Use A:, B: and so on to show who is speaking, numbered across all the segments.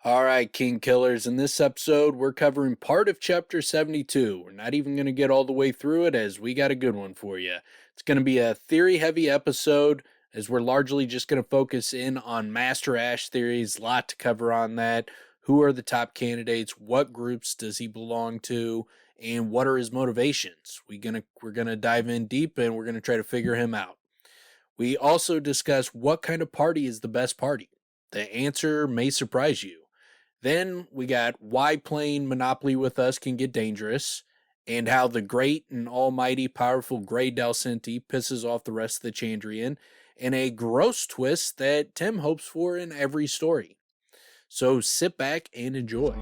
A: All right, Kingkillers. In this episode, we're covering part of Chapter 72. We're not even going to get all the way through it, as we got a good one for you. It's going to be a theory-heavy episode, as we're largely just going to focus in on Master Ash theories. A lot to cover on that. Who are the top candidates? What groups does he belong to? And what are his motivations? We're gonna dive in deep, and we're gonna try to figure him out. We also discuss what kind of party is the best party. The answer may surprise you. Then we got why playing Monopoly with us can get dangerous, and how the great and almighty powerful Grey Dalcenti pisses off the rest of the Chandrian, and a gross twist that Tim hopes for in every story. So sit back and enjoy.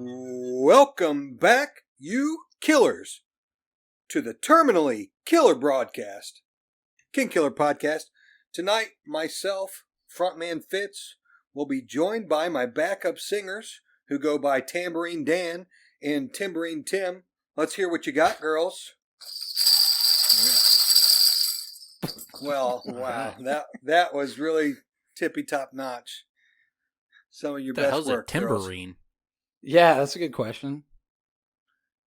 B: Welcome back, you killers, to the Terminally Killer broadcast, Kingkiller podcast. Tonight, myself, frontman Fitz, will be joined by my backup singers who go by Tambourine Dan and Timberine Tim. Let's hear what you got, girls. Well, wow, that was really tippy top notch. Some of your best
A: how's
B: work,
A: a timberine?
B: Girls.
C: Yeah, that's a good question.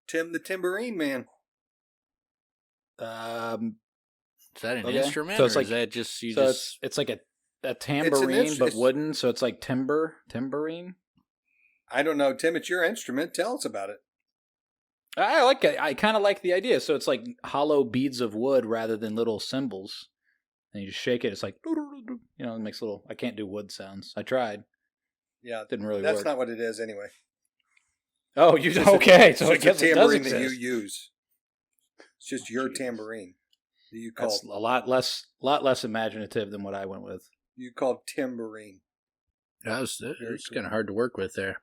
B: Tim the Timberine Man.
A: Is that an
C: Okay.
A: instrument,
C: So
A: or
C: it's like-
A: is that just you
C: So
A: just?
C: it's like a tambourine, but wooden. So it's like timberine.
B: I don't know, Tim. It's your instrument. Tell us about it.
C: I like it. I kind of like the idea. So it's like hollow beads of wood rather than little cymbals, and you just shake it. It's like it makes little. I can't do wood sounds. I tried.
B: Yeah,
C: Didn't really
B: that's
C: work.
B: not what it is anyway.
C: Oh, you
B: It's
C: okay?
B: It's
C: So I
B: just
C: guess
B: a
C: it does
B: tambourine that you
C: exist.
B: use. It's just your tambourine that you call
C: That's a lot less imaginative than what I went with.
B: timbourine.
A: That was
B: Very
A: it's
B: cool.
A: kind of hard to work with there.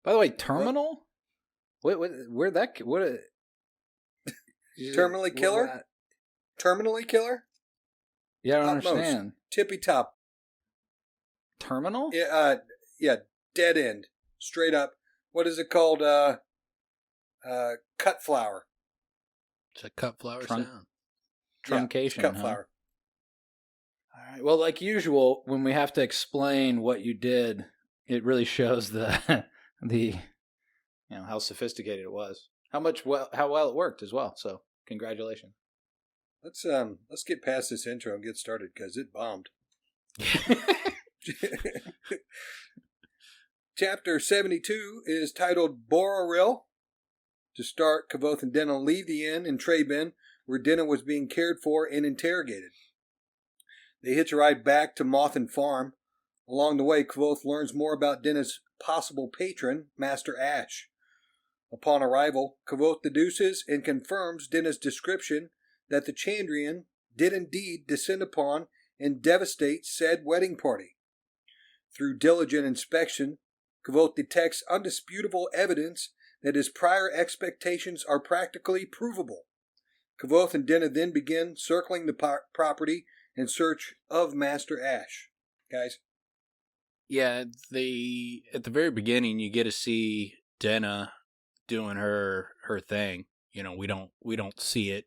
C: By the way, terminal. Where'd that?
B: Terminally killer? Terminally killer?
C: Yeah, I don't
B: Utmost.
C: understand.
B: Tippy top.
C: Terminal?
B: Yeah, dead end. Straight up. What is it called? Cut flower.
A: It's a cut flower
C: Trunk-
A: sound.
C: Truncation.
B: Cut
C: huh?
B: flower.
C: All right. Well, like usual, when we have to explain what you did, it really shows the how sophisticated it was, how well it worked as well. So, congratulations.
B: Let's get past this intro and get started because it bombed. Chapter 72 is titled Bororil. To start, Kvothe and Denna leave the inn in Trabin, where Denna was being cared for and interrogated. They hitch a ride back to Mothin Farm. Along the way, Kvothe learns more about Denna's possible patron, Master Ash. Upon arrival, Kvothe deduces and confirms Denna's description that the Chandrian did indeed descend upon and devastate said wedding party. Through diligent inspection, Kvothe detects undisputable evidence that his prior expectations are practically provable. Kvothe and Denna then begin circling the property in search of Master Ash. Guys?
A: Yeah, at the very beginning, you get to see Denna doing her thing. You know, we don't see it.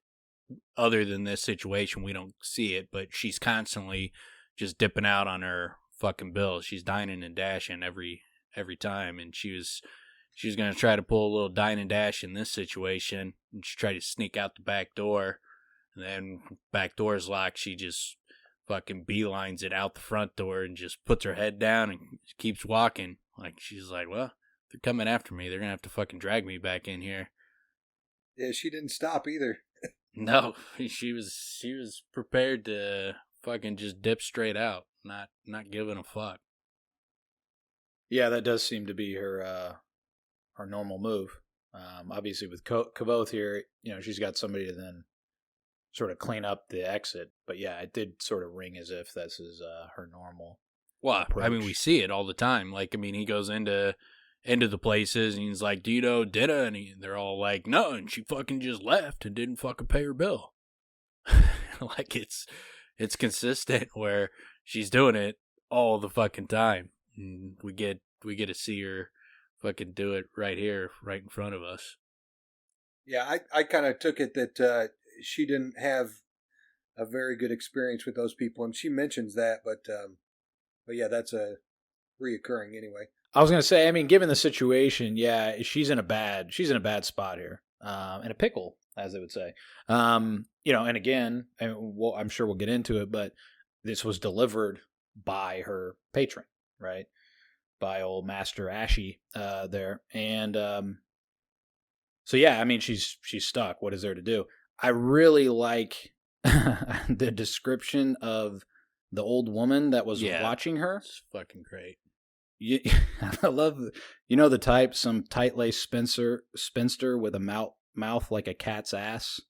A: Other than this situation, we don't see it, but she's constantly just dipping out on her fucking bills. She's dining and dashing every time, and she was going to try to pull a little dine and dash in this situation, and she tried to sneak out the back door, and then back door's locked. She just fucking beelines it out the front door and just puts her head down and keeps walking. Like, she's like, well, they're coming after me. They're going to have to fucking drag me back in here.
B: Yeah, she didn't stop either.
A: No, she was prepared to fucking just dip straight out, not giving a fuck.
C: Yeah, that does seem to be her normal move. Obviously, with Kvothe here, she's got somebody to then sort of clean up the exit. But yeah, it did sort of ring as if this is her normal.
A: Well, I mean,
C: approach.
A: we see it all the time. Like, I mean, he goes into into the places, and he's like, "Do you know Dinah?" And they're all like, "No," and she fucking just left and didn't fucking pay her bill. Like it's consistent where she's doing it all the fucking time. And we get to see her fucking do it right here, right in front of us.
B: Yeah, I kind of took it that she didn't have a very good experience with those people, and she mentions that, but yeah, that's a reoccurring anyway.
C: I was gonna say, I mean, given the situation, yeah, she's in a bad spot here, in a pickle, as they would say. You know, and again, I'm sure we'll get into it, but this was delivered by her patron, right? By old Master Ashy there, and so yeah, I mean, she's stuck. What is there to do? I really like the description of the old woman that was watching her.
A: It's fucking great.
C: I love, the type, some tight-laced spinster with a mouth like a cat's ass.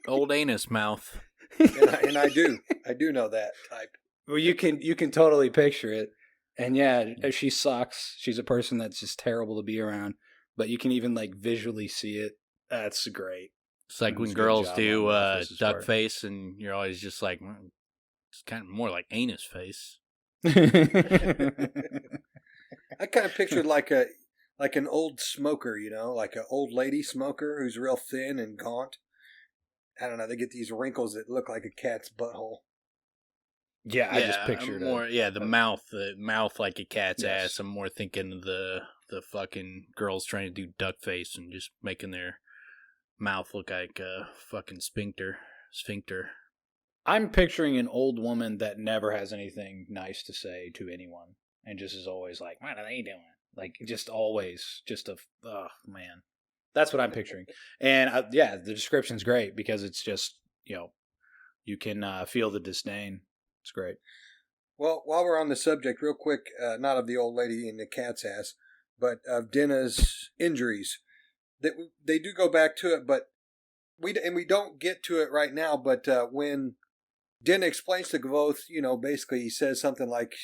A: old anus mouth.
B: And I do know that type.
C: Well, you can totally picture it. And yeah, she sucks. She's a person that's just terrible to be around. But you can even like visually see it. That's great.
A: It's like when girls do duck face, and you're always just like, it's kind of more like anus face.
B: I kind of pictured like an old smoker, like an old lady smoker who's real thin and gaunt. I don't know. They get these wrinkles that look like a cat's butthole.
C: Yeah, I just pictured
A: more. The mouth like a cat's ass. I'm more thinking of the fucking girls trying to do duck face and just making their mouth look like a fucking sphincter.
C: I'm picturing an old woman that never has anything nice to say to anyone, and just is always like, "What are they doing?" Like, just always, oh man, that's what I'm picturing. And the description's great because it's just you can feel the disdain. It's great.
B: Well, while we're on the subject, real quick, not of the old lady in the cat's ass, but of Dinah's injuries. They do go back to it, but we don't get to it right now. But when Dinah explains to Gavoth, basically he says something like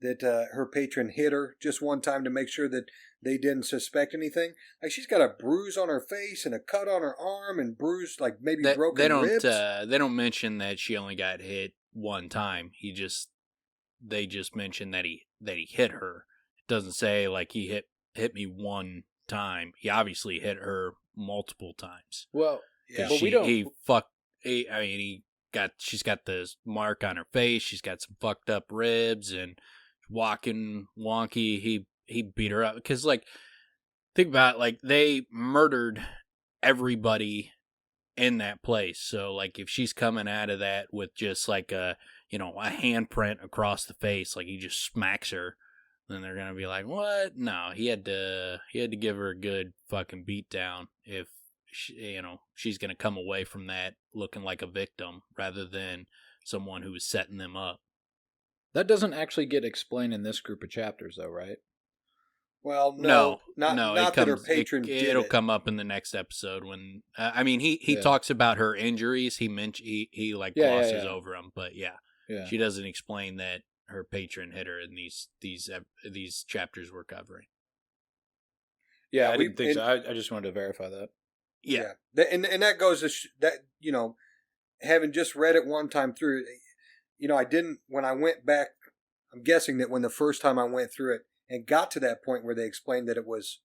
B: her patron hit her just one time to make sure that they didn't suspect anything. Like, she's got a bruise on her face and a cut on her arm and bruised, like maybe broken ribs.
A: They don't mention that she only got hit one time. They just mentioned that he hit her. It doesn't say like he hit me one time. He obviously hit her multiple times.
C: Well, yeah, but we don't.
A: She's got this mark on her face. She's got some fucked up ribs and walking wonky. He beat her up because, like, think about it, like, they murdered everybody in that place. So, like, if she's coming out of that with just like a handprint across the face, like he just smacks her, then they're gonna be like, what? No, he had to give her a good fucking beat down if she's gonna come away from that looking like a victim rather than someone who was setting them up.
C: That doesn't actually get explained in this group of chapters, though, right?
B: Well,
A: no,
B: not that her patron did.
A: It'll come up in the next episode when he talks about her injuries. He glosses over them, but she doesn't explain that her patron hit her in these chapters we're covering.
C: Yeah, I didn't think so. I just wanted to verify that.
B: Yeah. And that goes to having just read it one time through, I didn't, when I went back, I'm guessing that when the first time I went through it and got to that point where they explained that it was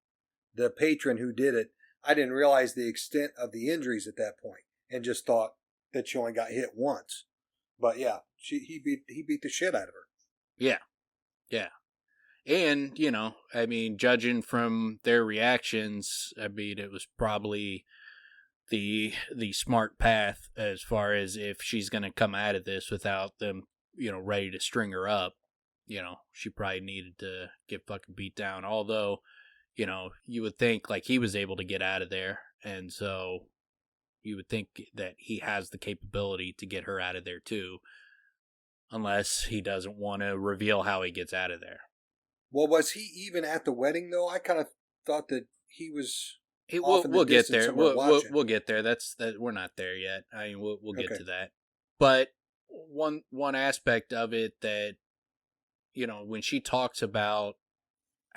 B: the patron who did it, I didn't realize the extent of the injuries at that point and just thought that she only got hit once. But yeah, he beat the shit out of her.
A: Yeah. Yeah. And, judging from their reactions, it was probably the smart path as far as if she's going to come out of this without them, ready to string her up. She probably needed to get fucking beat down. Although, you would think like he was able to get out of there. And so you would think that he has the capability to get her out of there too. Unless he doesn't want to reveal how he gets out of there.
B: Well, was he even at the wedding though? I kind of thought that he was.
A: We'll get there. We'll get there. We're not there yet. We'll get to that. But one aspect of it that when she talks about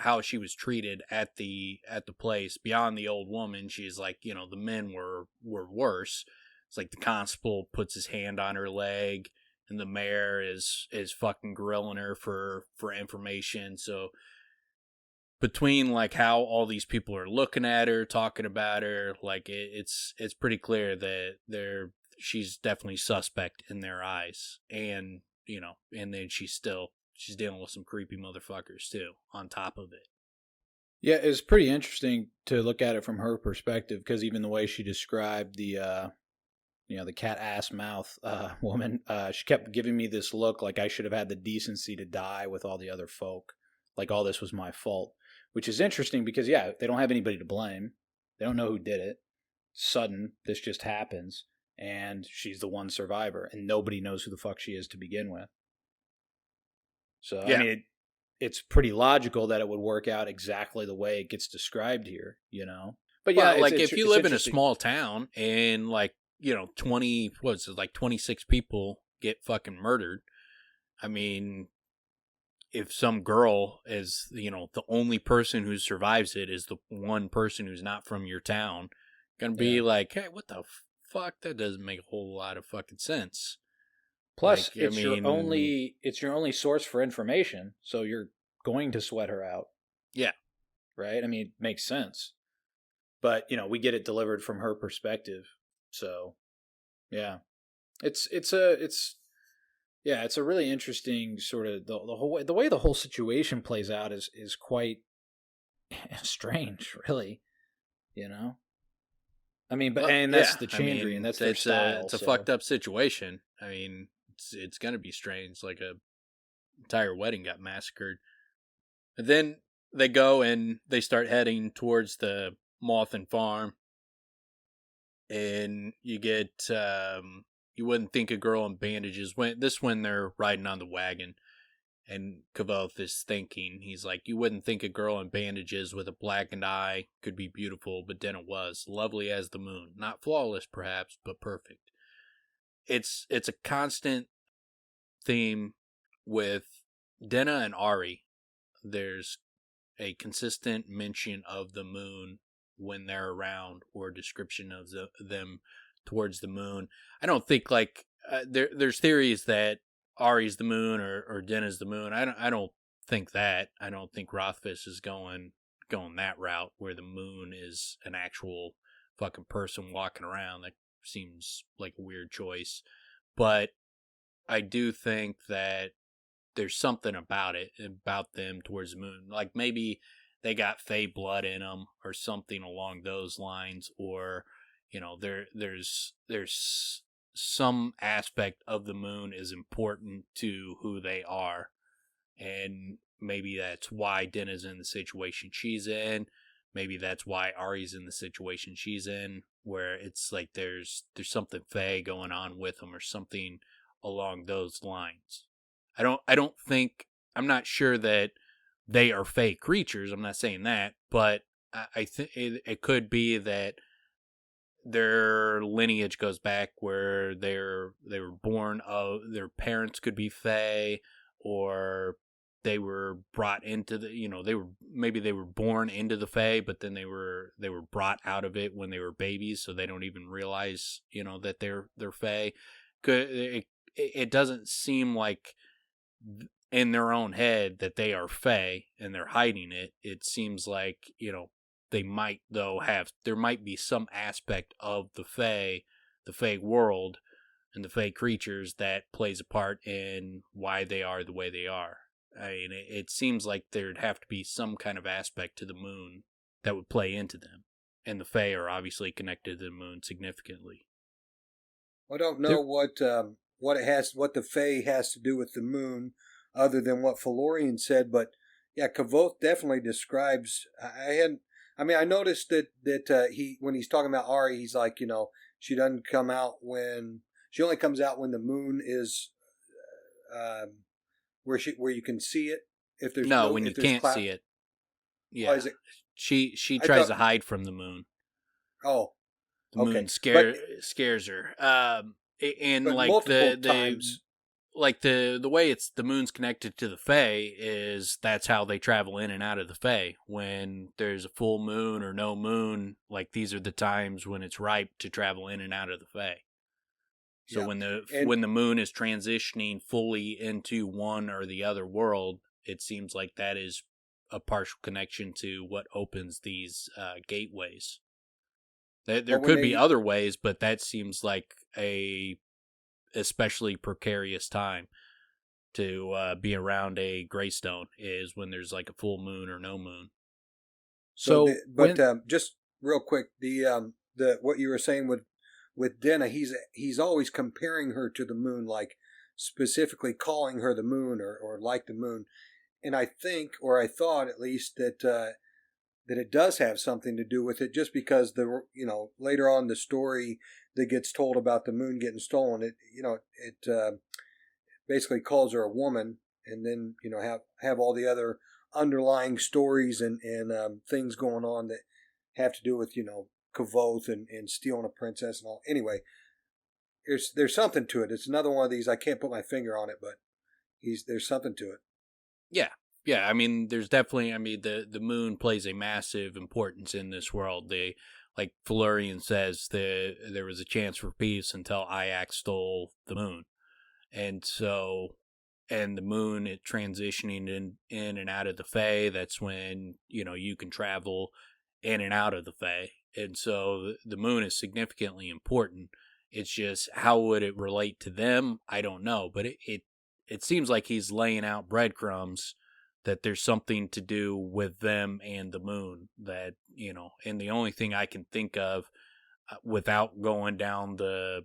A: how she was treated at the place. Beyond the old woman, she's like, you know, the men were worse. It's like the constable puts his hand on her leg, and the mayor is fucking grilling her for information. So between like how all these people are looking at her, talking about her, like it's pretty clear that she's definitely suspect in their eyes. And you know, and then she's dealing with some creepy motherfuckers too on top of it.
C: Yeah, it's pretty interesting to look at it from her perspective, because even the way she described the the cat ass mouth woman, she kept giving me this look like I should have had the decency to die with all the other folk, like all this was my fault. Which is interesting because, yeah, they don't have anybody to blame. They don't know who did it. Sudden, this just happens, and she's the one survivor, and nobody knows who the fuck she is to begin with. So, yeah. I mean, it's pretty logical that it would work out exactly the way it gets described here, you know?
A: But yeah, well, like if you live in a small town and like, you know, 26 people get fucking murdered, I mean, if some girl is, you know, the only person who survives it is the one person who's not from your town, gonna be like, hey, what the fuck? That doesn't make a whole lot of fucking sense.
C: Plus, like, it's your only source for information, so you're going to sweat her out.
A: Yeah.
C: Right? I mean, it makes sense. But, you know, we get it delivered from her perspective. So, yeah. It's a really interesting sort of the way the whole situation plays out is quite strange, really. You know, I mean, but and that's the Chandrian, that's their style.
A: It's a fucked up situation. I mean, it's gonna be strange. Like a entire wedding got massacred, and then they go and they start heading towards the Mothin farm, and you get. You wouldn't think a girl in bandages when they're riding on the wagon, and Kavoth is thinking, he's like, you wouldn't think a girl in bandages with a blackened eye could be beautiful, but Denna was lovely as the moon, not flawless perhaps, but perfect. It's a constant theme with Denna and Ari. There's a consistent mention of the moon when they're around, or description of them towards the moon. I don't think like there's theories that Ari's the moon or Denna's the moon. I don't think that. I don't think Rothfuss is going that route where the moon is an actual fucking person walking around. That seems like a weird choice. But I do think that there's something about them towards the moon. Like maybe they got Fey blood in them or something along those lines, or you know, there's some aspect of the moon is important to who they are, and maybe that's why Denna's in the situation she's in. Maybe that's why Ari's in the situation she's in, where it's like there's something Fey going on with them or something along those lines. I'm not sure that they are Fey creatures. I'm not saying that, but I think it could be that their lineage goes back where they were born of, their parents could be Fey, or they were brought into the, you know, they were born into the Fey, but then they were brought out of it when they were babies, so they don't even realize, you know, that they're Fey. It doesn't seem like in their own head that they are Fey and they're hiding it. It seems like, you know, they might there might be some aspect of the Fey world and the Fey creatures that plays a part in why they are the way they are. I mean, it seems like there'd have to be some kind of aspect to the moon that would play into them. And the Fey are obviously connected to the moon significantly.
B: I don't know what the Fey has to do with the moon, other than what Felorian said, but yeah, Kavoth definitely describes. I noticed that he, when he's talking about Ari, he's like, you know, she only comes out when the moon is where you can see it. If there's
A: when you can't see it. Yeah, she tries to hide from the moon.
B: Oh,
A: the moon scares her. And like
B: multiple times.
A: like the way the moon's connected to the Fae is that's how they travel in and out of the Fae. When there's a full moon or no moon, like these are the times when it's ripe to travel in and out of the Fae. So
B: Yeah.
A: when the moon is transitioning fully into one or the other world, it seems like that is a partial connection to what opens these gateways. There could be other ways, but that seems like a especially precarious time to be around a greystone is when there's like a full moon or no moon.
C: So,
B: just real quick, the what you were saying with Denna, he's always comparing her to the moon, like specifically calling her the moon or like the moon, and I think, or I thought at least that it does have something to do with it, just because later on the story that gets told about the moon getting stolen, it basically calls her a woman, and then have all the other underlying stories and things going on that have to do with Kavoth and stealing a princess and all. Anyway, there's something to it. It's another one of these, I can't put my finger on it, but there's something to it.
A: Yeah, I mean, there's definitely, the moon plays a massive importance in this world. Like Valerian says, there was a chance for peace until Iax stole the moon. And so, and the moon is transitioning in and out of the Fae. That's when, you can travel in and out of the Fae. And so the moon is significantly important. It's just, how would it relate to them? I don't know. But it seems like he's laying out breadcrumbs that there's something to do with them and the moon that, and the only thing I can think of without going down the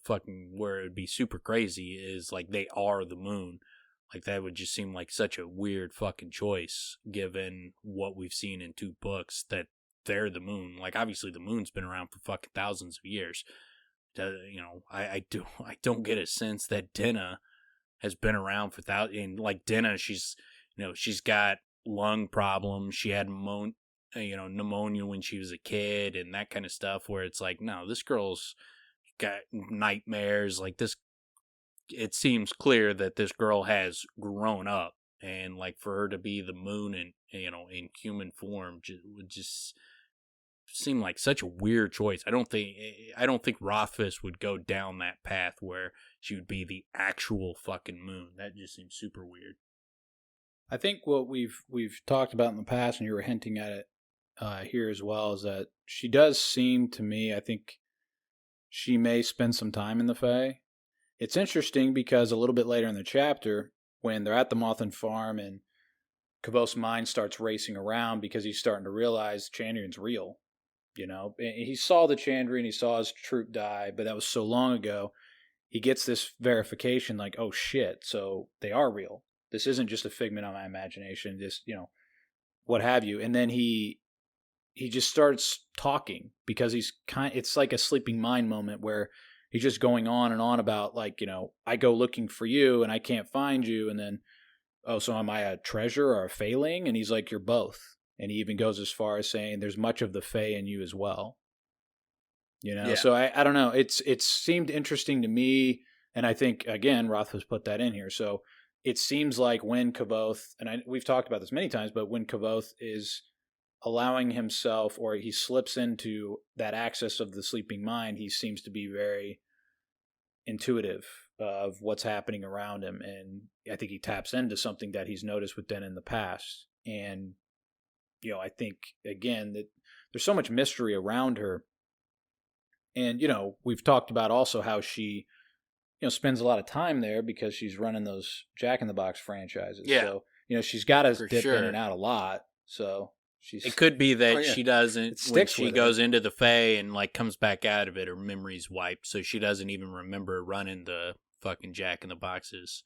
A: fucking where it would be super crazy is like they are the moon. Like that would just seem like such a weird fucking choice given what we've seen in 2 books that they're the moon. Like obviously the moon's been around for fucking thousands of years. I don't get a sense that Denna has been around for thousands. And like Denna, she's got lung problems. She had pneumonia when she was a kid and that kind of stuff. Where it's like, no, this girl's got nightmares. Like this, it seems clear that this girl has grown up, and like for her to be the moon in human form would just seem like such a weird choice. I don't think Rothfuss would go down that path where she would be the actual fucking moon. That just seems super weird.
C: I think what we've talked about in the past, and you were hinting at it here as well, is that she does seem to me, I think she may spend some time in the Fae. It's interesting because a little bit later in the chapter, when they're at the Mothin farm and Kavoth's mind starts racing around because he's starting to realize Chandrian's real. He saw the Chandrian, he saw his troop die, but that was so long ago. He gets this verification like, oh shit, so they are real. This isn't just a figment of my imagination, just, what have you. And then he just starts talking because it's like a sleeping mind moment where he's just going on and on about like, I go looking for you and I can't find you. And then, oh, so am I a treasure or a failing? And he's like, you're both. And he even goes as far as saying there's much of the Fae in you as well.
B: Yeah.
C: So I don't know. It seemed interesting to me. And I think, again, Rothfuss put that in here. So it seems like when Kavoth, and we've talked about this many times, but when Kavoth is allowing himself, or he slips into that access of the sleeping mind, he seems to be very intuitive of what's happening around him. And I think he taps into something that he's noticed with Denna in the past. And I think, again, that there's so much mystery around her. And, we've talked about also how she, spends a lot of time there because she's running those Jack in the Box franchises.
A: Yeah.
C: So, she's got to dip
A: sure.
C: in and out a lot. So
A: it could be that she doesn't, when she goes into the Fae and like comes back out of it, her memory's wiped. So she doesn't even remember running the fucking Jack in the Boxes.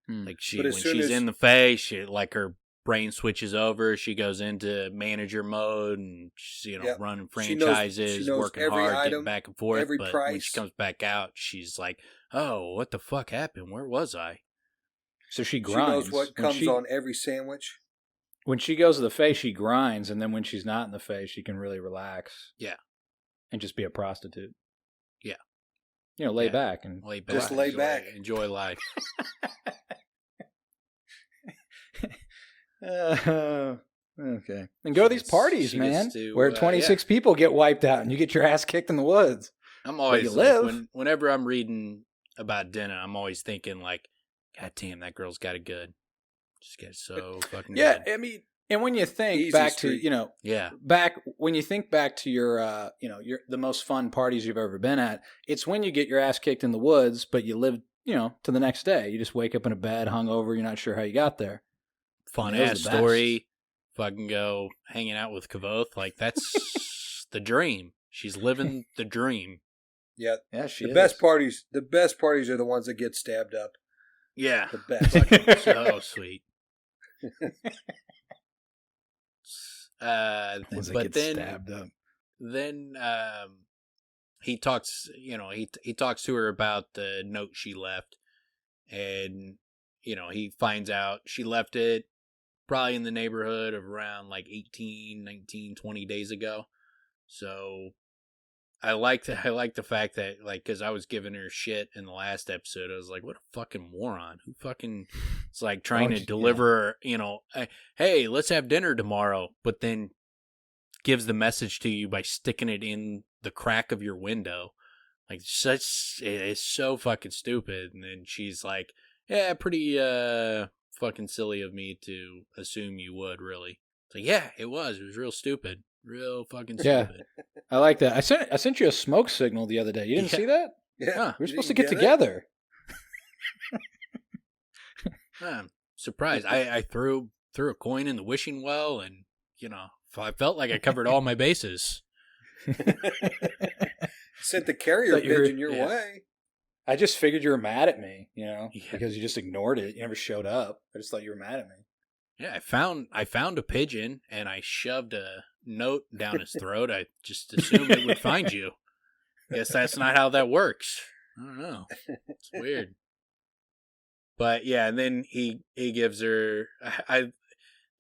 A: Like when she's in the Fae, she like her brain switches over. She goes into manager mode and she's, running franchises, she knows working hard, item, getting back and forth. But price. When she comes back out, she's like, "Oh, what the fuck happened? Where was I?"
C: So she grinds.
B: She knows what comes on every sandwich.
C: When she goes to the Fae, she grinds, and then when she's not in the Fae, she can really relax.
A: Yeah,
C: and just be a prostitute.
A: Yeah,
C: lay back and
A: lay back.
B: Just lay back.
A: Enjoy life.
C: Okay. And go to these parties, man, where 26 people get wiped out and you get your ass kicked in the woods.
A: I'm always whenever I'm reading about Dinah, I'm always thinking like, God damn, that girl's got it good. She's got it so fucking good.
C: Yeah, I mean, and when you think back to, when you think back to your the most fun parties you've ever been at, it's when you get your ass kicked in the woods, but you live, to the next day. You just wake up in a bed, hungover, you're not sure how you got there.
A: Fun ass story. Fucking go hanging out with Kavoth. Like, that's the dream. She's living the dream.
B: Yeah.
C: Yeah, she is.
B: The best parties are the ones that get stabbed up.
A: Yeah.
B: The best.
A: So sweet. But then he talks, he talks to her about the note she left, and he finds out she left it probably in the neighborhood of around like 18, 19, 20 days ago. So I like the fact that, like, because I was giving her shit in the last episode. I was like, what a fucking moron. Who fucking is like trying to deliver, hey, let's have dinner tomorrow, but then gives the message to you by sticking it in the crack of your window. Like, it's so fucking stupid. And then she's like, yeah, pretty fucking silly of me to assume you would, really. It's like, yeah, it was real stupid. Real fucking stupid.
C: Yeah, I like that. I sent you a smoke signal the other day. You didn't see that?
B: Yeah.
C: We were supposed to get together.
A: I'm surprised. I threw a coin in the wishing well, and I felt like I covered all my bases.
B: Sent the carrier pigeon your way.
C: I just figured you were mad at me, because you just ignored it. You never showed up. I just thought you were mad at me.
A: Yeah, I found a pigeon, and I shoved a note down his throat. I just assumed it would find you. Guess that's not how that works. I don't know. It's weird. But yeah, and then he gives her.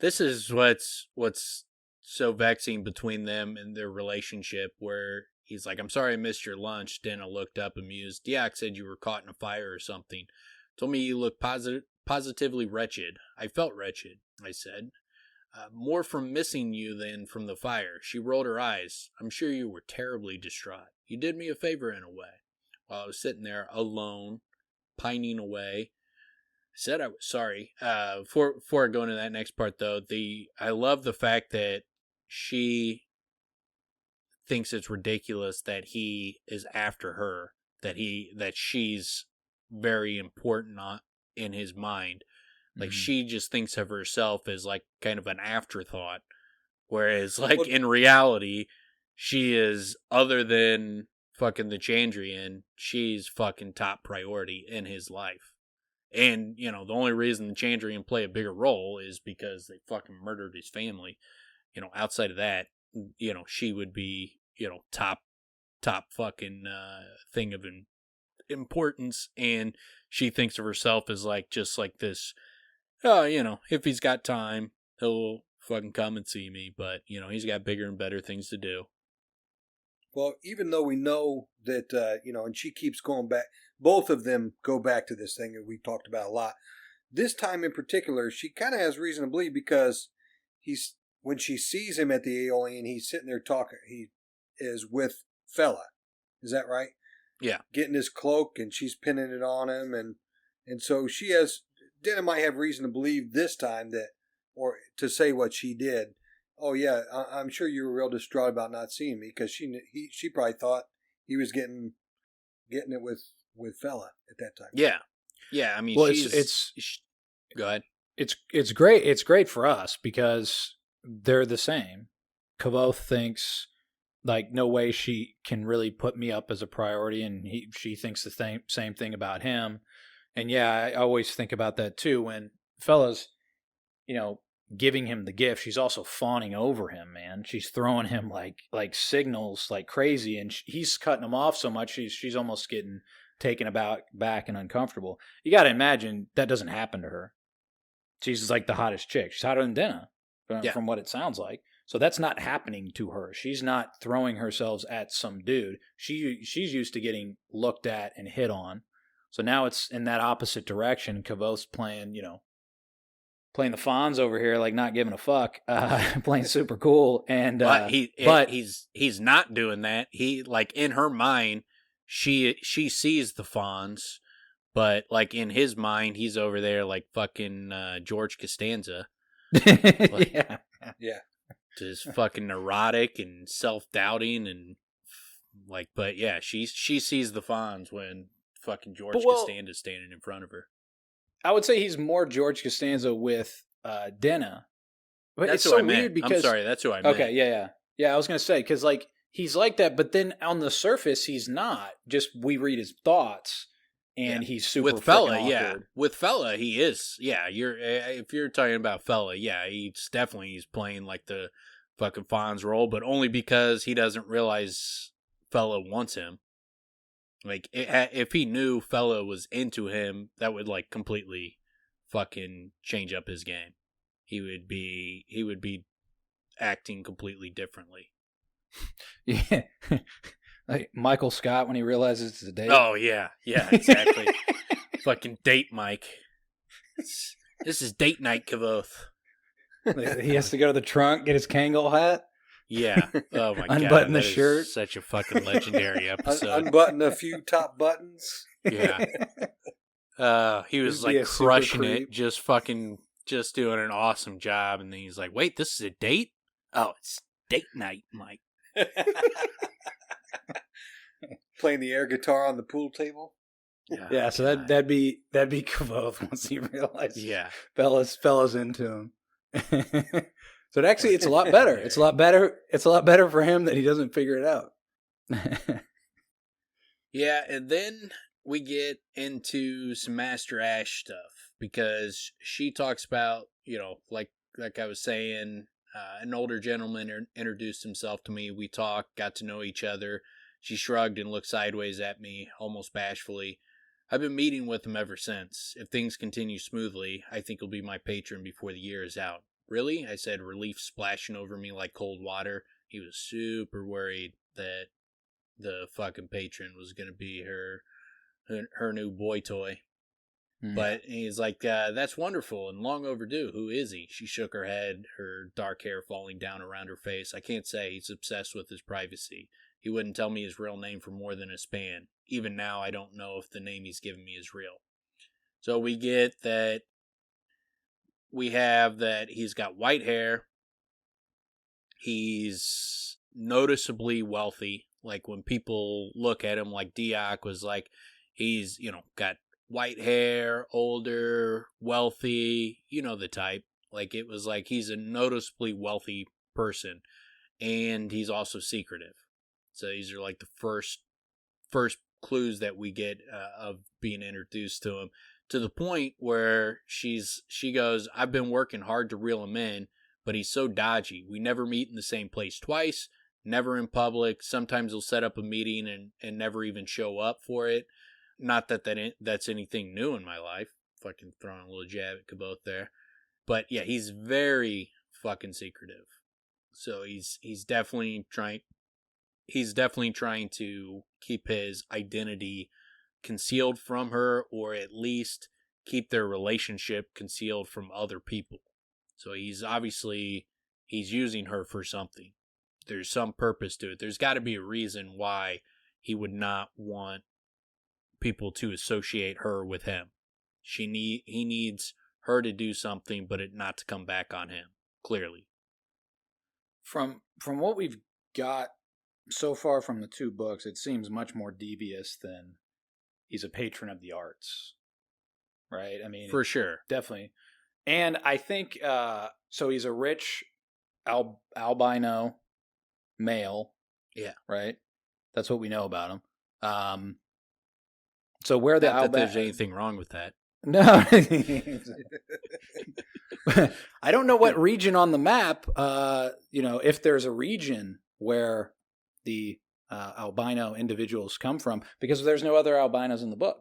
A: This is what's so vexing between them and their relationship, where he's like, "I'm sorry I missed your lunch." Dana looked up amused. Diak said you were caught in a fire or something. Told me you looked positively wretched. I felt wretched, I said. More from missing you than from the fire. She rolled her eyes. I'm sure you were terribly distraught. You did me a favor in a way. While I was sitting there alone, pining away, I said I was sorry. Before I go into that next part, though, I love the fact that she thinks it's ridiculous that he is after her, that she's very important in his mind. Like, she just thinks of herself as, like, kind of an afterthought. Whereas, like, in reality, she is, other than fucking the Chandrian, she's fucking top priority in his life. And, the only reason the Chandrian play a bigger role is because they fucking murdered his family. Outside of that, she would be, top fucking thing of importance. And she thinks of herself as, like, just like this, if he's got time, he'll fucking come and see me. But, he's got bigger and better things to do.
B: Well, even though we know that, and she keeps going back, both of them go back to this thing that we talked about a lot. This time in particular, she kind of has reason to believe, because when she sees him at the Aeolian, he's sitting there talking. He is with Fella. Is that right?
A: Yeah.
B: Getting his cloak, and she's pinning it on him. And so Dana might have reason to believe this time or to say what she did. Oh yeah, I'm sure you were real distraught about not seeing me, because she probably thought he was getting it with Fella at that time.
A: Yeah. I mean,
C: well,
A: go ahead.
C: It's great. It's great for us because they're the same. Kavoth thinks, like, no way she can really put me up as a priority, and she thinks the same thing about him. And yeah, I always think about that too. When Fella's, giving him the gift, she's also fawning over him, man. She's throwing him like signals like crazy, and he's cutting them off so much she's almost getting taken back and uncomfortable. You got to imagine that doesn't happen to her. She's like the hottest chick. She's hotter than Dana, from what it sounds like. So that's not happening to her. She's not throwing herself at some dude. She's used to getting looked at and hit on. So now it's in that opposite direction. Kavoth's playing, playing the Fonz over here, like not giving a fuck, playing super cool. And
A: but he's not doing that. He, like, in her mind, she sees the Fonz, but like in his mind, he's over there like fucking George Costanza. Like,
B: Yeah.
A: Just fucking neurotic and self-doubting and like, but yeah, she sees the Fonz when fucking George Costanza's standing in front of her.
C: I would say he's more George Costanza with Denna. But
A: That's
C: it's
A: who
C: so
A: I meant.
C: weird because
A: I'm sorry, that's who I meant.
C: Okay, yeah. I was gonna say because like he's like that, but then on the surface he's not. Just we read his thoughts, and he's super
A: with Fella.
C: awkward.
A: Yeah, with Fella he is. Yeah, if you're talking about Fella, yeah, he's playing like the fucking Fonz role, but only because he doesn't realize Fella wants him. Like, if he knew Fella was into him, that would like completely fucking change up his game. He would be acting completely differently.
C: Yeah, like Michael Scott when he realizes it's a date.
A: Oh yeah, exactly. Fucking date Mike. This is date night, Kavoth.
C: He has to go to the trunk, get his Kangol hat.
A: Yeah. Oh my god.
C: Unbutton the shirt.
A: Such a fucking legendary episode.
B: Unbutton a few top buttons.
A: Yeah. He was like crushing it, just doing an awesome job, and then he's like, "Wait, this is a date? Oh, it's date night, Mike."
B: Playing the air guitar on the pool table.
C: Yeah, so that'd be Kavoth once he realizes Fella's into him. So actually it's a lot better. It's a lot better for him that he doesn't figure it out.
A: Yeah, and then we get into some Master Ash stuff because she talks about, like I was saying, an older gentleman introduced himself to me. We talked, got to know each other. She shrugged and looked sideways at me, almost bashfully. I've been meeting with him ever since. If things continue smoothly, I think he'll be my patron before the year is out. Really? I said, relief splashing over me like cold water. He was super worried that the fucking patron was going to be her new boy toy. Mm. But he's like, that's wonderful and long overdue. Who is he? She shook her head, her dark hair falling down around her face. I can't say. He's obsessed with his privacy. He wouldn't tell me his real name for more than a span. Even now, I don't know if the name he's given me is real. So we get that we have that he's got white hair. He's noticeably wealthy. Like when people look at him, like Diak was like, he's, got white hair, older, wealthy, the type. Like it was like he's a noticeably wealthy person. And he's also secretive. So these are like the first clues that we get of being introduced to him, to the point where she goes, I've been working hard to reel him in, but he's so dodgy. We never meet in the same place twice, never in public. Sometimes he'll set up a meeting and never even show up for it. Not that's anything new in my life. Fucking throwing a little jab at Kavoth there. But yeah, he's very fucking secretive. So he's definitely trying to keep his identity concealed from her, or at least keep their relationship concealed from other people. So he's using her for something. There's some purpose to it. There's got to be a reason why he would not want people to associate her with him. He needs her to do something, but it not to come back on him, clearly.
C: From what we've got so far from the two books, it seems much more devious than he's a patron of the arts, right? I mean,
A: for sure,
C: definitely. And I think so. He's a rich albino male,
A: yeah,
C: right. That's what we know about him. So where the
A: not that there's anything wrong with that.
C: No, I don't know what region on the map. If there's a region where the albino individuals come from, because there's no other albinos in the book.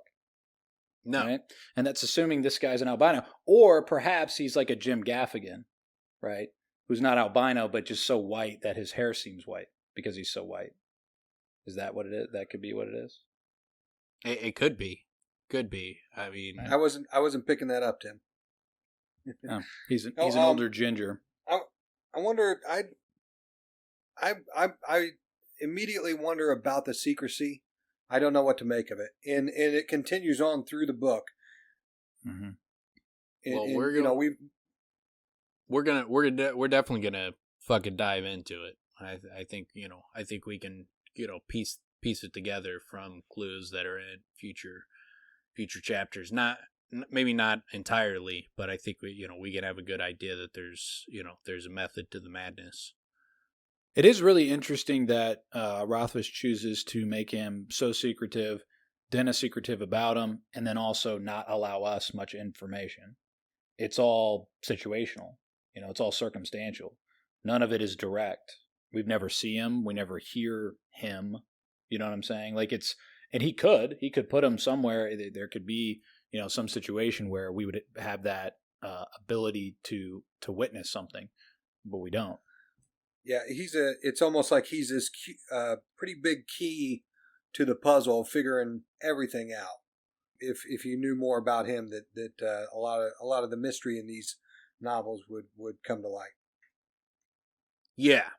A: No.
C: Right? And that's assuming this guy's an albino. Or perhaps he's like a Jim Gaffigan, right? who's not albino, but just so white that his hair seems white because he's so white. Is that what it is? That could be what it is.
A: It could be. Could be. I mean,
B: I wasn't picking that up, Tim.
C: Oh, he's an older ginger.
B: I wonder. I immediately wonder about the secrecy. I don't know what to make of it, and it continues on through the book.
C: Mm-hmm.
A: We're definitely gonna fucking dive into it. I think we can piece it together from clues that are in future chapters. Maybe not entirely, but I think we can have a good idea that there's a method to the madness.
C: It is really interesting that Rothfuss chooses to make him so secretive, Dennis secretive about him, and then also not allow us much information. It's all situational. It's all circumstantial. None of it is direct. We've never see him. We never hear him. You know what I'm saying? And he could put him somewhere. There could be, some situation where we would have that ability to witness something, but we don't.
B: Yeah, it's almost like he's this pretty big key to the puzzle of figuring everything out. If you knew more about him, that a lot of the mystery in these novels would come to light.
A: Yeah,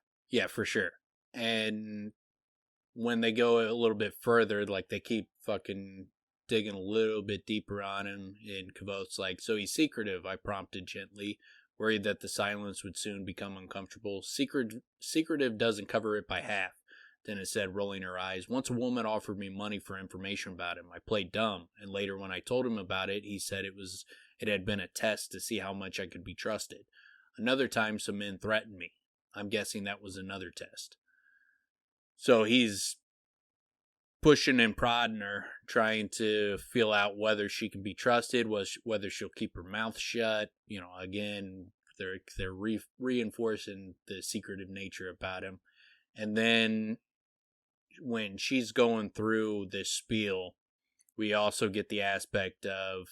A: for sure. And when they go a little bit further, like they keep fucking digging a little bit deeper on him, and Kavoth's like, so he's secretive, I prompted gently, worried that the silence would soon become uncomfortable. Secretive doesn't cover it by half, Dennis said, rolling her eyes. Once a woman offered me money for information about him. I played dumb, and later when I told him about it, he said it had been a test to see how much I could be trusted. Another time some men threatened me. I'm guessing that was another test. So he's pushing and prodding her, trying to feel out whether she can be trusted, whether she'll keep her mouth shut. Again, they're reinforcing the secretive nature about him. And then when she's going through this spiel, we also get the aspect of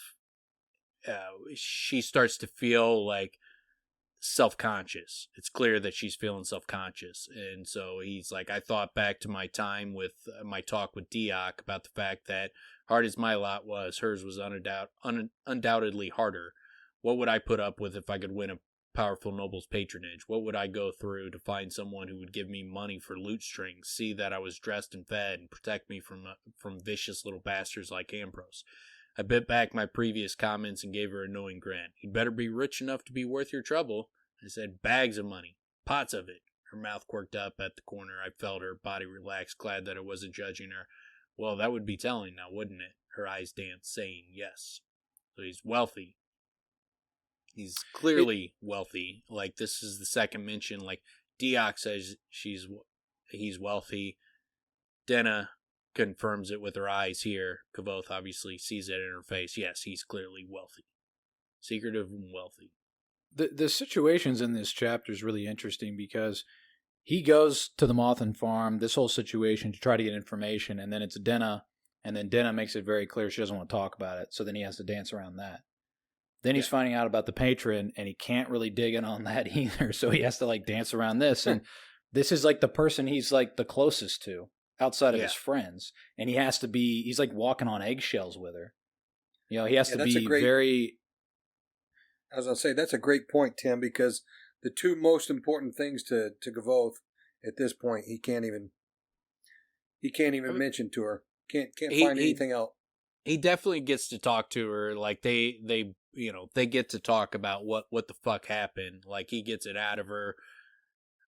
A: she starts to feel like self-conscious. It's clear that she's feeling self-conscious, and so he's like, I thought back to my time with my talk with Dioc about the fact that hard as my lot was, hers was undoubtedly harder. What would I put up with if I could win a powerful noble's patronage? What would I go through to find someone who would give me money for lute strings, see that I was dressed and fed, and protect me from vicious little bastards like Ambrose? I bit back my previous comments and gave her a knowing grin. He'd better be rich enough to be worth your trouble. I said, bags of money. Pots of it. Her mouth quirked up at the corner. I felt her body relax, glad that I wasn't judging her. Well, that would be telling now, wouldn't it? Her eyes danced, saying yes. So he's wealthy. He's clearly wealthy. Like, this is the second mention. Like, Dioc says he's wealthy. Denna confirms it with her eyes here. Kavoth obviously sees it in her face. Yes, he's clearly wealthy. Secretive and wealthy.
C: The situations in this chapter is really interesting because he goes to the Mothan farm, this whole situation, to try to get information, and then it's Denna, and then Denna makes it very clear she doesn't want to talk about it, so then he has to dance around that. Then he's finding out about the patron, and he can't really dig in on that either, so he has to dance around this, and this is the person he's the closest to outside of his friends, and he's walking on eggshells with her. He has to be very...
B: I was going to say, that's a great point, Tim, because the two most important things to Kavoth at this point, he can't even mention to her. Can't find anything else.
A: He definitely gets to talk to her. They get to talk about what the fuck happened. He gets it out of her.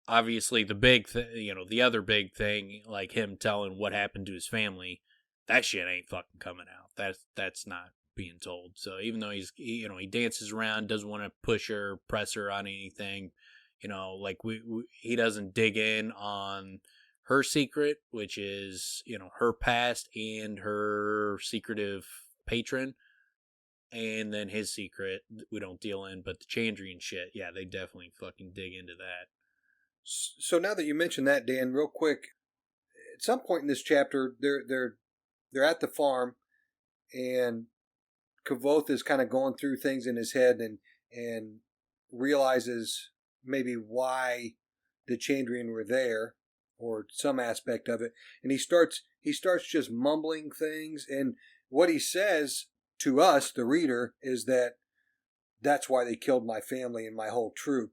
A: Obviously, the big the other big thing, like him telling what happened to his family, that shit ain't fucking coming out. That's not being told. So even though he dances around, doesn't want to push her, press her on anything, he doesn't dig in on her secret, which is her past and her secretive patron, and then his secret we don't deal in, but the Chandrian shit, yeah, they definitely fucking dig into that.
B: So now that you mentioned that, Dan, real quick, at some point in this chapter, they're at the farm, and Kavoth is kind of going through things in his head and realizes maybe why the Chandrian were there, or some aspect of it. And he starts just mumbling things, and what he says to us, the reader, is that that's why they killed my family and my whole troop.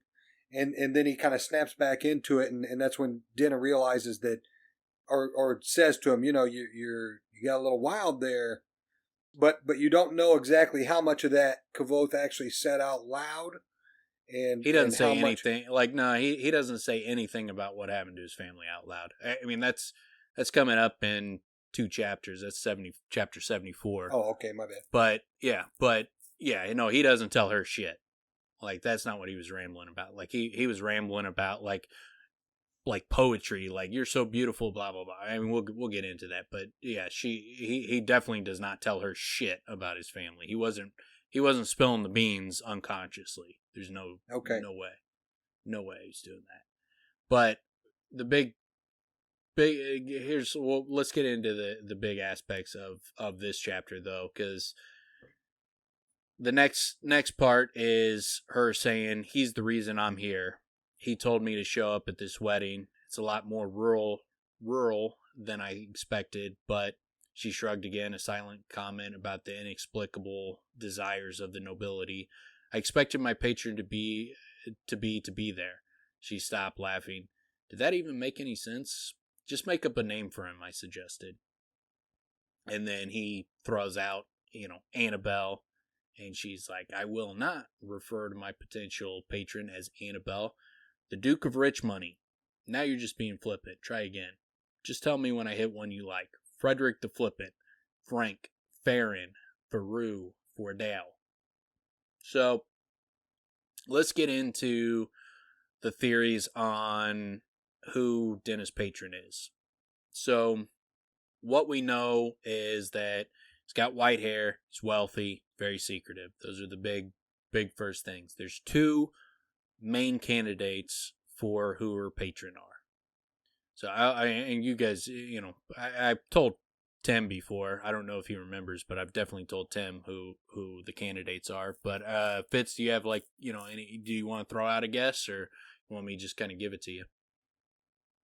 B: And then he kind of snaps back into it, and that's when Dinah realizes that, or says to him, you got a little wild there, but you don't know exactly how much of that Kavoth actually said out loud. And
A: he doesn't say
B: much...
A: anything. Like, no, he doesn't say anything about what happened to his family out loud. I mean, that's coming up in 2 chapters. That's chapter 74.
B: Oh, okay, my bad.
A: But yeah, he doesn't tell her shit. Like, that's not what he was rambling about. Like, he was rambling about like poetry, like, you're so beautiful, blah blah blah. I mean, we'll get into that, but yeah, he definitely does not tell her shit about his family. He wasn't spilling the beans unconsciously. There's no way he's doing that. But the big let's get into the big aspects of this chapter, though, because the next part is her saying, he's the reason I'm here. He told me to show up at this wedding. It's a lot more rural than I expected, but she shrugged again, a silent comment about the inexplicable desires of the nobility. I expected my patron to be there. She stopped laughing. Did that even make any sense? Just make up a name for him, I suggested. And then he throws out, Annabelle. And she's like, I will not refer to my potential patron as Annabelle. The Duke of Rich Money. Now you're just being flippant. Try again. Just tell me when I hit one you like. Frederick the Flippant. Frank. Farron. Faru. Fordale. So, let's get into the theories on who Dinah's patron is. So, what we know is that he's got white hair, he's wealthy, very secretive. Those are the big first things. There's 2 main candidates for who her patron are. So and you guys, I told Tim before. I don't know if he remembers, but I've definitely told Tim who the candidates are. But Fitz, do you have any? Do you want to throw out a guess, or you want me to just kind of give it to you?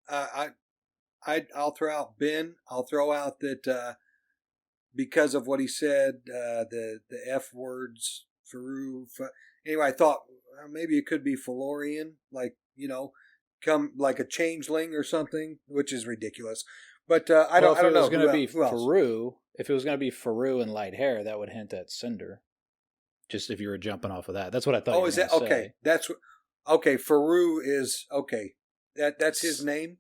B: I'll throw out Ben. I'll throw out that because of what he said, the F words, Faru. Anyway, I thought maybe it could be Felorian, come like a changeling or something, which is ridiculous. But I don't know.
C: If it was going to be Faru, if it was going to be Faru and light hair, that would hint at Cinder. Just if you were jumping off of that, that's what I thought.
B: Oh, is that okay? That's okay. Faru is okay. That's his name.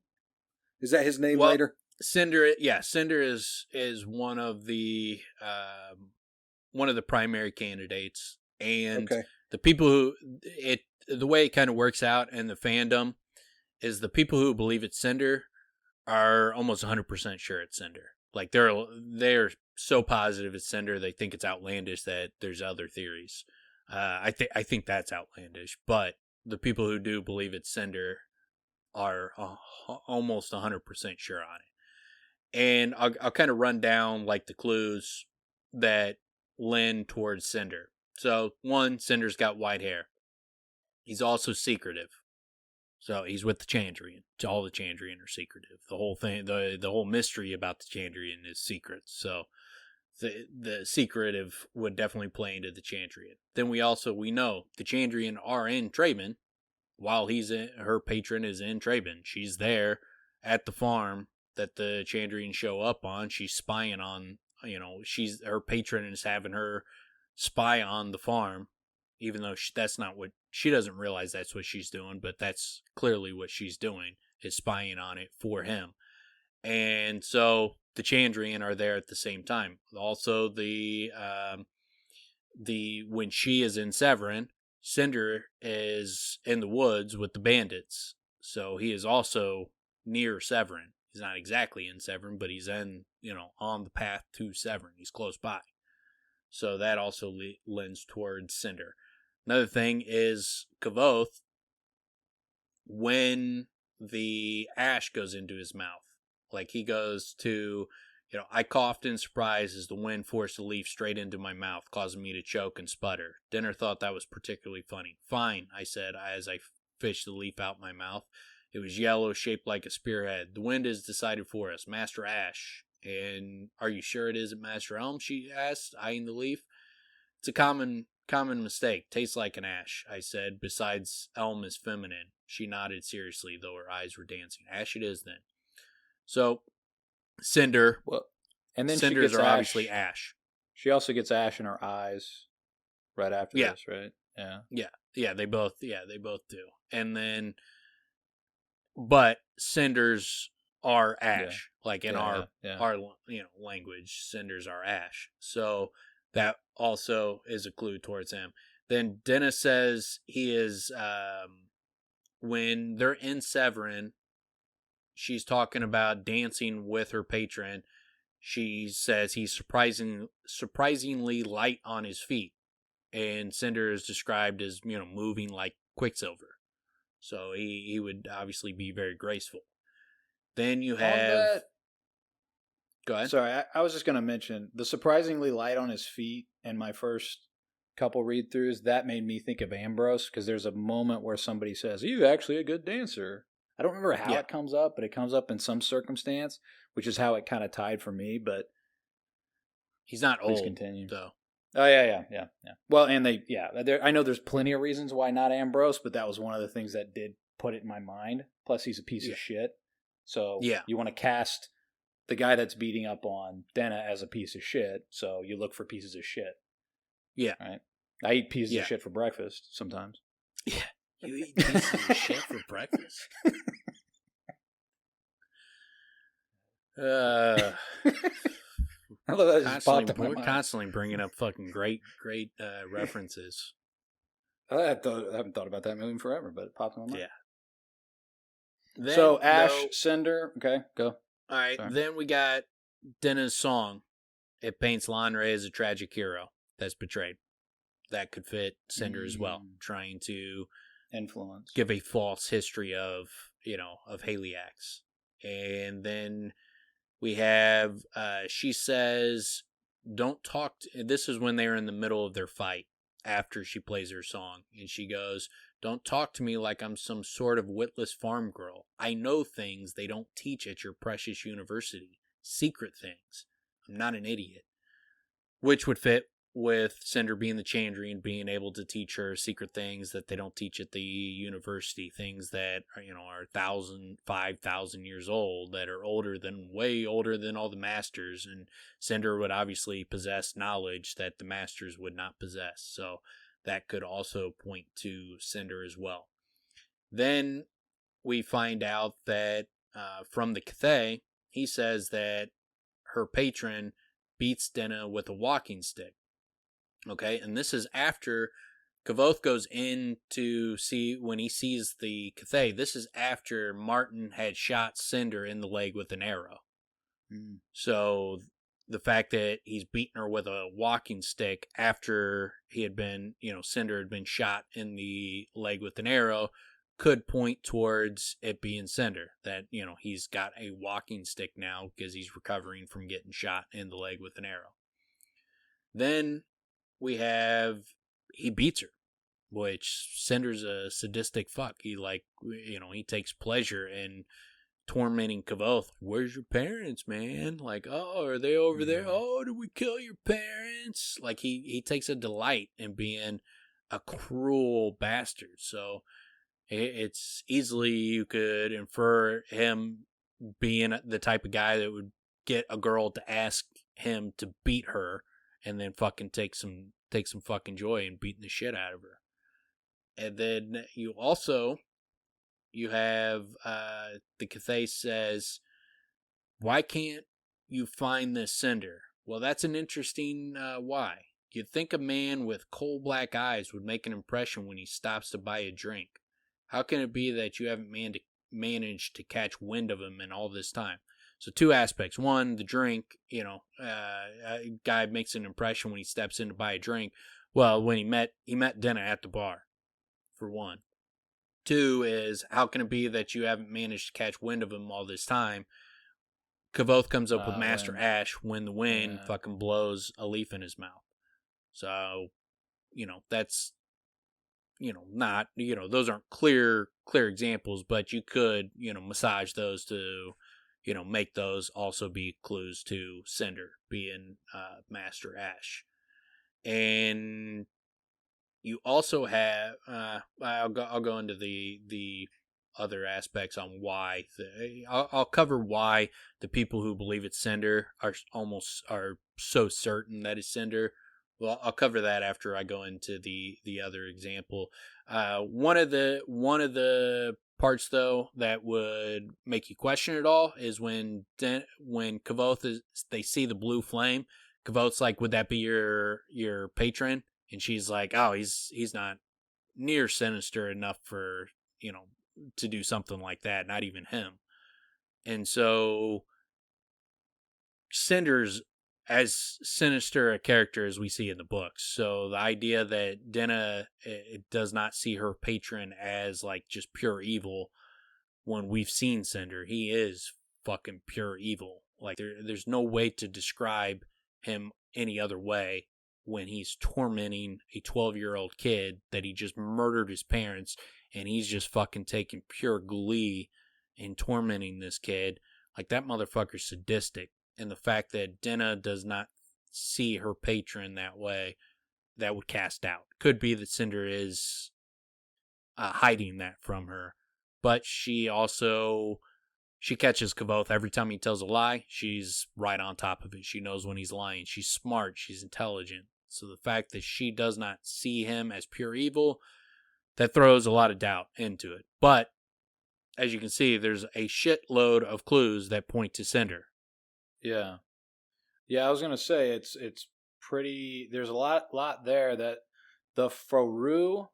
B: Is that his name later?
A: Cinder, yeah, Cinder is one of the primary candidates, and the people who the way it kind of works out in the fandom is the people who believe it's Cinder are almost 100% sure it's Cinder. Like they're so positive it's Cinder, they think it's outlandish that there's other theories. I think that's outlandish, but the people who do believe it's Cinder are almost 100% sure on it. And I'll kind of run down like the clues that lend towards Cinder. So 1, Cinder's got white hair. He's also secretive. So he's with the Chandrian. All the Chandrian are secretive. The whole thing, the whole mystery about the Chandrian is secrets. So the secretive would definitely play into the Chandrian. Then we know the Chandrian are in Traben while her patron is in Traben. She's there at the farm that the Chandrian show up on. She's spying on, her patron is having her spy on the farm, even though that's not what, she doesn't realize that's what she's doing, but that's clearly what she's doing, is spying on it for him. And so the Chandrian are there at the same time. Also, when she is in Severin, Cinder is in the woods with the bandits. So he is also near Severin. He's not exactly in Severin, but he's on the path to Severin. He's close by. So that also lends towards Cinder. Another thing is Kavoth, when the ash goes into his mouth. Like he goes to, I coughed in surprise as the wind forced a leaf straight into my mouth, causing me to choke and sputter. Dinner thought that was particularly funny. Fine, I said, as I fish the leaf out my mouth. It was yellow, shaped like a spearhead. The wind is decided for us, Master Ash. And are you sure it isn't Master Elm? She asked, eyeing the leaf. It's a common mistake. Tastes like an ash, I said. Besides, elm is feminine. She nodded seriously, though her eyes were dancing. Ash it is, then. So, Cinder.
C: Well, and then
A: Cinders are obviously ash.
C: She also gets ash in her eyes right after this, right? Yeah.
A: Yeah, they both do. And then, but cinders are ash, like in our language, cinders are ash. So that also is a clue towards him. Then Dennis says he is, when they're in Severin, she's talking about dancing with her patron. She says he's surprisingly light on his feet. And Cinder is described as, moving like Quicksilver. So he would obviously be very graceful. Then you have... Go ahead.
C: Sorry, I was just going to mention the surprisingly light on his feet in my first couple read-throughs. That made me think of Ambrose, because there's a moment where somebody says, "You're actually a good dancer." I don't remember how it comes up, but it comes up in some circumstance, which is how it kind of tied for me. But
A: he's not old,
C: continue.
A: though.
C: Oh, yeah. Well, and I know there's plenty of reasons why not Ambrose, but that was one of the things that did put it in my mind. Plus, he's a piece of shit. So you want to cast the guy that's beating up on Denna as a piece of shit, so you look for pieces of shit.
A: Yeah.
C: Right? I eat pieces of shit for breakfast sometimes.
A: Yeah. You eat pieces of shit for breakfast? We're constantly bringing up fucking great references.
C: I haven't thought about that movie in forever, but it popped in my mind.
A: Yeah. Then,
C: so Ash, Cinder, okay, go.
A: All right. Sorry. Then we got Denna's song. It paints Lanre as a tragic hero that's betrayed. That could fit Cinder as well, trying to give a false history of Haliax. And then we have, she says, don't talk. This is when they're in the middle of their fight after she plays her song. And she goes, "Don't talk to me like I'm some sort of witless farm girl. I know things they don't teach at your precious university. Secret things. I'm not an idiot." Which would fit with Cinder being the Chandrian, being able to teach her secret things that they don't teach at the university, things that are 5,000 years old, that are way older than all the masters, and Cinder would obviously possess knowledge that the masters would not possess, so that could also point to Cinder as well. Then we find out that from the Cathay, he says that her patron beats Denna with a walking stick. Okay, and this is after Kvothe goes in to see, when he sees the Cathay, this is after Martin had shot Cinder in the leg with an arrow. So the fact that he's beaten her with a walking stick after he had been, Cinder had been shot in the leg with an arrow could point towards it being Cinder. That, he's got a walking stick now because he's recovering from getting shot in the leg with an arrow. Then we have, he beats her, which Cinder's a sadistic fuck. He he takes pleasure in tormenting Kvothe. Where's your parents, man? Like, oh, are they over there? Oh, did we kill your parents? Like, he takes a delight in being a cruel bastard. So it's easily, you could infer him being the type of guy that would get a girl to ask him to beat her, and then fucking take some fucking joy in beating the shit out of her. And then you have the Cathay says, "Why can't you find this Cinder?" Well, that's an interesting why. You'd think a man with coal black eyes would make an impression when he stops to buy a drink. How can it be that you haven't managed to catch wind of him in all this time? So two aspects. One, the drink, a guy makes an impression when he steps in to buy a drink. Well, when he met Denna at the bar, for one. Two is, how can it be that you haven't managed to catch wind of him all this time? Kvothe comes up with Master Ash when the wind fucking blows a leaf in his mouth. So, that's not, those aren't clear examples, but you could, massage those to, make those also be clues to Cinder being Master Ash. And you also have, I'll go into the other aspects on why. I'll cover why the people who believe it's Cinder are so certain that it's Cinder. Well, I'll cover that after I go into the other example. One of the parts though that would make you question it all is when Kavoth they see the blue flame. Kavoth's like, "Would that be your patron?" And she's like, "Oh, he's not near sinister enough for to do something like that. Not even him." And so Cinder's as sinister a character as we see in the books. So the idea that Denna does not see her patron as like just pure evil, when we've seen Cinder, he is fucking pure evil. Like there's no way to describe him any other way when he's tormenting a 12-year-old kid that he just murdered his parents, and he's just fucking taking pure glee in tormenting this kid. Like, that motherfucker's sadistic. And the fact that Denna does not see her patron that way, that would cast doubt. Could be that Cinder is hiding that from her. But she catches Kavoth every time he tells a lie. She's right on top of it. She knows when he's lying. She's smart. She's intelligent. So the fact that she does not see him as pure evil, that throws a lot of doubt into it. But as you can see, there's a shitload of clues that point to Cinder.
C: Yeah. I was gonna say it's pretty. There's a lot there that the Faru,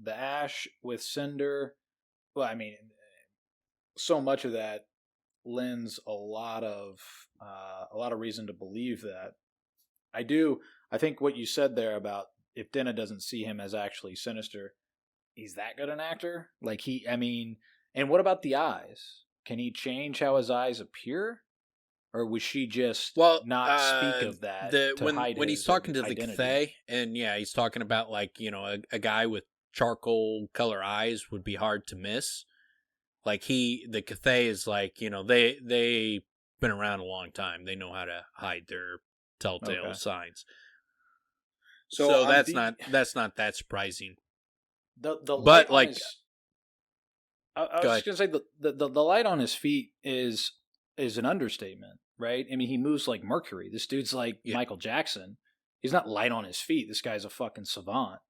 C: the Ash with Cinder. Well, I mean, so much of that lends a lot of reason to believe that. I think what you said there about if Denna doesn't see him as actually sinister, he's that good an actor. Like and what about the eyes? Can he change how his eyes appear? Or was she just not speak of that
A: when he's talking to
C: identity?
A: the Cathay, and he's talking about like a guy with charcoal color eyes would be hard to miss. Like the Cathay is like they been around a long time. They know how to hide their telltale signs. So that's not that surprising.
C: But like, I was just gonna say the light on his feet is an understatement, right? I mean, he moves like Mercury. This dude's like Michael Jackson. He's not light on his feet. This guy's a fucking savant,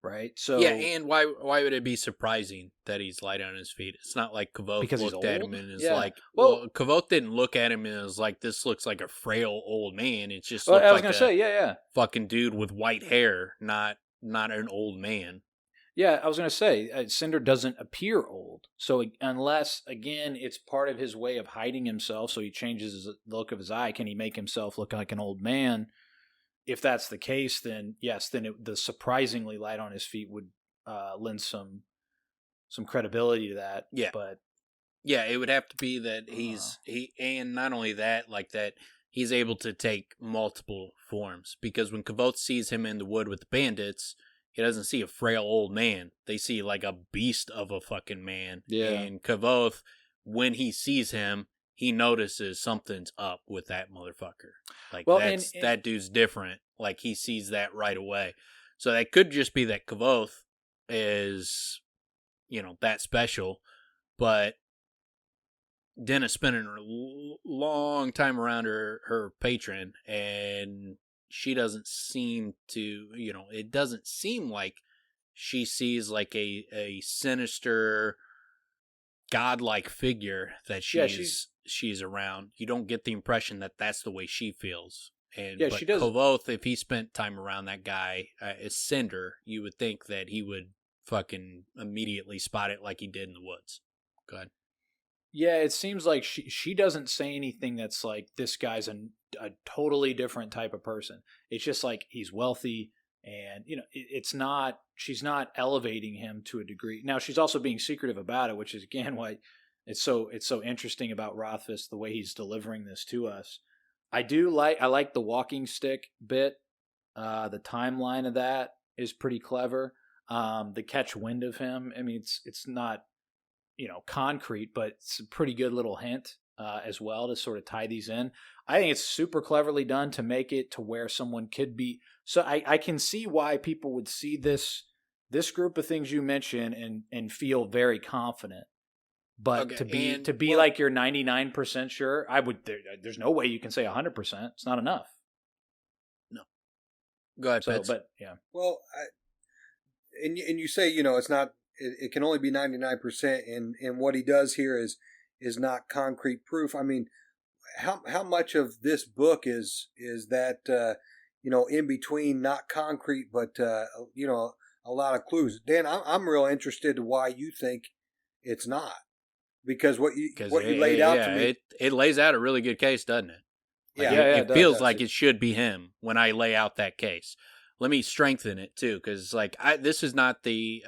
C: right? So
A: and why would it be surprising that he's light on his feet? It's not like Kavoth looked at him and is like, well, Kavoth didn't look at him and was like, this looks like a frail old man. It's just
C: I was gonna say,
A: fucking dude with white hair, not an old man.
C: Yeah, I was going to say, Cinder doesn't appear old. So unless, again, it's part of his way of hiding himself, so he changes the look of his eye, can he make himself look like an old man? If that's the case, then yes, the surprisingly light on his feet would lend some credibility to that.
A: Yeah.
C: But
A: yeah, it would have to be that and not only that, like that he's able to take multiple forms. Because when Kavoth sees him in the wood with the bandits, he doesn't see a frail old man. They see like a beast of a fucking man.
C: Yeah.
A: And Kavoth, when he sees him, he notices something's up with that motherfucker. Like, that dude's different. Like, he sees that right away. So that could just be that Kavoth is, that special. But Denna's spending a long time around her patron, and she doesn't seem to, it doesn't seem like she sees like a sinister, godlike figure that she's around. You don't get the impression that that's the way she feels. But
C: she does.
A: Kavoth, if he spent time around that guy as Cinder, you would think that he would fucking immediately spot it like he did in the woods. Go ahead.
C: Yeah, it seems like she doesn't say anything that's like, this guy's a totally different type of person. It's just like, he's wealthy, and she's not elevating him to a degree. Now, she's also being secretive about it, which is again why it's so interesting about Rothfuss, the way he's delivering this to us. I like the walking stick bit. The timeline of that is pretty clever. They catch wind of him. I mean, it's not, concrete, but it's a pretty good little hint as well to sort of tie these in. I think it's super cleverly done to make it to where someone could be. So I can see why people would see this group of things you mentioned and feel very confident. But to be like you're 99% sure, there's no way you can say 100%. It's not enough.
A: No. Go ahead, Pitts.
C: But yeah.
B: Well, and you say, it's not, it can only be 99%, and what he does here is not concrete proof. I mean, how much of this book is that in between, not concrete, but a lot of clues. Dan, I'm real interested in why you think it's not, because what you laid out to me,
A: it lays out a really good case, doesn't it? It feels like it should be him when I lay out that case. Let me strengthen it too, because this is not the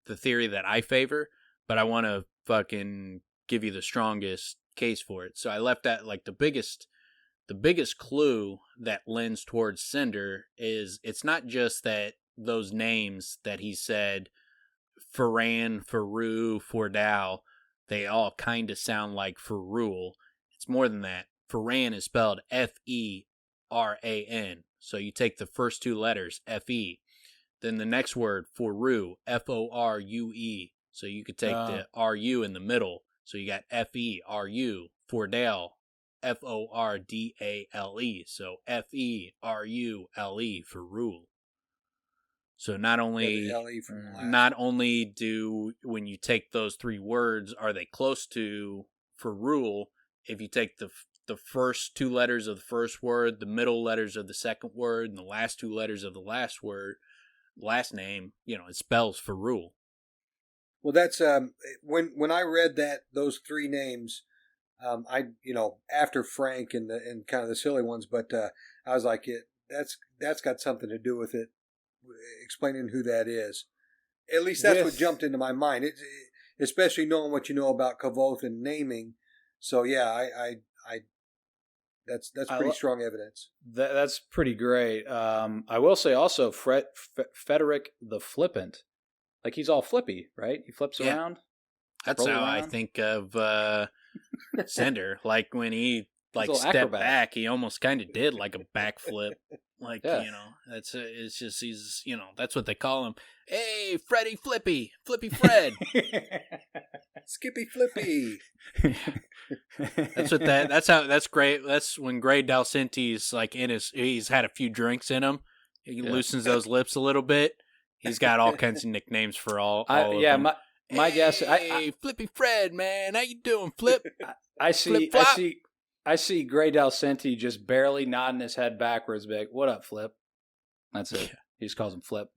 A: theory that I favor, but I want to fucking give you the strongest case for it. So I left that the biggest clue that lends towards Cinder is it's not just that those names that he said, Ferran, Faru, Fordal, they all kind of sound like Ferrule. It's more than that. Ferran is spelled Feran. So you take the first two letters, Fe. Then the next word, Foru, Forue. So you could take the RU in the middle. So you got Feru, Fordale, Fordale. So Ferule, for rule. So not only do, when you take those three words, are they close to for rule, if you take the first two letters of the first word, the middle letters of the second word, and the last two letters of the last name, it spells for rule.
B: Well, that's when I read those three names, after Frank and kind of the silly ones, but I was like, that's got something to do with it, explaining who that is. At least that's what jumped into my mind. Especially knowing what you know about Kvothe and naming. So yeah, I that's pretty strong evidence.
C: That's pretty great. I will say also, Frederick the Flippant, like he's all flippy, right? He flips around.
A: That's how I think of Cinder. Like when he stepped back, he almost kind of did like a backflip. It's just he's that's what they call him. Hey, Freddy Flippy Fred.
B: Skippy Flippy.
A: That's great. That's when Grey Dalcenti's he's had a few drinks in him. He loosens those lips a little bit. He's got all kinds of nicknames for all of them.
C: My guess.
A: Hey, Flippy Fred, man, how you doing, Flip?
C: I see Grey Dalcenti just barely nodding his head backwards, like, "What up, Flip?" That's it. He just calls him Flip.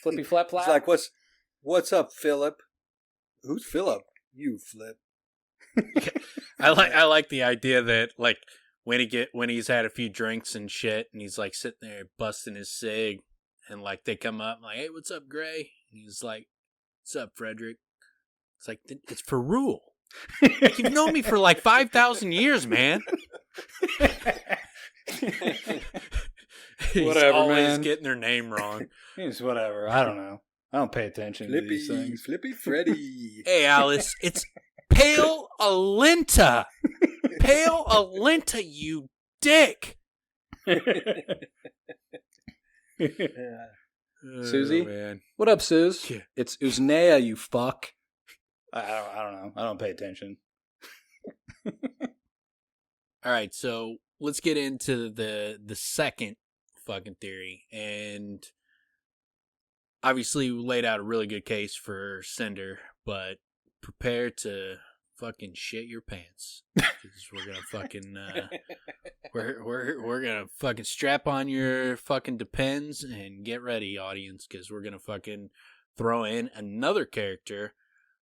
C: Flippy Flap Flap.
B: It's like, what's up, Philip? Who's Philip? You, Flip.
A: I like the idea that when he's had a few drinks and shit, and he's sitting there busting his cig, and they come up like, "Hey, what's up, Gray?" And he's like, "What's up, Frederick?" It's like, it's for rule. You've known me for 5,000 years, man. He's
C: whatever,
A: always
C: man.
A: Getting their name wrong.
C: It's whatever. I don't know. I don't pay attention to these things.
B: Flippy Freddy.
A: Hey, Alice, it's Pale Alenta. Pale Alenta, you dick.
C: Susie?
A: Man.
C: What up, Suze?
A: Yeah.
C: It's Uznea, you fuck. I don't know. I don't pay attention.
A: All right, so let's get into the second fucking theory. And obviously we laid out a really good case for Cinder, but prepare to fucking shit your pants. Because we're gonna fucking we're gonna fucking strap on your fucking Depends and get ready, audience, because we're gonna fucking throw in another character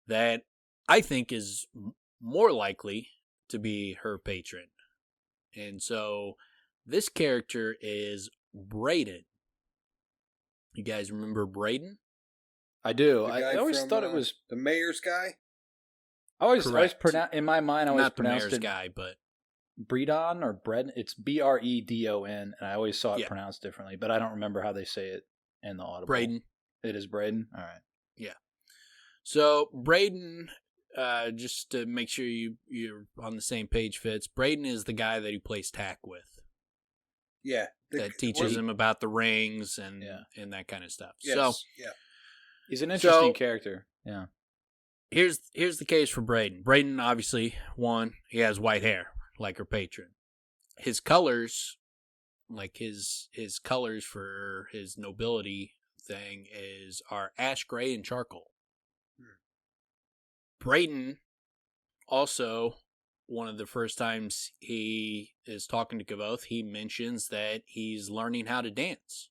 A: that I think is more likely to be her patron. And so this character is Braden. You guys remember Braden?
C: I do. I always thought it was
B: the mayor's guy.
C: I always in my mind, I always
A: not the
C: pronounced
A: mayor's
C: it
A: guy, but
C: Bredon or Bred. It's Bredon, and I always saw it pronounced differently, but I don't remember how they say it in the audible.
A: Braden.
C: It is Braden? All right.
A: So Braden, just to make sure you're on the same page, Fitz, Braden is the guy that he plays tack with.
B: Yeah.
A: That teaches him about the rings and that kind of stuff.
B: Yes.
A: So
C: he's an interesting character. Yeah.
A: Here's the case for Braden. Braden, obviously, one, he has white hair, like her patron. His colors, like his colors for his nobility thing are ash gray and charcoal. Braden, also, one of the first times he is talking to Kavoth, he mentions that he's learning how to dance.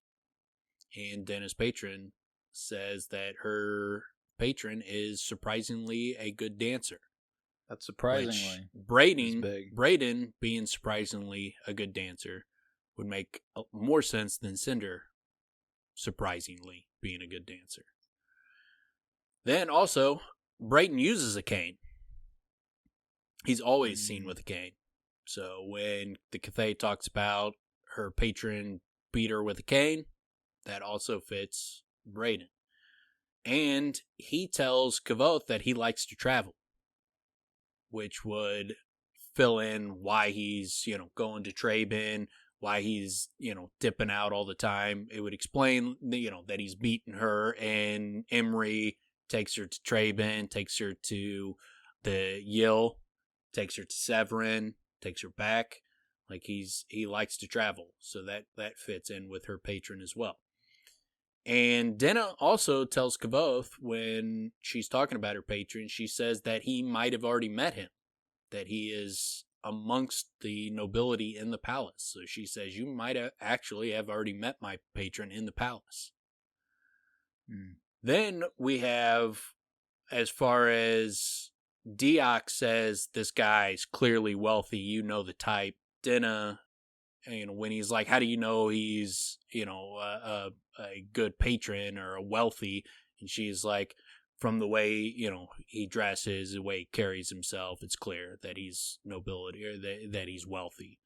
A: And Denna's patron says that her patron is surprisingly a good dancer.
C: That's surprisingly.
A: Braden being surprisingly a good dancer would make more sense than Cinder surprisingly being a good dancer. Then also, Braden uses a cane. He's always seen with a cane. So when the Cathay talks about her patron beat her with a cane, that also fits Braden. And he tells Kavoth that he likes to travel, which would fill in why he's, going to Traben, why he's, dipping out all the time. It would explain, that he's beaten her, and Emery takes her to Traben, takes her to the Yill, takes her to Severin, takes her back. Like he likes to travel, so that fits in with her patron as well. And Denna also tells Kavoth when she's talking about her patron, she says that he might have already met him, that he is amongst the nobility in the palace. So she says, you might actually have already met my patron in the palace. Then we have, as far as Deox says, this guy's clearly wealthy, you know the type. Denna, when he's like, how do you know he's, a good patron or a wealthy? And she's like, from the way, he dresses, the way he carries himself, it's clear that he's nobility or that he's wealthy.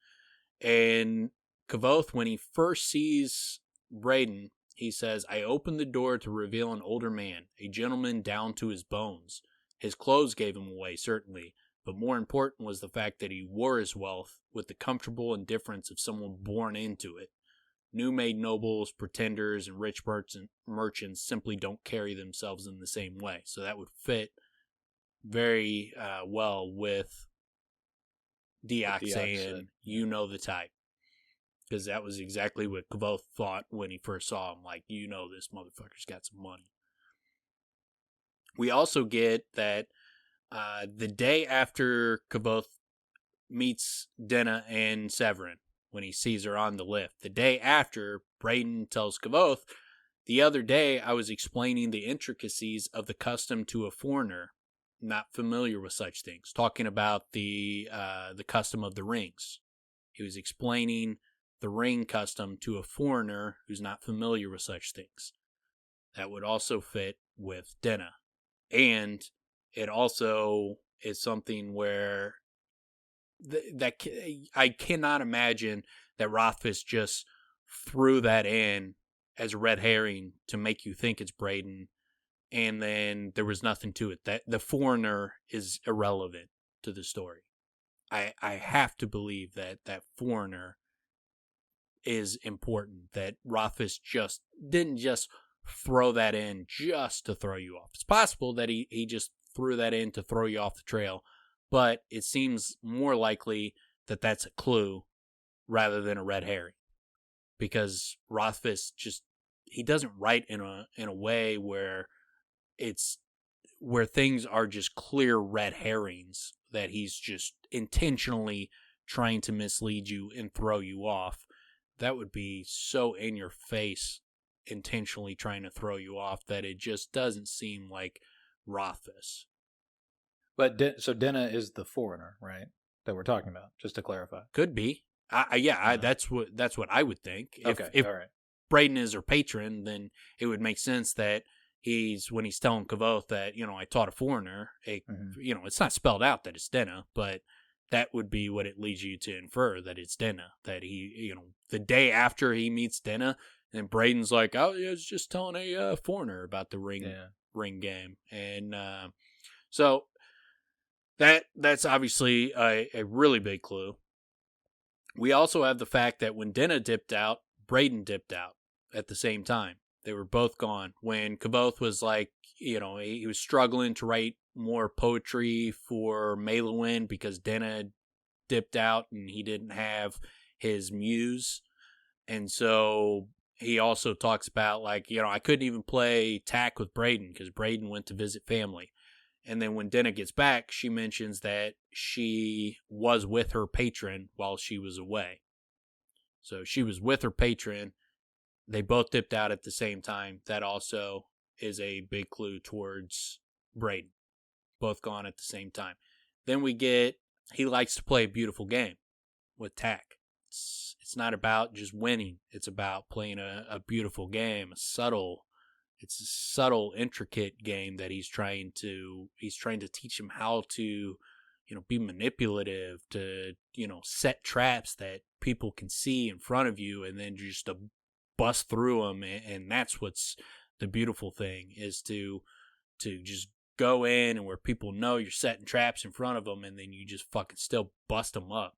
A: And Kavoth, when he first sees Braden, he says, I opened the door to reveal an older man, a gentleman down to his bones. His clothes gave him away, certainly, but more important was the fact that he wore his wealth with the comfortable indifference of someone born into it. New-made nobles, pretenders, and rich merchants simply don't carry themselves in the same way. So that would fit very well with Deox saying, you know the type. Because that was exactly what Kavoth thought when he first saw him. Like, this motherfucker's got some money. We also get that the day after Kavoth meets Denna and Severin, when he sees her on the lift, the day after, Braden tells Kavoth, the other day I was explaining the intricacies of the custom to a foreigner not familiar with such things, talking about the custom of the rings. He was explaining the ring custom to a foreigner who's not familiar with such things. That would also fit with Denna. And it also is something where I cannot imagine that Rothfuss just threw that in as a red herring to make you think it's Braden, and then there was nothing to it. That the foreigner is irrelevant to the story. I have to believe that foreigner is important, that Rothfuss just didn't just throw that in just to throw you off. It's possible that he just threw that in to throw you off the trail, but it seems more likely that that's a clue rather than a red herring, because Rothfuss he doesn't write in a way where things are just clear red herrings, that he's just intentionally trying to mislead you and throw you off. That would be so in your face, intentionally trying to throw you off, that it just doesn't seem like Rothfuss.
C: But so Denna is the foreigner, right? That we're talking about, just to clarify.
A: Could be. That's what I would think. If
C: all right.
A: Braden is her patron, then it would make sense that when he's telling Kavoth that, I taught a foreigner, it's not spelled out that it's Denna, but that would be what it leads you to infer, that it's Denna, that he, the day after he meets Denna And Braden's like, oh, yeah, I was just telling a foreigner about the ring game. And so that's obviously a really big clue. We also have the fact that when Denna dipped out, Braden dipped out at the same time. They were both gone. When Kavoth was like, he was struggling to write more poetry for Maelwyn because Denna dipped out and he didn't have his muse. And so he also talks about, like, I couldn't even play tack with Braden because Braden went to visit family. And then when Denna gets back, she mentions that she was with her patron while she was away. So she was with her patron. They both dipped out at the same time. That also is a big clue towards Braden. Both gone at the same time. Then we get, he likes to play a beautiful game with tack. It's not about just winning. It's about playing a beautiful game, it's a subtle, intricate game that he's trying to teach him how to, be manipulative, to, set traps that people can see in front of you and then just to bust through them. And that's what's the beautiful thing, is to just go in and where people know you're setting traps in front of them and then you just fucking still bust them up.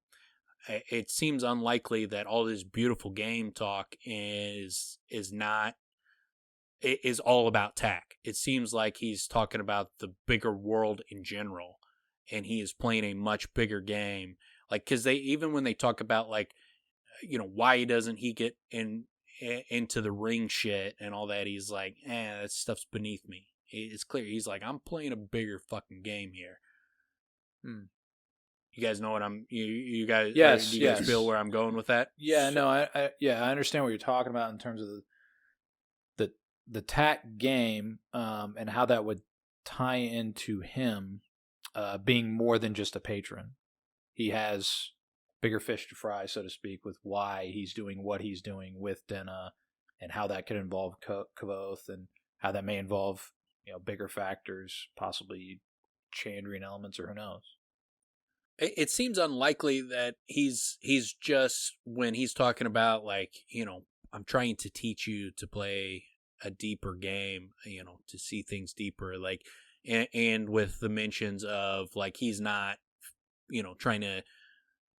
A: It seems unlikely that all this beautiful game talk is all about tack. It seems like he's talking about the bigger world in general, and he is playing a much bigger game. Like, because even when they talk about, like, why doesn't he get into the ring shit and all that, he's like, that stuff's beneath me. It's clear. He's like, I'm playing a bigger fucking game here. You guys know what you guys,
C: yes,
A: do you guys feel where I'm going with that?
C: Yeah, no, I understand what you're talking about in terms of the tack game, and how that would tie into him being more than just a patron. He has bigger fish to fry, so to speak, with why he's doing what he's doing with Denna, and how that could involve Kavoth, and how that may involve bigger factors, possibly Chandrian elements, or who knows.
A: It seems unlikely that he's just, when he's talking about, like, I'm trying to teach you to play a deeper game, to see things deeper, like, and with the mentions of, like, he's not, trying to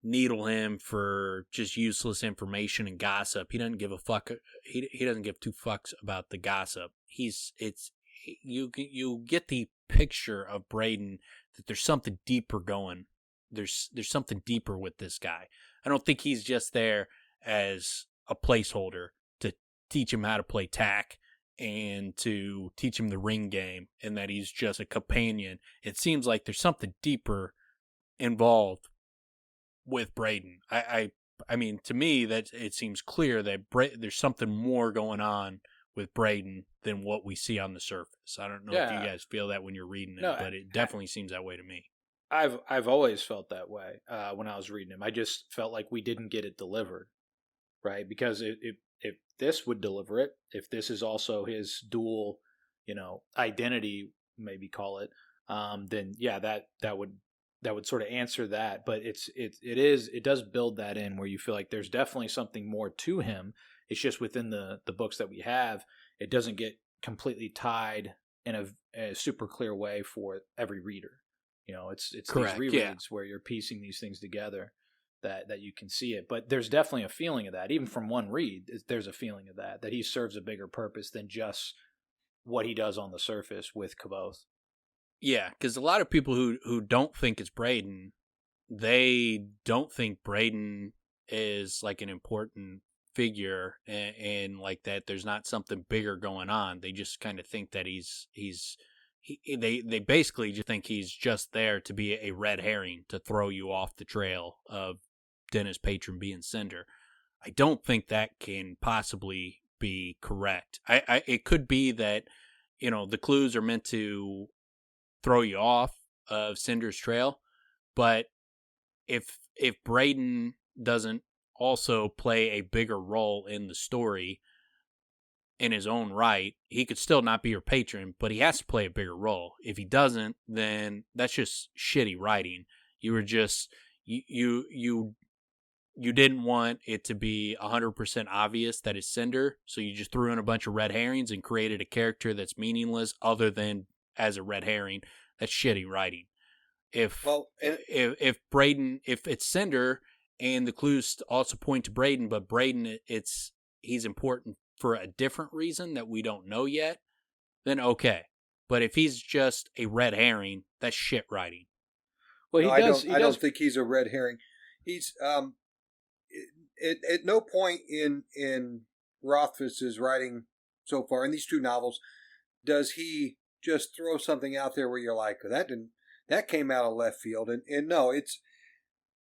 A: needle him for just useless information and gossip. He doesn't give a fuck. He doesn't give two fucks about the gossip. You get the picture of Braden that there's something deeper going. There's something deeper with this guy. I don't think he's just there as a placeholder to teach him how to play tack and to teach him the ring game, and that he's just a companion. It seems like there's something deeper involved with Braden. I mean, to me, that it seems clear that there's something more going on with Braden than what we see on the surface. I don't know if you guys feel that when you're reading it, but it definitely seems that way to me.
C: I've always felt that way when I was reading him. I just felt like we didn't get it delivered, right? Because if this would deliver it, if this is also his dual, identity, maybe call it, then yeah, that would sort of answer that. But it does build that in where you feel like there's definitely something more to him. It's just within the books that we have, it doesn't get completely tied in a super clear way for every reader. It's
A: correct,
C: these rereads where you're piecing these things together that you can see it. But there's definitely a feeling of that. Even from one read, there's a feeling of that he serves a bigger purpose than just what he does on the surface with Kavoth.
A: Yeah, because a lot of people who don't think it's Braden, they don't think Braden is like an important figure and like that there's not something bigger going on. They just kind of think that they basically just think he's just there to be a red herring to throw you off the trail of Denna's patron being Cinder. I don't think that can possibly be correct. It could be that, the clues are meant to throw you off of Cinder's trail, but if Braden doesn't also play a bigger role in the story in his own right, he could still not be your patron, but he has to play a bigger role. If he doesn't, then that's just shitty writing. You were just you you didn't want it to be 100% obvious that it's Cinder, so you just threw in a bunch of red herrings and created a character that's meaningless other than as a red herring. That's shitty writing. If Braden, if it's Cinder and the clues also point to Braden, but Braden, he's important for a different reason that we don't know yet, then okay. But if he's just a red herring, that's shit writing.
B: Well, I don't think he's a red herring. He's at no point in Rothfuss's writing so far in these two novels does he just throw something out there where you're like, that came out of left field. And no, it's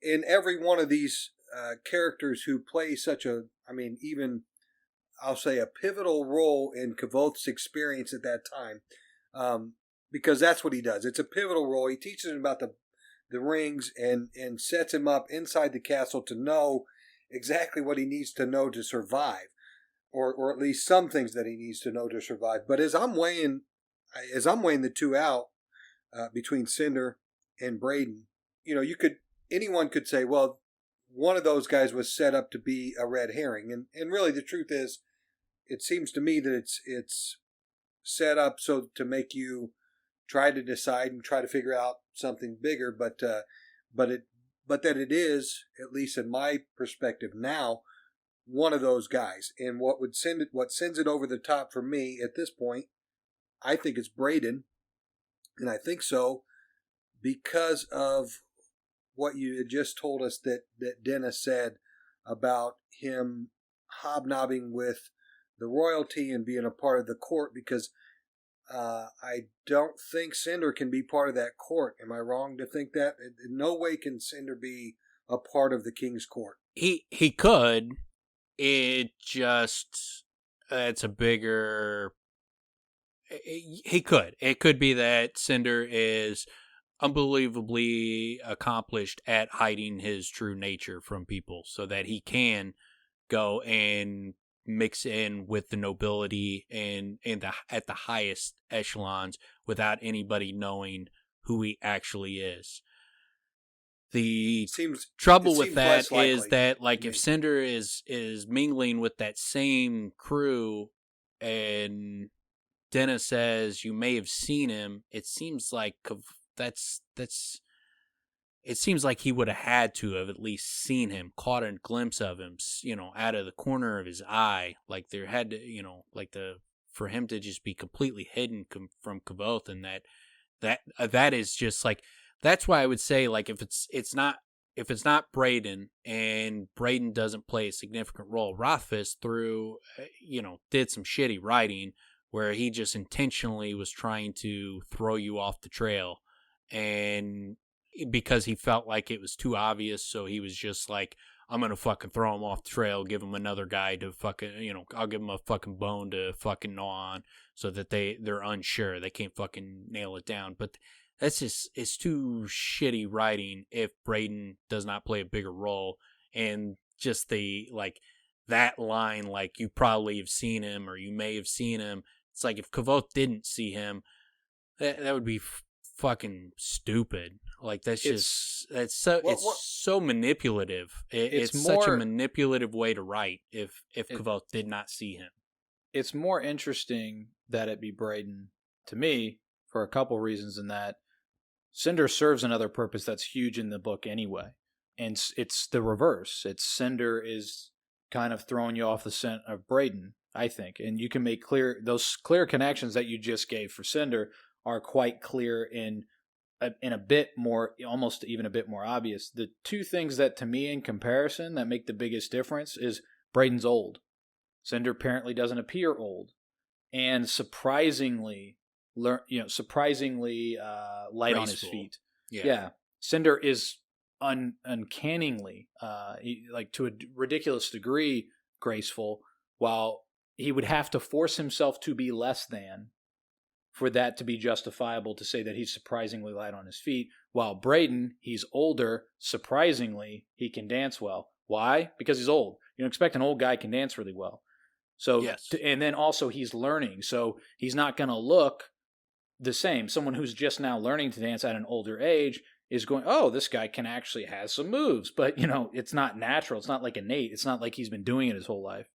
B: in every one of these characters who play even I'll say a pivotal role in Kavoth's experience at that time, because that's what he does. It's a pivotal role. He teaches him about the rings and sets him up inside the castle to know exactly what he needs to know to survive, or at least some things that he needs to know to survive. But as I'm weighing the two out between Cinder and Braden, anyone could say, well, one of those guys was set up to be a red herring, and really the truth is, it seems to me that it's set up so to make you try to decide and try to figure out something bigger, but that it is, at least in my perspective now, one of those guys. And what sends it over the top for me at this point, I think it's Braden, and I think so because of what you had just told us that Dennis said about him hobnobbing with the royalty and being a part of the court, because I don't think Cinder can be part of that court. Am I wrong to think that? In no way can Cinder be a part of the king's court.
A: He could. It just it's a bigger. He could. It could be that Cinder is unbelievably accomplished at hiding his true nature from people, so that he can go and mix in with the nobility and at the highest echelons without anybody knowing who he actually is. The trouble with that is that, like, if Cinder is mingling with that same crew and Dennis says you may have seen him, it seems like it seems like he would have had to have at least seen him, caught a glimpse of him, out of the corner of his eye. Like there had to, for him to just be completely hidden from Kavoth, and that is just like, that's why I would say, like, if it's not Braden and Braden doesn't play a significant role, Rothfuss did some shitty writing where he just intentionally was trying to throw you off the trail, and because he felt like it was too obvious, so he was just like, I'm gonna fucking throw him off the trail, give him another guy to fucking, I'll give him a fucking bone to fucking gnaw on, so that they're unsure, they can't fucking nail it down. But that's just, it's too shitty writing if Braden does not play a bigger role. And just that line, like, you probably have seen him, or you may have seen him. It's like, if Kavoth didn't see him, that would be fucking stupid. Like, it's so manipulative. It's such a manipulative way to write if Kavoth did not see him.
C: It's more interesting that it be Braden to me for a couple reasons, in that Cinder serves another purpose that's huge in the book anyway. And it's the reverse. It's Cinder is kind of throwing you off the scent of Braden, I think. And you can make those clear connections that you just gave for Cinder are quite clear in a bit more, almost even a bit more obvious. The two things that, to me, in comparison, that make the biggest difference is Braden's old. Cinder apparently doesn't appear old, and surprisingly light graceful on his feet. Yeah. Cinder is uncannily, like to a ridiculous degree, graceful, while he would have to force himself to be less than for that to be justifiable to say that he's surprisingly light on his feet. While Braden, he's older, surprisingly, he can dance well. Why? Because he's old. You don't expect an old guy can dance really well. So, yes. And then also he's learning, so he's not going to look the same. Someone who's just now learning to dance at an older age is going, oh, this guy can actually has some moves, but it's not natural. It's not like innate. It's not like he's been doing it his whole life.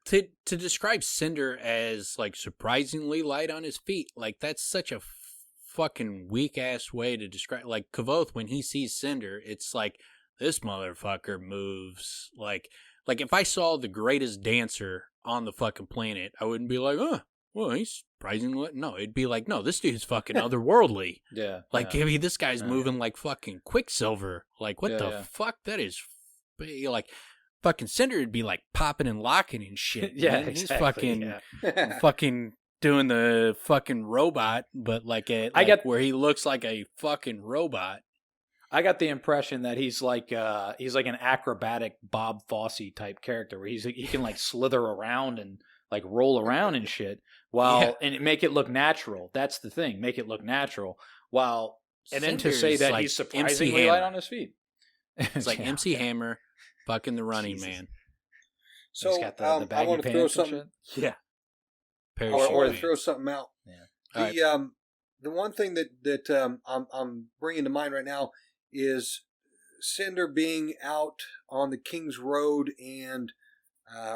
A: To describe Cinder as like surprisingly light on his feet, like that's such a fucking weak ass way to describe. Like Kavoth, when he sees Cinder, it's like this motherfucker moves like if I saw the greatest dancer on the fucking planet, I wouldn't be like, oh, well, he's surprisingly. No, it'd be like, no, this dude's fucking otherworldly.
C: Yeah.
A: Like,
C: yeah.
A: I mean, this guy's moving like fucking Quicksilver. Like, what the fuck? That is, like, fucking Cinder would be like popping and locking and shit.
C: Yeah,
A: man.
C: exactly,
A: He's fucking, fucking doing the fucking robot, but like where he looks like a fucking robot.
C: I got the impression that he's like an acrobatic Bob Fosse type character where he can like slither around and like roll around and shit and make it look natural. That's the thing, make it look natural. And then to say that like he's surprisingly light on his feet.
A: It's like MC Hammer, fucking the Running Man.
B: So
C: he's got the baggy
B: I want to throw something.
A: Yeah.
B: Or throw something out.
C: Yeah.
B: The one thing that I'm bringing to mind right now is Cinder being out on the King's Road and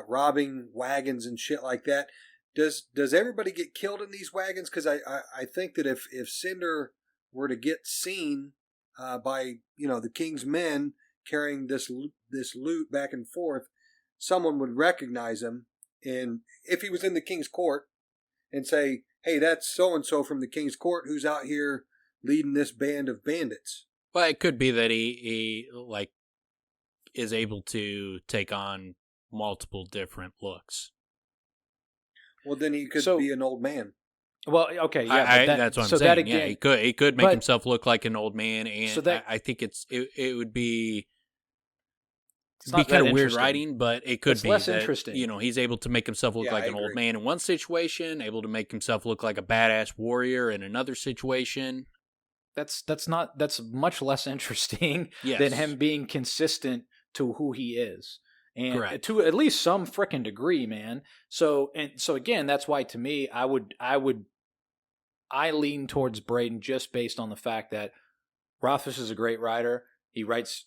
B: robbing wagons and shit like that. Does everybody get killed in these wagons? Because I think that if Cinder were to get seen by the King's men carrying this loot back and forth, someone would recognize him, and if he was in the King's court, and say, "Hey, that's so and so from the King's court who's out here leading this band of bandits."
A: Well, it could be that he like is able to take on multiple different looks.
B: Well, then he could be an old man.
C: Well, okay, yeah,
A: that's what I'm saying. That again, yeah, he could make himself look like an old man, and I think it would be. It'd be kind of weird writing, but it could be
C: less
A: that,
C: interesting.
A: He's able to make himself look like an old man in one situation, able to make himself look like a badass warrior in another situation.
C: That's much less interesting than him being consistent to who he is. And
A: correct.
C: To at least some frickin' degree, man. So again, that's why to me I lean towards Braden just based on the fact that Rothfuss is a great writer. He writes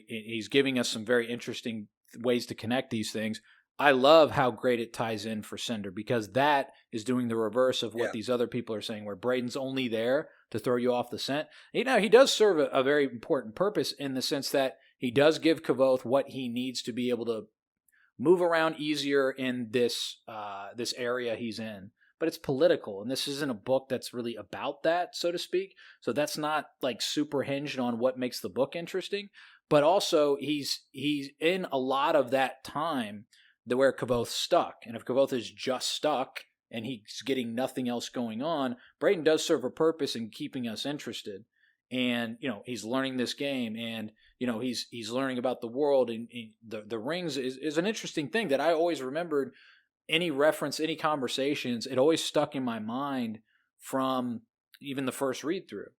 C: he's giving us some very interesting ways to connect these things. I love how great it ties in for Cinder, because that is doing the reverse of what these other people are saying, where Braden's only there to throw you off the scent. He does serve a very important purpose in the sense that he does give Kavoth what he needs to be able to move around easier in this area he's in. But it's political, and this isn't a book that's really about that, so to speak. So that's not like super hinged on what makes the book interesting. But also, he's in a lot of that time where Kavoth's stuck. And if Kavoth is just stuck and he's getting nothing else going on, Braden does serve a purpose in keeping us interested. And he's learning this game, and he's learning about the world, and the rings is an interesting thing that I always remembered. Any reference, any conversations, it always stuck in my mind from even the first read through,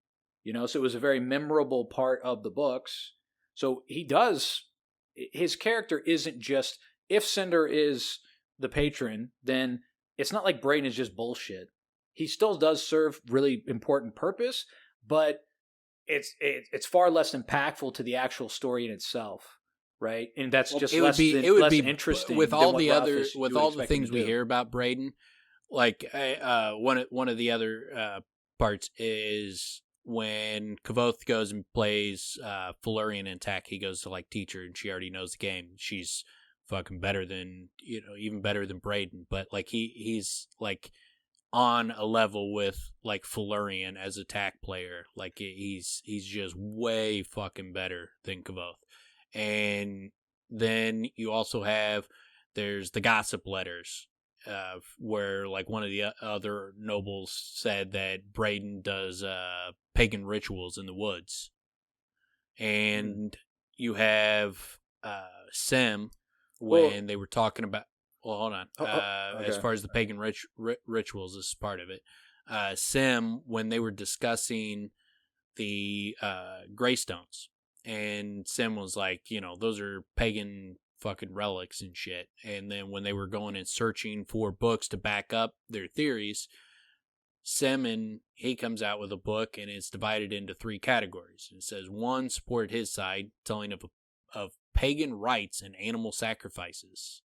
C: so it was a very memorable part of the books. So his character isn't just, if Cinder is the patron, then it's not like Braden is just bullshit. He still does serve really important purpose, but it's far less impactful to the actual story in itself. Right, and that's just less interesting
A: with all the things we hear about Braden. Like one of the other parts is when Kavoth goes and plays Felurian in Tech. He goes to like teach her, and she already knows the game. She's fucking better than even better than Braden. But like he's like on a level with like Felurian as a TAC player. Like he's just way fucking better than Kavoth. And then you also there's the gossip letters, where like one of the other nobles said that Braden does pagan rituals in the woods. And you have Sem when they were talking about. Well, hold on. Okay. As far as the pagan rituals, this is part of it. Sem, when they were discussing the Greystones. And Sim was like, those are pagan fucking relics and shit. And then when they were going and searching for books to back up their theories, Sim, he comes out with a book, and it's divided into 3 categories. It says 1, support his side, telling of pagan rites and animal sacrifices.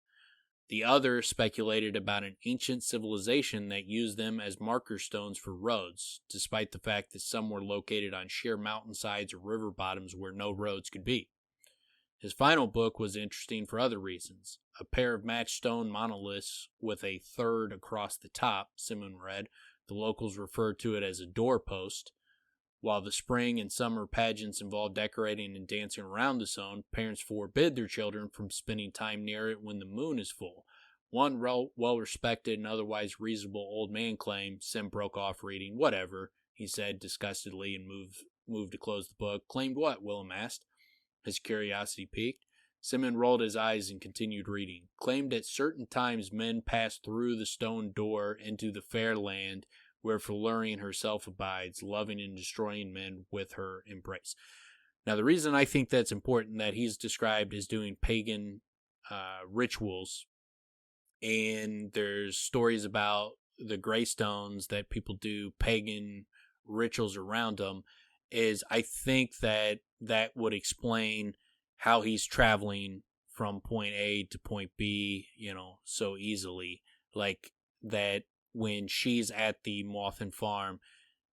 A: The other speculated about an ancient civilization that used them as marker stones for roads, despite the fact that some were located on sheer mountainsides or river bottoms where no roads could be. His final book was interesting for other reasons. A pair of matched stone monoliths with a third across the top, Simon read. The locals referred to it as a doorpost. While the spring and summer pageants involve decorating and dancing around the zone, parents forbid their children from spending time near it when the moon is full. One well-respected and otherwise reasonable old man claimed, Sim broke off reading, "Whatever," he said disgustedly and moved to close the book. "Claimed what?" Willem asked. His curiosity piqued. Simon rolled his eyes and continued reading. "Claimed at certain times men passed through the stone door into the fair land where Felurian herself abides, loving and destroying men with her embrace." Now, the reason I think that's important, that he's described as doing pagan rituals, and there's stories about the Greystones that people do pagan rituals around them, is I think that would explain how he's traveling from point A to point B, so easily. Like that when she's at the Mothin farm,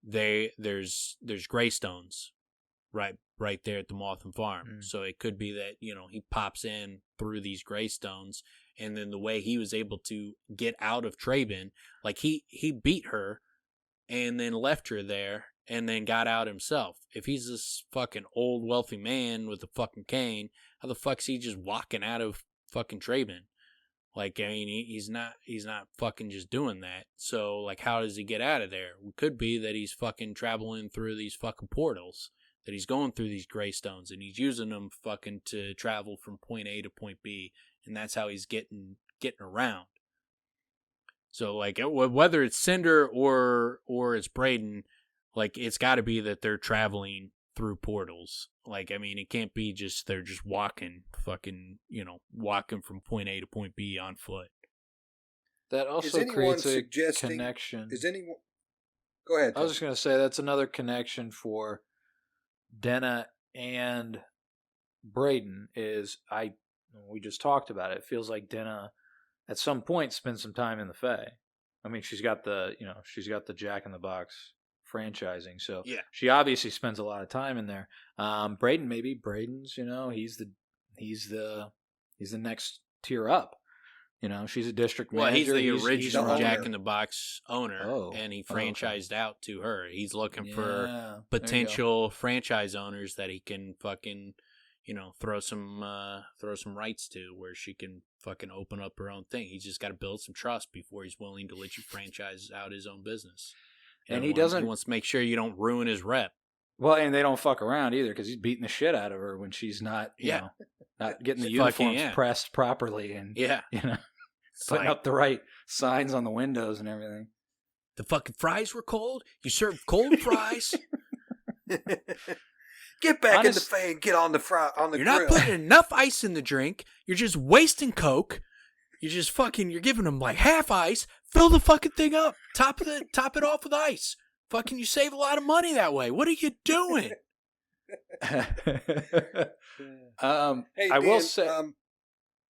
A: there's Greystones right there at the Mothin farm. So it could be that, he pops in through these Greystones, and then the way he was able to get out of Traben, like he beat her and then left her there and then got out himself. If he's this fucking old wealthy man with a fucking cane, how the fuck's he just walking out of fucking Traben? Like, I mean, he's not fucking just doing that. So, like, how does he get out of there? It could be that he's fucking traveling through these fucking portals, that he's going through these Greystones, and he's using them fucking to travel from point A to point B, and that's how he's getting around. So, like, whether it's Cinder or it's Braden, like, it's got to be that they're traveling through portals. Like, I mean, it can't be just they're just walking walking from point A to point B on foot.
C: That also creates a connection.
B: Is anyone... Go ahead, Tim.
C: I was just going to say that's another connection for Denna and Braden we just talked about it. It feels like Denna at some point spent some time in the Fae. I mean, she's got the Jack in the Box franchising, so
A: yeah,
C: she obviously spends a lot of time in there. Braden's, he's the next tier up. She's a district manager.
A: Well, he's the original
C: he's
A: Jack in the Box owner, and he franchised out to her. He's looking for potential franchise owners that he can fucking, throw some rights to, where she can fucking open up her own thing. He's just got to build some trust before he's willing to let you franchise out his own business.
C: And
A: he wants to make sure you don't ruin his rep.
C: Well, and they don't fuck around either, because he's beating the shit out of her when she's not, not getting the uniforms pressed properly, and putting up the right signs on the windows and everything.
A: The fucking fries were cold. You served cold fries.
B: Get back in the Fae and get on the grill.
A: You're not putting enough ice in the drink. You're just wasting Coke. You're just you're giving them like half ice. Fill the fucking thing up. Top it off with ice. Fucking, you save a lot of money that way. What are you doing?
B: Hey,
C: I will say,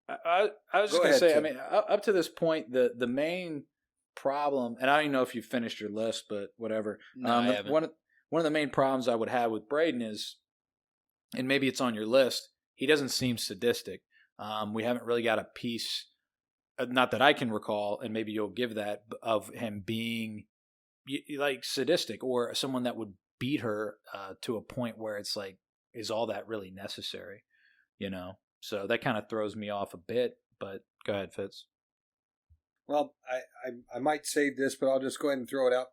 C: I was just going to say,
B: Tim.
C: I mean, up to this point, the main problem, and I don't even know if you finished your list, but whatever.
A: No, I haven't.
C: One of the main problems I would have with Braden is, and maybe it's on your list, he doesn't seem sadistic. We haven't really got a piece, not that I can recall, and maybe you'll give that, of him being like sadistic, or someone that would beat her to a point where it's like, is all that really necessary? So that kind of throws me off a bit, but go ahead, Fitz.
B: Well, I might save this, but I'll just go ahead and throw it out.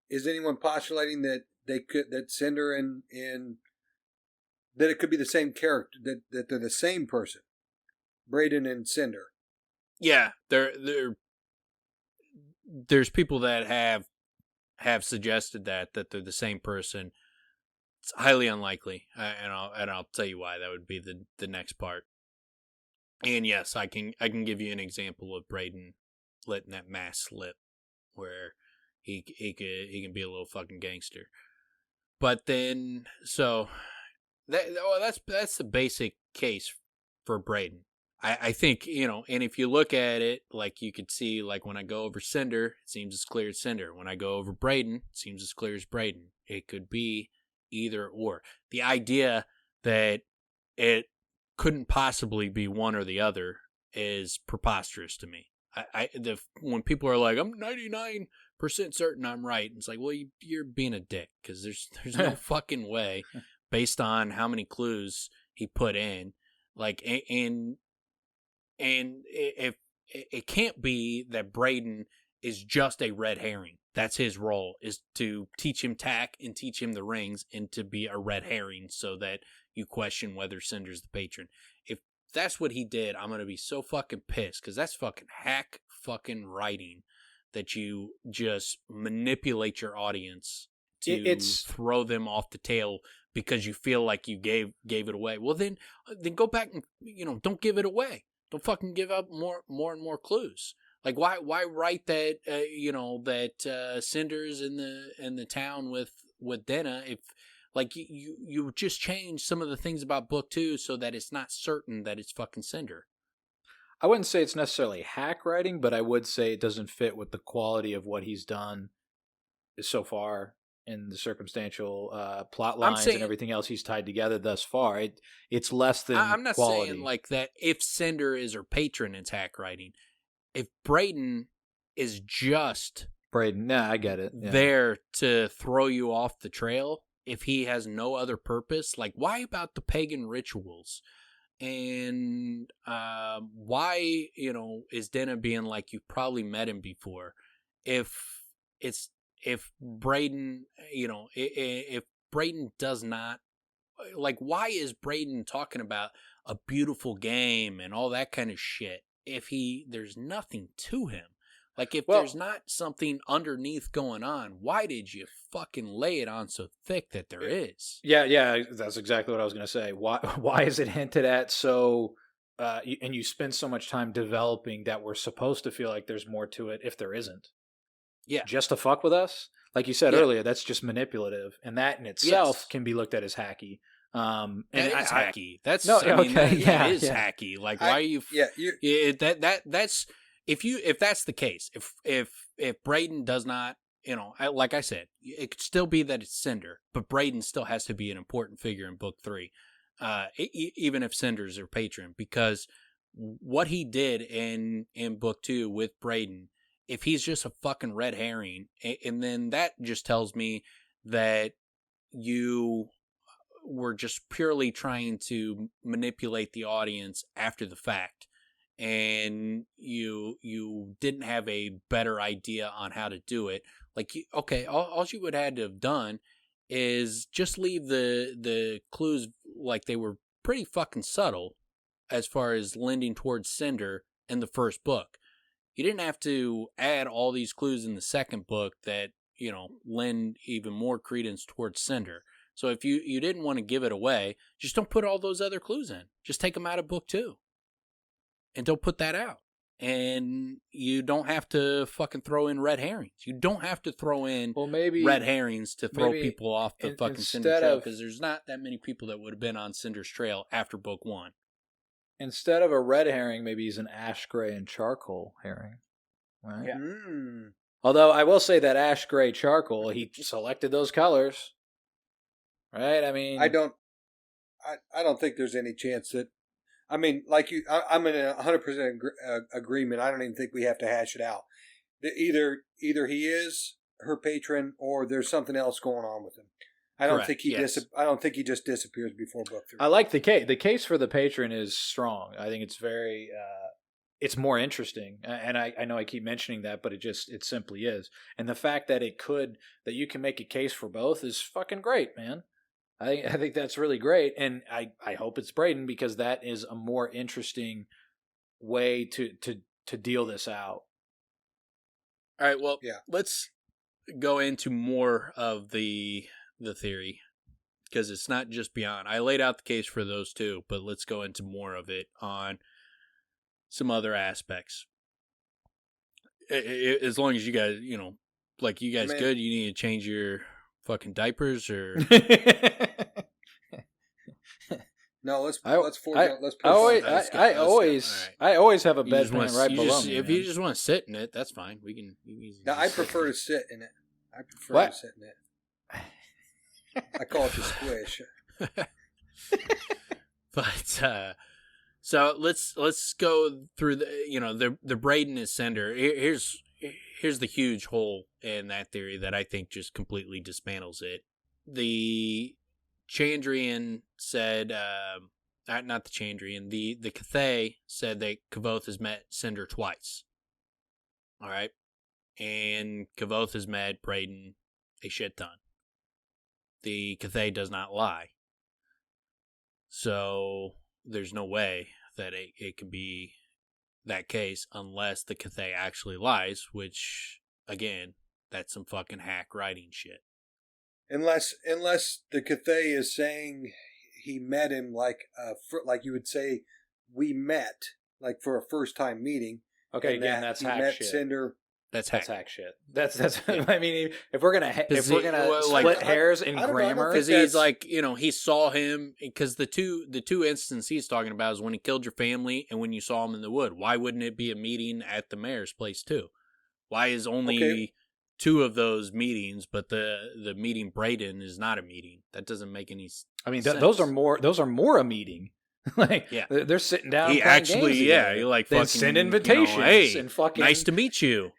B: Is anyone postulating that that Cinder and that it could be the same character, that they're the same person, Braden and Cinder?
A: Yeah, there's people that have suggested that they're the same person. It's highly unlikely, and I'll tell you why. That would be the next part. And yes, I can give you an example of Braden letting that mask slip, where he can be a little fucking gangster. But then that's the basic case for Braden. I think, and if you look at it, like you could see, like when I go over Cinder, it seems as clear as Cinder. When I go over Braden, it seems as clear as Braden. It could be either or. The idea that it couldn't possibly be one or the other is preposterous to me. When people are like, I'm 99% certain I'm right, it's like, well, you're being a dick, because there's no fucking way, based on how many clues he put in, like, and if it can't be that Braden is just a red herring. That's his role, is to teach him tack and teach him the rings, and to be a red herring so that you question whether Cinder's the patron. If that's what he did, I'm going to be so fucking pissed, because that's fucking hack fucking writing, that you just manipulate your audience to throw them off the tail because you feel like you gave it away. Well, then go back and, don't give it away. Don't fucking give up more and more clues. Like, why write that that Cinder's in the town with Denna, if like you just change some of the things about book 2 so that it's not certain that it's fucking Cinder.
C: I wouldn't say it's necessarily hack writing, but I would say it doesn't fit with the quality of what he's done so far in the circumstantial plot lines and everything else he's tied together thus far. It's less than
A: I'm not
C: quality.
A: saying like that if Cinder is her patron, it's hack writing. If Braden is just
C: Braden, I get it.
A: Yeah. There to throw you off the trail, if he has no other purpose, like, why about the pagan rituals? And why, is Denna being like, you probably met him before? If Braden, if Braden does not, like, why is Braden talking about a beautiful game and all that kind of shit if there's nothing to him? Like, if there's not something underneath going on, why did you fucking lay it on so thick that there is?
C: Yeah, that's exactly what I was going to say. Why is it hinted at so, and you spend so much time developing that we're supposed to feel like there's more to it if there isn't?
A: Yeah.
C: Just to fuck with us? Like you said earlier, that's just manipulative, and that in itself can be look at as hacky.
A: And it's hacky. That's
C: It
A: is hacky. Like, why are you? That's if that's the case. If Braden does not, like I said, it could still be that it's Cinder, but Braden still has to be an important figure in book 3, even if Cinder's her patron, because what he did in book 2 with Braden, if he's just a fucking red herring, and then that just tells me that you were just purely trying to manipulate the audience after the fact, and you didn't have a better idea on how to do it. Like, all you would have to have done is just leave the clues like they were pretty fucking subtle as far as lending towards Cinder in the first book. You didn't have to add all these clues in the second book that, lend even more credence towards Cinder. So if you didn't want to give it away, just don't put all those other clues in. Just take them out of book 2. And don't put that out. And you don't have to fucking throw in red herrings. You don't have to throw in red herrings to throw people off the fucking Cinder trail, because there's not that many people that would have been on Cinder's trail after book 1.
C: Instead of a red herring, maybe he's an ash gray and charcoal herring. Right?
A: Yeah.
C: Although I will say that ash gray charcoal, he selected those colors. Right? I mean,
B: I don't think there's any chance that, I'm in 100% agreement. I don't even think we have to hash it out. Either he is her patron, or there's something else going on with him. I don't think he just disappears before book 3.
C: I like the case. The case for the patron is strong. I think it's very, it's more interesting. And I know I keep mentioning that, but it simply is. And the fact that you can make a case for both is fucking great, man. I think that's really great. And I hope it's Braden, because that is a more interesting way to deal this out.
A: All right. Well, let's go into more of the theory, because it's not just beyond. I laid out the case for those two, but let's go into more of it on some other aspects. As long as you guys, like, you guys good? You need to change your fucking diapers or?
B: No, let's
C: I always have a bedpan right below me.
A: If you just want to sit in it, that's fine. We can.
B: No, I prefer to sit in it. To sit in it. I call it the squish.
A: But so let's go through the Braden is sender. Here's the huge hole in that theory that I think just completely dismantles it. The Chandrian said, not the Chandrian, the Cathay said that Kavoth has met Cinder twice. All right, and Kavoth has met Braden a shit ton. The Cathay does not lie, so there's no way that it could be that case unless the Cathay actually lies, which, again, that's some fucking hack writing shit.
B: Unless the Cathay is saying he met him like you would say we met, like for a first time meeting.
C: Okay, again, that's hack shit.
B: Cinder.
C: That's hack shit. That's yeah. I mean, if we're gonna split hairs in grammar,
A: because he's like, he saw him, because the two instances he's talking about is when he killed your family and when you saw him in the wood. Why wouldn't it be a meeting at the mayor's place too? Why is only two of those meetings, but the meeting Braden is not a meeting? That doesn't make any sense. I mean,
C: those are more a meeting. Like, they're sitting down.
A: He actually, he like fucking
C: send invitations.
A: Hey,
C: and fucking
A: nice to meet you.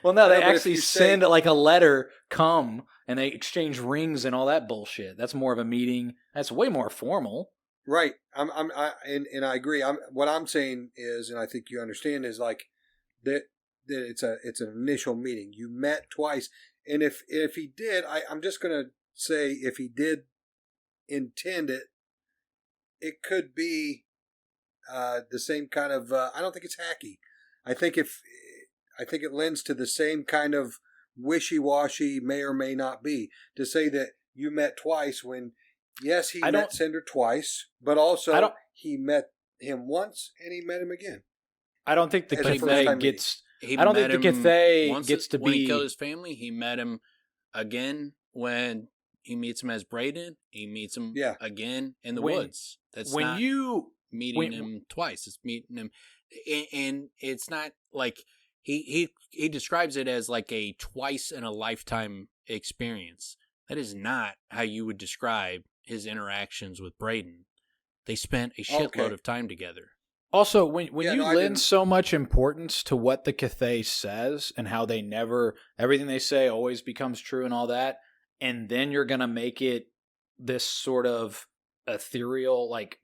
C: Well, no, they actually send like a letter, come, and they exchange rings and all that bullshit. That's more of a meeting. That's way more formal.
B: Right. I agree. What I'm saying is, and I think you understand, is like that it's an initial meeting. You met twice, and if he did, I'm just gonna say if he did intend it, it could be the same kind of. I don't think it's hacky. I think it lends to the same kind of wishy-washy, may or may not be, to say that you met twice when, yes, he met Cinder twice, but also he met him once and he met him again.
C: I don't think the Cathay gets. I don't think the Cathay gets to be.
A: When he killed his family, he met him again when he meets him as Braden. He meets him again in the woods. That's
C: when
A: not
C: you
A: meeting him twice. It's meeting him, and it's not like. He describes it as like a twice in a lifetime experience. That is not how you would describe his interactions with Braden. They spent a shitload of time together.
C: Also, when you lend so much importance to what the Cathay says and how they everything they say always becomes true and all that, and then you're going to make it this sort of ethereal, like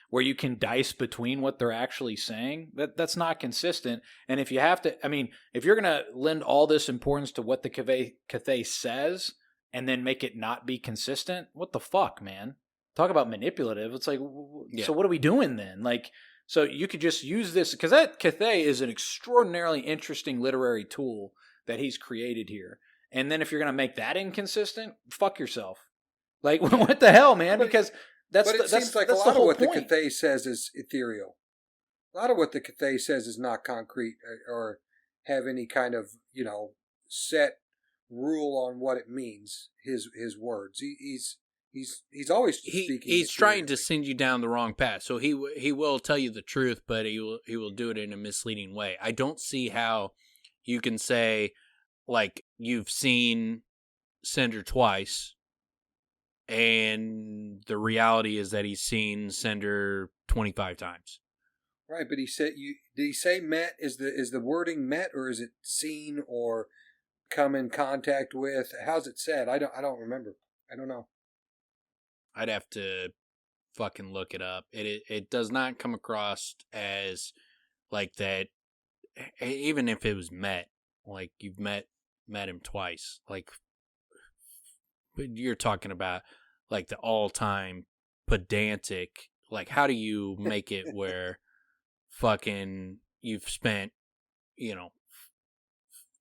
C: where you can dice between what they're actually saying, that's not consistent. And if you have to, I mean, if you're going to lend all this importance to what the Cathay says and then make it not be consistent, what the fuck, man? Talk about manipulative. It's like, so what are we doing then? Like, so you could just use this, because that Cathay is an extraordinarily interesting literary tool that he's created here. And then if you're going to make that inconsistent, fuck yourself. Like, what the hell, man? Because
B: seems like a lot of what the Cathay says is ethereal. A lot of what the Cathay says is not concrete or have any kind of, set rule on what it means. His words. He's always speaking.
A: He's trying to send you down the wrong path. So he will tell you the truth, but he will do it in a misleading way. I don't see how you can say, like, you've seen Cinder twice. And the reality is that he's seen Cinder 25 times.
B: Right, but he said, did he say met? Is the wording met, or is it seen or come in contact with? How's it said? I don't remember. I don't know.
A: I'd have to fucking look it up. It does not come across as like that. Even if it was met, like you've met him twice, like. But you're talking about like the all-time pedantic, like how do you make it where fucking you've spent,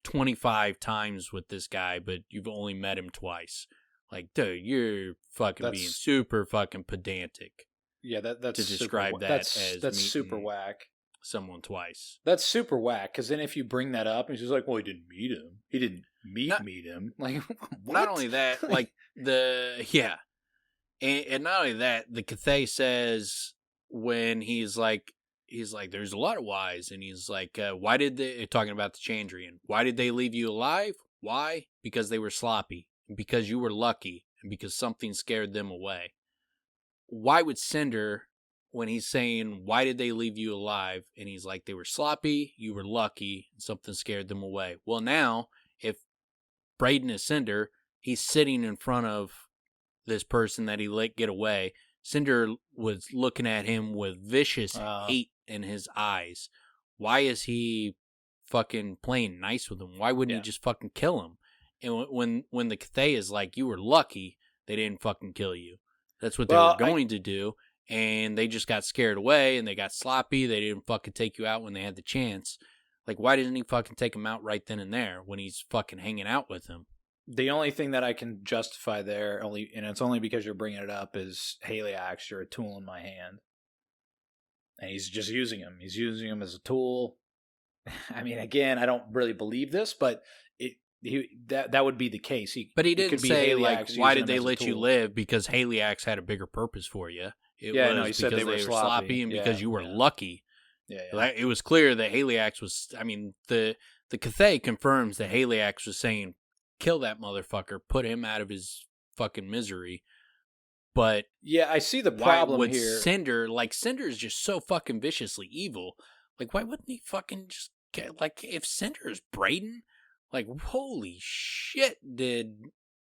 A: 25 times with this guy, but you've only met him twice? Like, dude, you're fucking being super fucking pedantic.
C: Yeah, that's
A: to describe that as
C: that's super whack.
A: someone twice.
C: That's super whack. Because then if you bring that up, and she's like, "Well, he didn't meet him. He didn't meet him." Like, what?
A: Not only that, like and not only that, the Cathay says when he's like, there's a lot of whys, and he's like, why did they, talking about the Chandrian, why did they leave you alive? Why? Because they were sloppy, and because you were lucky, and because something scared them away. Why would Cinder, when he's saying, why did they leave you alive? And he's like, they were sloppy, you were lucky, and something scared them away. Well, now, if Braden is Cinder, he's sitting in front of this person that he let get away. Cinder was looking at him with vicious hate in his eyes. Why is he fucking playing nice with him? Why wouldn't he just fucking kill him? And when the Cathay is like, you were lucky they didn't fucking kill you. That's what they were going to do. And they just got scared away and they got sloppy. They didn't fucking take you out when they had the chance. Like, why didn't he fucking take him out right then and there when he's fucking hanging out with him?
C: The only thing that I can justify there, and it's only because you're bringing it up, is Haliax, you're a tool in my hand. And he's just using him. He's using him as a tool. I mean, again, I don't really believe this, but that would be the case.
A: But he didn't say, like, why did they let you live? Because Haliax had a bigger purpose for you. He said they were sloppy and because you were lucky. Yeah. It was clear that Haliax was, I mean, the Cathay confirms that Haliax was saying, kill that motherfucker, put him out of his fucking misery. But
C: yeah, I see the problem here.
A: Cinder is just so fucking viciously evil. Like, why wouldn't he fucking just get, like, if Cinder is Braden, like, holy shit, did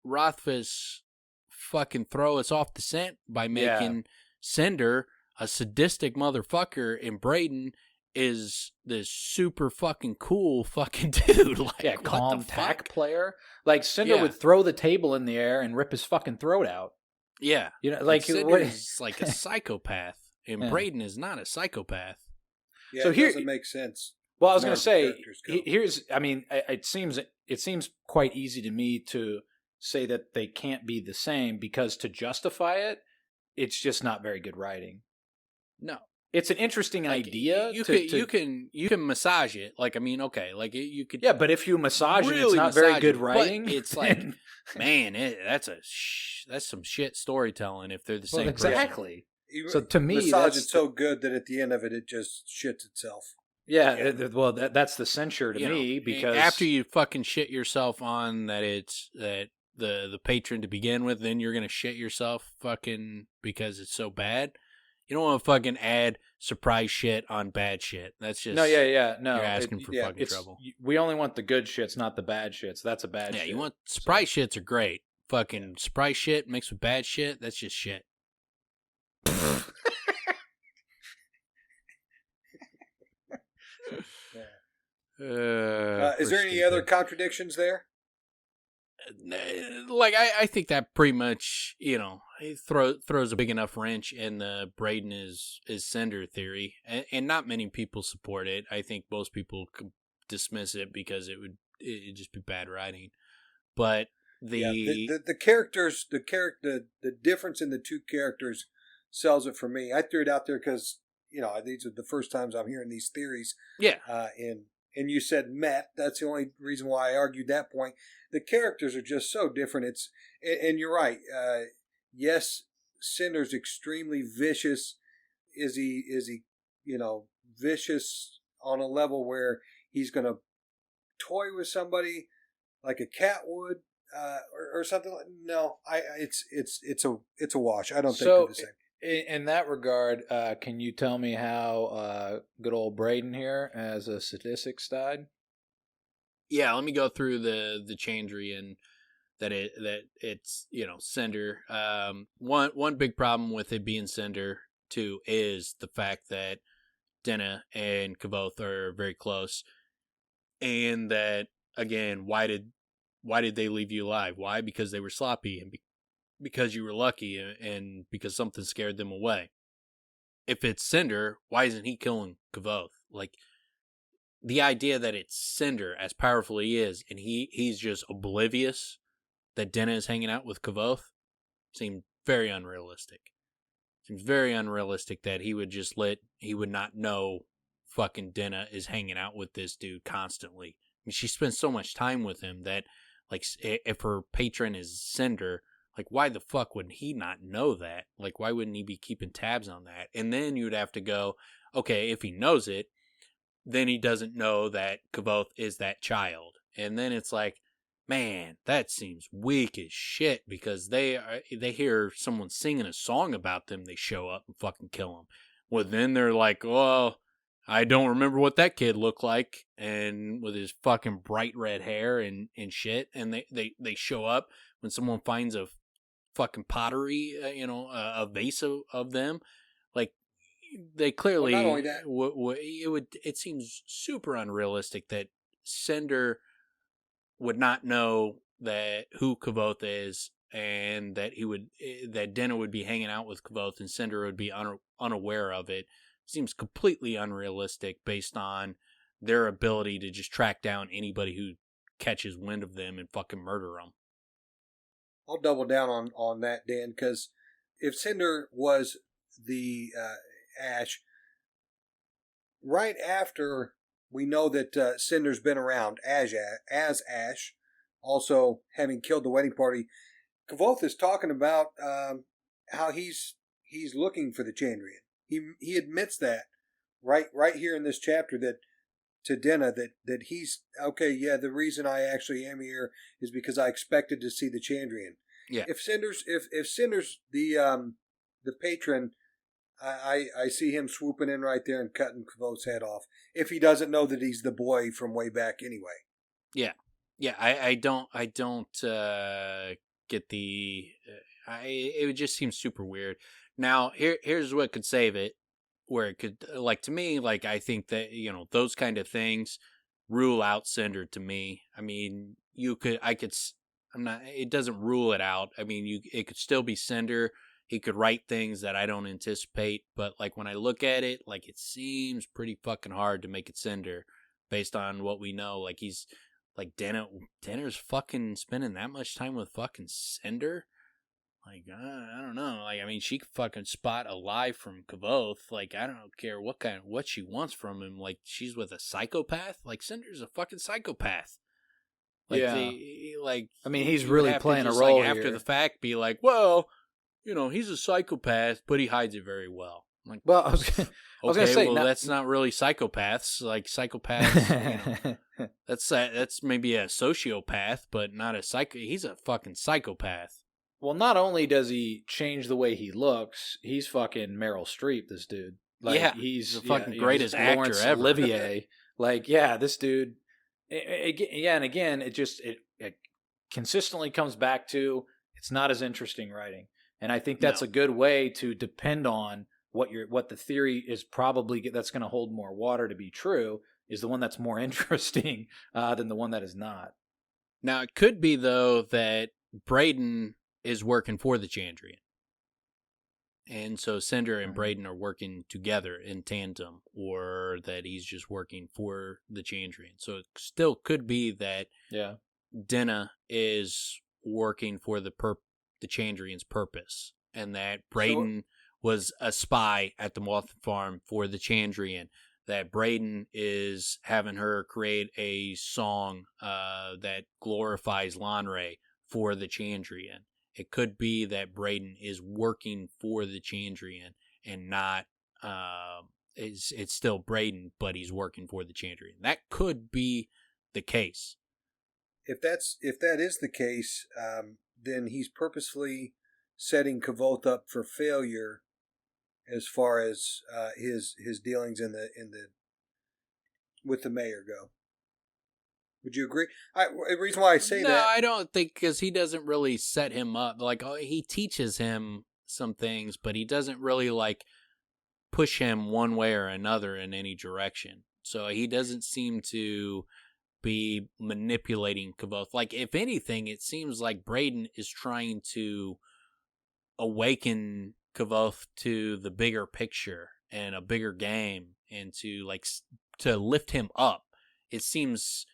A: Rothfuss fucking throw us off the scent by making Cinder a sadistic motherfucker, and Braden is this super fucking cool fucking dude. Like,
C: calm tack player. Like, Cinder would throw the table in the air and rip his fucking throat out.
A: Yeah.
C: You know, like,
A: Cinder is like a psychopath, and Braden is not a psychopath.
B: Yeah, so it doesn't make sense.
C: Well, I was going to say, it seems quite easy to me to say that they can't be the same, because to justify it, it's just not very good writing.
A: No.
C: It's an interesting idea.
A: You can massage it. Like, I mean, okay, like you could.
C: Yeah, but if you massage it, it's not very good writing.
A: It's like, man, that's some shit storytelling if they're the same.
C: Exactly.
B: Person.
C: So to me,
B: massage is so good that at the end of it just shits itself.
C: Yeah. Well, that's the censure to me, because
A: after you fucking shit yourself on that it's the patron to begin with, then you're gonna shit yourself fucking because it's so bad. You don't want to fucking add surprise shit on bad shit. That's just... No. You're asking for fucking trouble.
C: We only want the good shits, not the bad shits. That's a bad shit.
A: Yeah, you want... Surprise shits are great. Fucking surprise shit mixed with bad shit, that's just shit.
B: Is there any other contradictions there?
A: Like, I think that pretty much, you know, he throws a big enough wrench in the Braden is Cinder theory, and not many people support it. I think most people could dismiss it because it'd just be bad writing. But
B: the characters, the difference in the two characters sells it for me. I threw it out there because, you know, these are the first times I'm hearing these theories.
A: Yeah.
B: And you said met. That's the only reason why I argued that point. The characters are just so different. And you're right. Yes, Cinder's extremely vicious. Is he, you know, vicious on a level where he's going to toy with somebody like a cat would, or something? No, it's a wash. I don't think they're the same.
C: In that regard, can you tell me how good old Braden here as a statistics died?
A: Yeah, let me go through the Chandrian that it's, you know, Cinder. One big problem with it being Cinder too is the fact that Denna and Kavoth are very close, and that again, why did they leave you alive? Why? Because they were sloppy, and because you were lucky, and because something scared them away. If it's Cinder, why isn't he killing Kavoth? Like, the idea that it's Cinder, as powerful he is, and he's just oblivious that Denna is hanging out with Kavoth, seemed very unrealistic. Seems very unrealistic that he would not know fucking Dinah is hanging out with this dude constantly. I mean, she spends so much time with him that, like, if her patron is Cinder, like, why the fuck would he not know that? Like, why wouldn't he be keeping tabs on that? And then you'd have to go, okay, if he knows it, then he doesn't know that Kavoth is that child. And then it's like, man, that seems weak as shit, because they hear someone singing a song about them, they show up and fucking kill them. Well, then they're like, well, I don't remember what that kid looked like, and with his fucking bright red hair and shit, and they show up when someone finds a fucking pottery, a vase of them. Like, they clearly,
B: well, not only that,
A: it seems super unrealistic that Cinder would not know that who Kavoth is, and that that Dinah would be hanging out with Kavoth and Cinder would be unaware of it. Seems completely unrealistic based on their ability to just track down anybody who catches wind of them and fucking murder them.
B: I'll double down on that, Dan, because if Cinder was the Ash, right after we know that Cinder's been around as Ash, also having killed the wedding party, Kavoth is talking about how he's looking for the Chandrian. He admits that right here in this chapter, that to Dinah, that he's okay. Yeah, the reason I actually am here is because I expected to see the Chandrian.
A: Yeah.
B: If Cinder's the patron, I see him swooping in right there and cutting Kavoth's head off. If he doesn't know that he's the boy from way back anyway.
A: Yeah. I don't get the. It would just seem super weird. Now here's what could save it. Where it could, like, to me, like, I think that, those kind of things rule out Cinder to me. I mean, it doesn't rule it out. I mean, it could still be Cinder. He could write things that I don't anticipate, but, like, when I look at it, like, it seems pretty fucking hard to make it Cinder based on what we know. Like, he's, like, Dinner's fucking spending that much time with fucking Cinder. Like, I don't know. Like, I mean, she could fucking spot a lie from Kavoth. Like, I don't care what she wants from him. Like, she's with a psychopath. Like, Cinder's a fucking psychopath. Like,
C: yeah.
A: I
C: mean, he's really playing a role here.
A: After the fact, be like, well, he's a psychopath, but he hides it very well. Like,
C: well, I was gonna say,
A: that's not really psychopaths. Like, psychopaths, that's maybe a sociopath, but not a psycho. He's a fucking psychopath.
C: Well, not only does he change the way he looks, he's fucking Meryl Streep, this dude. Like,
A: yeah,
C: he's
A: the fucking greatest actor
C: Laurence
A: ever.
C: Olivier. Like, yeah, this dude. And again, it consistently comes back to it's not as interesting writing, and I think that's a good way to depend on what the theory is probably that's going to hold more water to be true is the one that's more interesting than the one that is not.
A: Now, it could be though that Braden is working for the Chandrian. And so Cinder and Braden are working together in tandem, or that he's just working for the Chandrian. So it still could be that Dinah is working for the Chandrian's purpose, and that Braden was a spy at the Moth Farm for the Chandrian, that Braden is having her create a song that glorifies Lanre for the Chandrian. It could be that Braden is working for the Chandrian and not, it's still Braden, but he's working for the Chandrian. That could be the case.
B: If that is the case, then he's purposefully setting Kavoth up for failure as far as his dealings with the mayor go. Would you agree? The reason why I say that...
A: No, I don't think, because he doesn't really set him up. Like, he teaches him some things, but he doesn't really, like, push him one way or another in any direction. So he doesn't seem to be manipulating Kavoth. Like, if anything, it seems like Braden is trying to awaken Kavoth to the bigger picture and a bigger game, and to lift him up. It seems...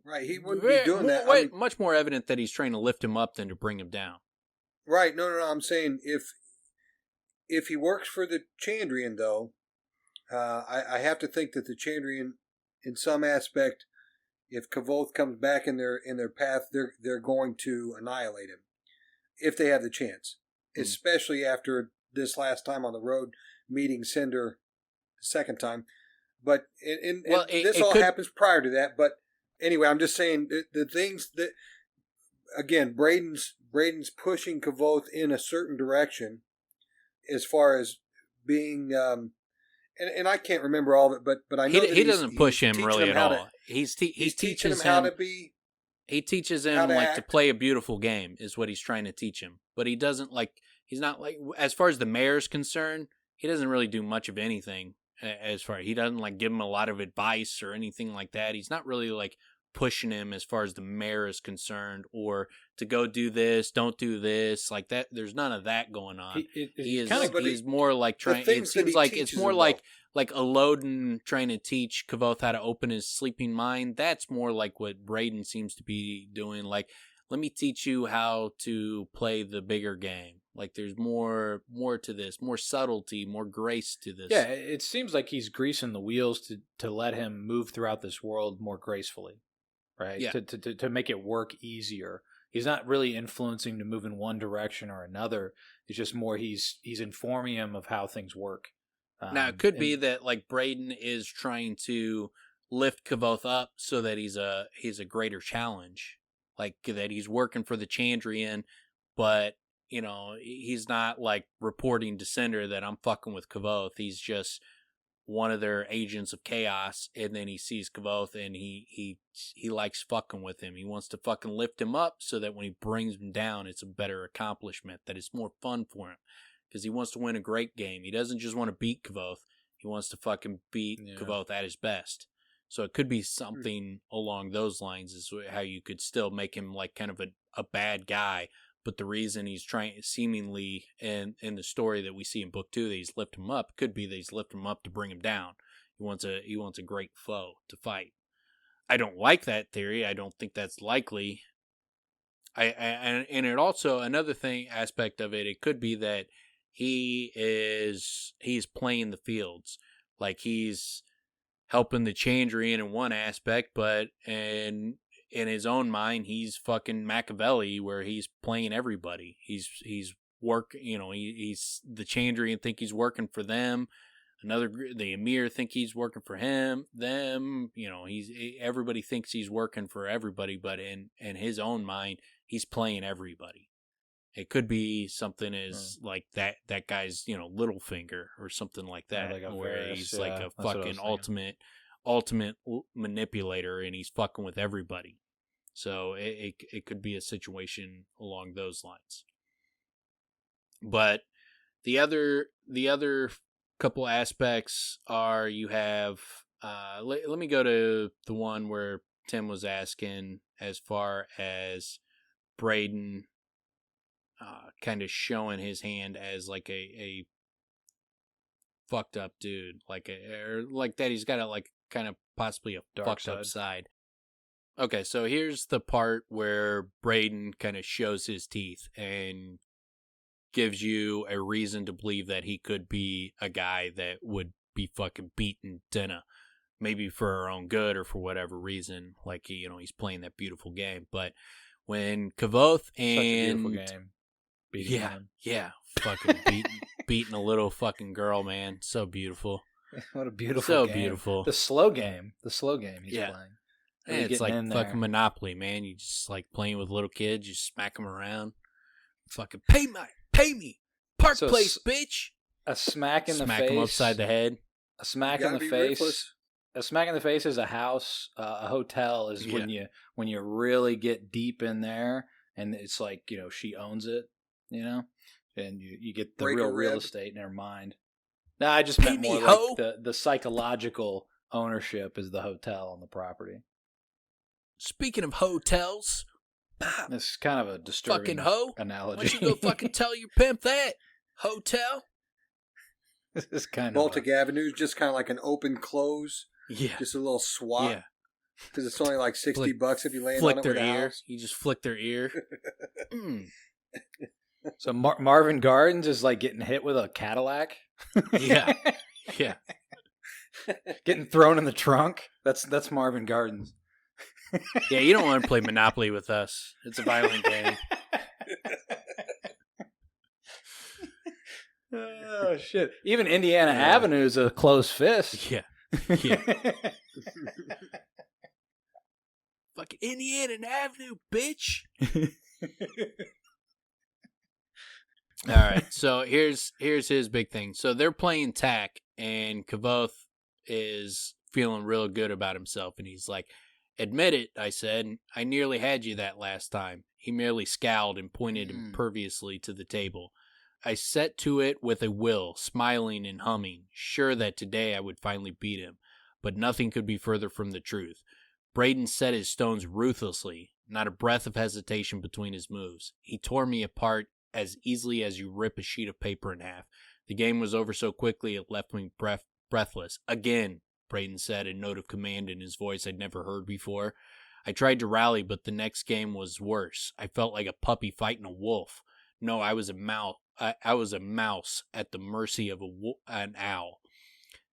B: Right, he wouldn't be doing that.
A: Much more evident that he's trying to lift him up than to bring him down.
B: Right, no. I'm saying if he works for the Chandrian, though, I have to think that the Chandrian, in some aspect, if Kavoth comes back in their path, they're going to annihilate him if they have the chance. Especially after this last time on the road, meeting Cinder the second time. But this all happens prior to that. But anyway, I'm just saying the things that, again, Braden's pushing Kavoth in a certain direction as far as being, and I can't remember all of it, but I know
A: he doesn't push him really at all. He's
B: teaching him how to be.
A: He teaches him to play a beautiful game is what he's trying to teach him. But he doesn't he's not as far as the mayor's concerned, he doesn't really do much of anything. He doesn't give him a lot of advice or anything like that. He's not really pushing him as far as the mayor is concerned, or to go do this, don't do this, like that. There's none of that going on. He's more trying. It seems like it's more like Elodin trying to teach Kavoth how to open his sleeping mind. That's more like what Braden seems to be doing. Let me teach you how to play the bigger game. There's more to this, more subtlety, more grace to this.
C: Yeah, it seems like he's greasing the wheels to let him move throughout this world more gracefully, right?
A: Yeah.
C: To make it work easier. He's not really influencing to move in one direction or another. It's just more he's informing him of how things work.
A: Now, it could be that Braden is trying to lift Kavoth up so that he's a greater challenge. That he's working for the Chandrian, but he's not reporting to Cinder that I'm fucking with Kavoth. He's just one of their agents of chaos, and then he sees Kavoth and he likes fucking with him. He wants to fucking lift him up so that when he brings him down, it's a better accomplishment, that it's more fun for him. Because he wants to win a great game. He doesn't just want to beat Kavoth. He wants to fucking beat Kavoth at his best. So it could be something along those lines, is how you could still make him kind of a bad guy. But the reason he's trying, seemingly in the story that we see in book 2, that he's lifting him up, could be that he's lifting him up to bring him down. He wants a great foe to fight. I don't like that theory. I don't think that's likely. And it also, another aspect of it, it could be that he's playing the fields. He's helping the Chandrian in one aspect, but in his own mind, he's fucking Machiavelli, where he's playing everybody. He's he's the Chandrian think he's working for them. The Emir think he's working for them. Everybody thinks he's working for everybody, but in his own mind, he's playing everybody. It could be something as that guy's, Littlefinger or something like that, where he's a fucking ultimate manipulator, and he's fucking with everybody. So it could be a situation along those lines. But the other couple aspects are, you have let me go to the one where Tim was asking, as far as Braden kind of showing his hand as a fucked up dude, or that he's got kind of possibly a
C: dark
A: fucked up side. Okay, so here's the part where Braden kind of shows his teeth and gives you a reason to believe that he could be a guy that would be fucking beating Dinah, maybe for her own good or for whatever reason. He's playing that beautiful game. But when Kavoth and
C: such a beautiful game.
A: Yeah, fucking beating a little fucking girl, man. So beautiful.
C: What a beautiful
A: so
C: game.
A: Beautiful.
C: The slow game he's playing.
A: Really, it's like fucking Monopoly, man. You just playing with little kids. You smack them around. Fucking pay me. Park Place, bitch.
C: A smack in the face.
A: Smack them upside the head.
C: A smack in the face. Ruthless. A smack in the face is a house. A hotel is when you really get deep in there, and it's she owns it, and you get the real estate in her mind. No, I just meant more the psychological ownership is the hotel on the property.
A: Speaking of hotels,
C: this is kind of a disturbing
A: fucking
C: analogy.
A: Why don't you go fucking tell your pimp that? Hotel?
C: This is kind
B: Baltic Avenue is just kind of like an open close.
A: Yeah.
B: Just a little swat.
A: Yeah.
B: Because it's only like $60 if you land
A: flick
B: on it
A: their
B: with
A: ear.
B: house.
A: You just flick their ear.
C: So Marvin Gardens is getting hit with a Cadillac.
A: Yeah.
C: Getting thrown in the trunk. That's Marvin Gardens.
A: Yeah, you don't want to play Monopoly with us. It's a violent game.
C: Oh shit! Even Indiana Avenue is a close fist.
A: Yeah. Fucking Indiana Avenue, bitch. All right, so here's his big thing. So they're playing tack, and Kavoth is feeling real good about himself, and he's like, "Admit it," I said. "I nearly had you that last time." He merely scowled and pointed imperviously to the table. I set to it with a will, smiling and humming, sure that today I would finally beat him. But nothing could be further from the truth. Braden set his stones ruthlessly, not a breath of hesitation between his moves. He tore me apart as easily as you rip a sheet of paper in half. The game was over so quickly it left me breathless. "Again," Braden said, a note of command in his voice I'd never heard before. I tried to rally, but the next game was worse. I felt like a puppy fighting a wolf. No, I was a mouse. I was a mouse at the mercy of an owl.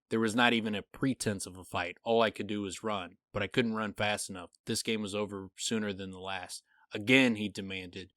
A: There was not even a pretense of a fight. All I could do was run, but I couldn't run fast enough. This game was over sooner than the last. "Again," he demanded.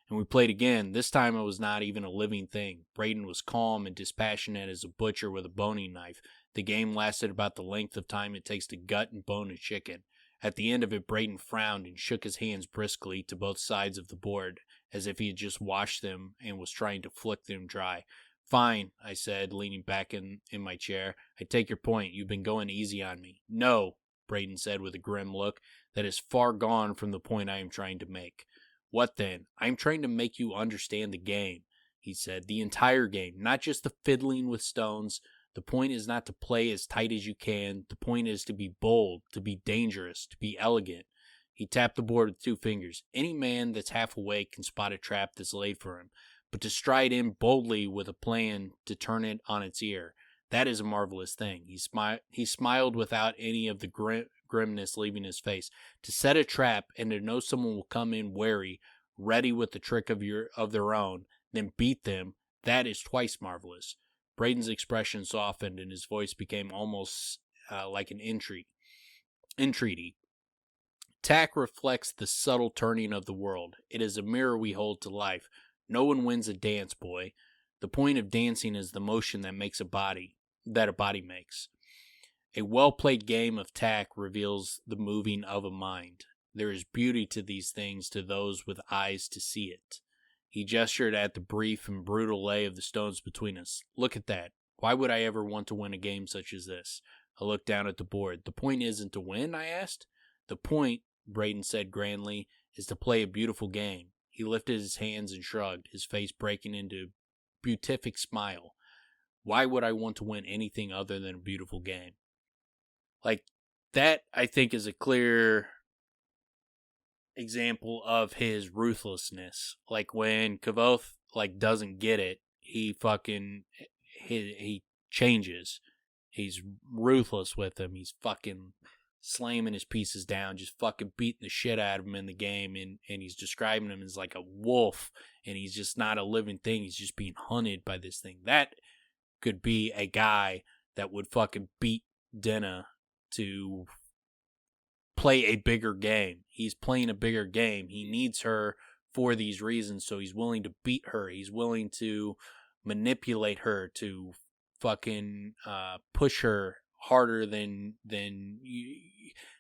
A: And we played again. This time I was not even a living thing. Braden was calm and dispassionate as a butcher with a boning knife. The game lasted about the length of time it takes to gut and bone a chicken. At the end of it, Braden frowned and shook his hands briskly to both sides of the board, as if he had just washed them and was trying to flick them dry. "Fine," I said, leaning back in my chair. "I take your point. You've been going easy on me." "No," Braden said with a grim look. "That is far gone from the point I am trying to make." "What then?" "I am trying to make you understand the game," he said. "The entire game, not just the fiddling with stones. The point is not to play as tight as you can. The point is to be bold, to be dangerous, to be elegant." He tapped the board with 2 fingers. "Any man that's half awake can spot a trap that's laid for him. But to stride in boldly with a plan to turn it on its ear, that is a marvelous thing." He smiled without any of the grimness leaving his face. "To set a trap and to know someone will come in wary, ready with the trick of their own, then beat them, that is twice marvelous." Braden's expression softened and his voice became almost like an entreaty. "Tack reflects the subtle turning of the world. It is a mirror we hold to life. No one wins a dance, boy. The point of dancing is the motion that a body makes. A well-played game of tack reveals the moving of a mind. There is beauty to these things to those with eyes to see it." He gestured at the brief and brutal lay of the stones between us. "Look at that. Why would I ever want to win a game such as this?" I looked down at the board. "The point isn't to win?" I asked. "The point," Braden said grandly, "is to play a beautiful game." He lifted his hands and shrugged, his face breaking into a beatific smile. "Why would I want to win anything other than a beautiful game?" Like, that, I think, is a clear example of his ruthlessness. Like, when Kavoth, doesn't get it, he changes. He's ruthless with him. He's fucking slamming his pieces down, just fucking beating the shit out of him in the game, and he's describing him as like a wolf, and he's just not a living thing. He's just being hunted by this thing. That could be a guy that would fucking beat Denna to play a bigger game. He's playing a bigger game. He needs her for these reasons, so he's willing to beat her. He's willing to manipulate her, to fucking push her harder than you.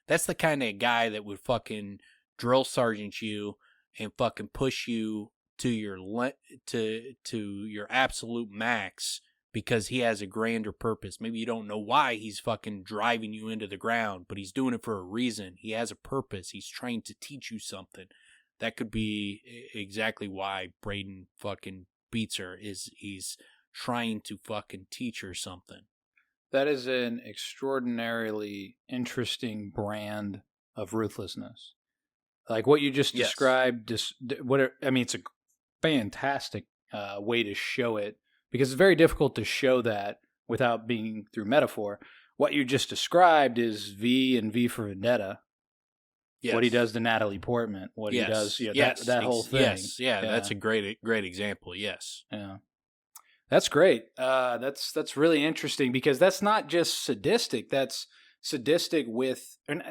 A: That's the kind of guy that would fucking drill sergeant you and fucking push you to your absolute max, because he has a grander purpose. Maybe you don't know why he's fucking driving you into the ground, but he's doing it for a reason. He has a purpose. He's trying to teach you something. That could be exactly why Braden fucking beats her, is he's trying to fucking teach her something.
C: That is an extraordinarily interesting brand of ruthlessness. Like what you just described, it's a fantastic way to show it, because it's very difficult to show that without being through metaphor. What you just described is V and V for Vendetta. Yes. What he does to Natalie Portman. What he does, that whole thing.
A: Yes, yeah, that's a great example, yes.
C: Yeah. That's great. That's really interesting because that's not just sadistic. That's sadistic with, and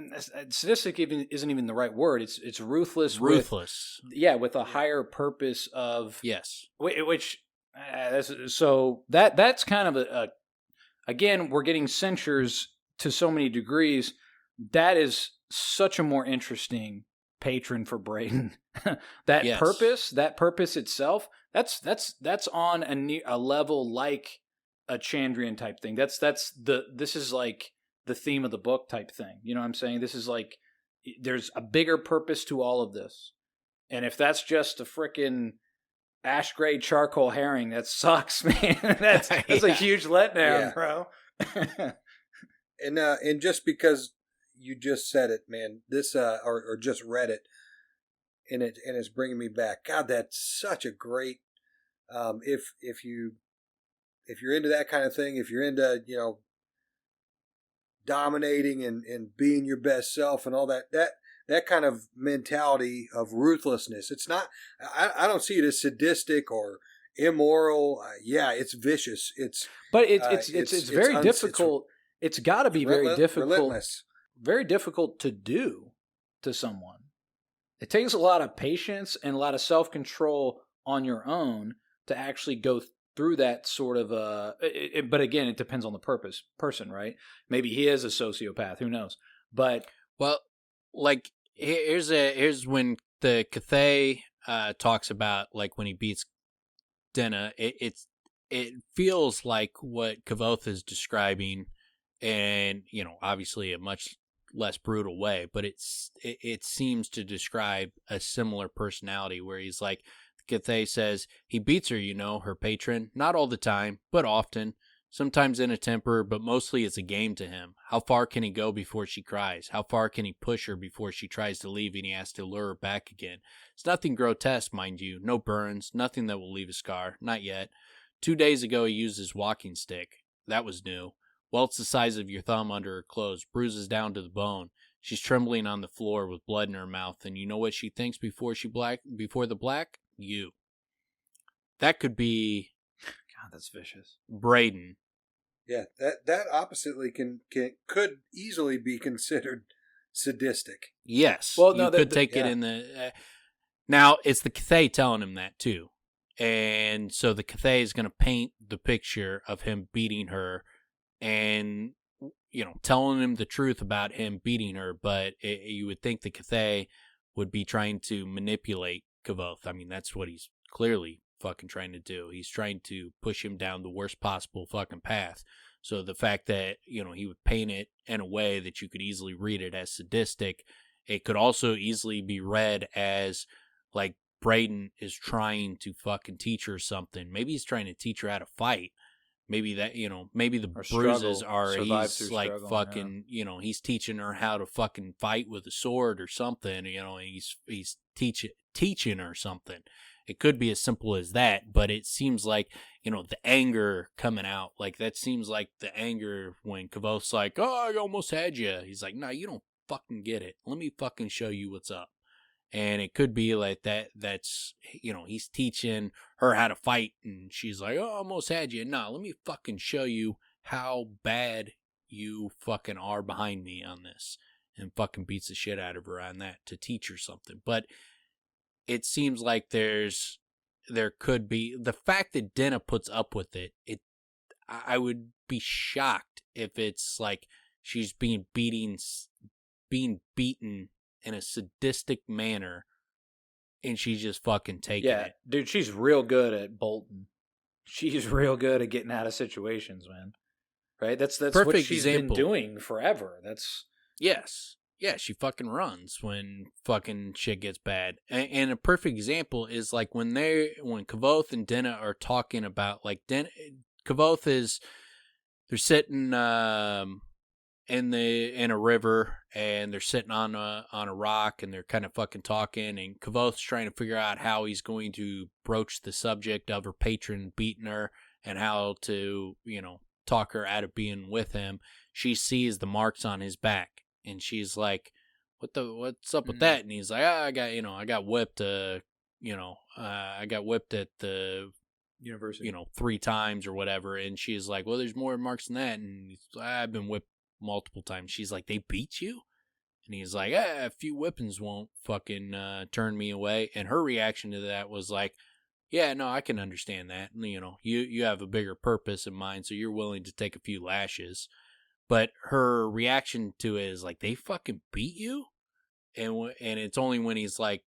C: sadistic even isn't even the right word. It's ruthless.
A: Ruthless.
C: With a higher purpose of
A: Yes.
C: which so that's kind of a again, we're getting censures to so many degrees. That is such a more interesting patron for Brayden. That purpose itself, that's on a level like a Chandrian type thing. This is like the theme of the book type thing. You know what I'm saying? This is like, there's a bigger purpose to all of this. And if that's just a frickin' ash gray charcoal herring, that sucks, man. That's a huge letdown, bro.
B: And just because you just said it, man, this or just read it, and it's bringing me back. God, that's such a great. If you're into that kind of thing, if you're into dominating and being your best self and all that kind of mentality of ruthlessness, it's not. I don't see it as sadistic or immoral. It's vicious. It's
C: very difficult. It's got to be very difficult.
B: Relentless.
C: Very difficult to do to someone. It takes a lot of patience and a lot of self-control on your own to actually go through that sort of but again, it depends on the person, right? Maybe he is a sociopath, who knows? But
A: well, like here's when the Cathay talks about, like, when he beats Denna, it feels like what Kvothe is describing, and obviously a much less brutal way, but it seems to describe a similar personality where he's like, Cathay says he beats her, her patron, not all the time, but often, sometimes in a temper, but mostly it's a game to him. How far can he go before she cries? How far can he push her before she tries to leave and he has to lure her back again? It's nothing grotesque, mind you, no burns, nothing that will leave a scar, not yet. 2 days ago he used his walking stick. That was new. Welts the size of your thumb under her clothes, bruises down to the bone. She's trembling on the floor with blood in her mouth, and you know what she thinks before the black? You. That could be...
C: God, that's vicious.
A: Brayden.
B: Yeah, that oppositely could easily be considered sadistic.
A: Yes. Well, no, you could take it in the... now, it's the Cathay telling him that, too. And so the Cathay is going to paint the picture of him beating her and, telling him the truth about him beating her, but you would think the Cathay would be trying to manipulate Kvothe. I mean, that's what he's clearly fucking trying to do. He's trying to push him down the worst possible fucking path. So the fact that, he would paint it in a way that you could easily read it as sadistic, it could also easily be read as, like, Brayden is trying to fucking teach her something. Maybe he's trying to teach her how to fight. Maybe that, maybe the bruises are, he's like fucking, he's teaching her how to fucking fight with a sword or something, he's teaching her something. It could be as simple as that, but it seems like, the anger coming out, like that seems like the anger when Kvothe's like, oh, I almost had you. He's like, no, you don't fucking get it. Let me fucking show you what's up. And it could be like that. That's, he's teaching her how to fight. And she's like, oh, I almost had you. No, let me fucking show you how bad you fucking are behind me on this. And fucking beats the shit out of her on that to teach her something. But it seems like there could be, the fact that Denna puts up with it, I would be shocked if it's like she's being beaten in a sadistic manner, and she's just fucking taking it.
C: Dude, she's real good at bolting. She's real good at getting out of situations, man. Right? That's perfect what she's been doing forever.
A: Yes. Yeah, she fucking runs when fucking shit gets bad. And a perfect example is like when Kvothe and Denna are talking about, like, Kvothe they're sitting in a river, and they're sitting on a rock, and they're kind of fucking talking, and Kvothe's trying to figure out how he's going to broach the subject of her patron beating her and how to, talk her out of being with him. She sees the marks on his back, and she's like, what's up with that? And he's like, I got whipped, I got whipped at the
C: University.
A: 3 times or whatever. And she's like, well, there's more marks than that. And he's like, I've been whipped multiple times. She's like, they beat you? And he's like, a few whippings won't fucking turn me away. And her reaction to that was like, yeah, no, I can understand that. You have a bigger purpose in mind, so you're willing to take a few lashes. But her reaction to it is like, they fucking beat you? And it's only when he's like,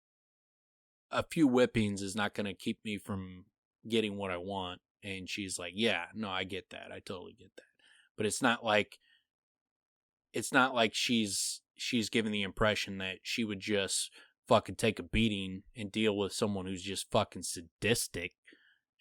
A: a few whippings is not going to keep me from getting what I want. And she's like, yeah, no, I get that. I totally get that. But it's not like she's given the impression that she would just fucking take a beating and deal with someone who's just fucking sadistic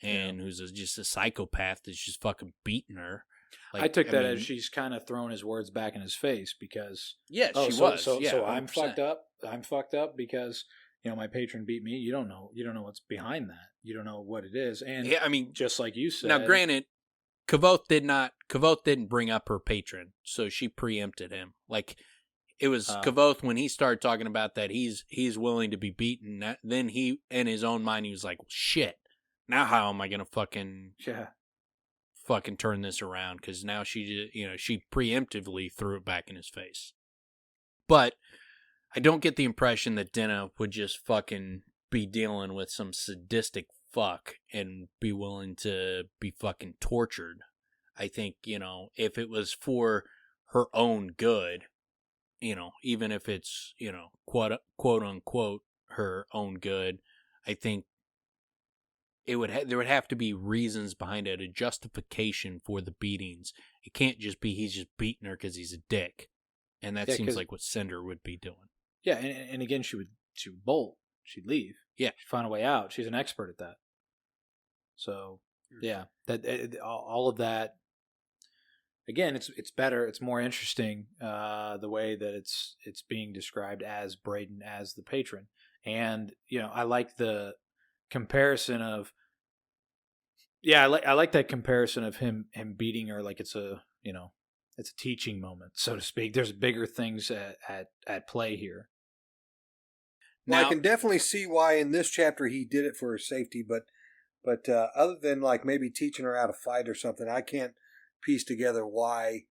A: and who's just a psychopath that's just fucking beating her.
C: Like, I took that as she's kind of throwing his words back in his face because
A: she was.
C: So 100%. I'm fucked up. I'm fucked up because my patron beat me. You don't know what's behind that. You don't know what it is. And just like you said.
A: Now, granted, Kavoth didn't bring up her patron, so she preempted him. Like, it was Kavoth when he started talking about that he's willing to be beaten. Then he, in his own mind, he was like, well, shit. Now how am I gonna fucking turn this around? Because now she preemptively threw it back in his face. But I don't get the impression that Dinah would just fucking be dealing with some sadistic fuck and be willing to be fucking tortured. I think, if it was for her own good, even if it's, quote unquote her own good, I think there would have to be reasons behind it, a justification for the beatings. It can't just be he's just beating her because he's a dick. And that seems like what Cinder would be doing.
C: Yeah, and again, she would bolt. She'd leave.
A: Yeah.
C: She'd find a way out. She's an expert at that. So, yeah, all of that. Again, it's better. It's more interesting the way that it's being described as Braden as the patron, and I like the comparison of. Yeah, I like that comparison of him beating her like it's a it's a teaching moment, so to speak. There's bigger things at play here.
B: Now, I can definitely see why in this chapter he did it for her safety, but other than like maybe teaching her how to fight or something, I can't piece together why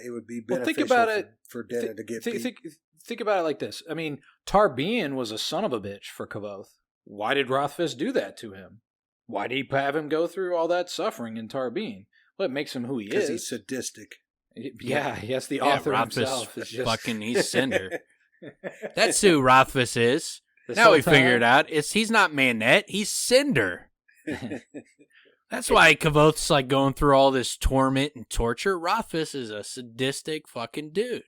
B: it would be beneficial for Denna to get beat.
C: Think about it like this. I mean, Tarbean was a son of a bitch for Kavoth. Why did Rothfuss do that to him? Why did he have him go through all that suffering in Tarbean? Well, it makes him who he is.
B: Because he's sadistic.
C: Yeah, yes, the author himself is just...
A: fucking, he's Cinder. That's who Rothfuss is. Now we figured it out. He's not Manette, he's Cinder. That's why Kavoth's like going through all this torment and torture. Rothfuss is a sadistic fucking dude.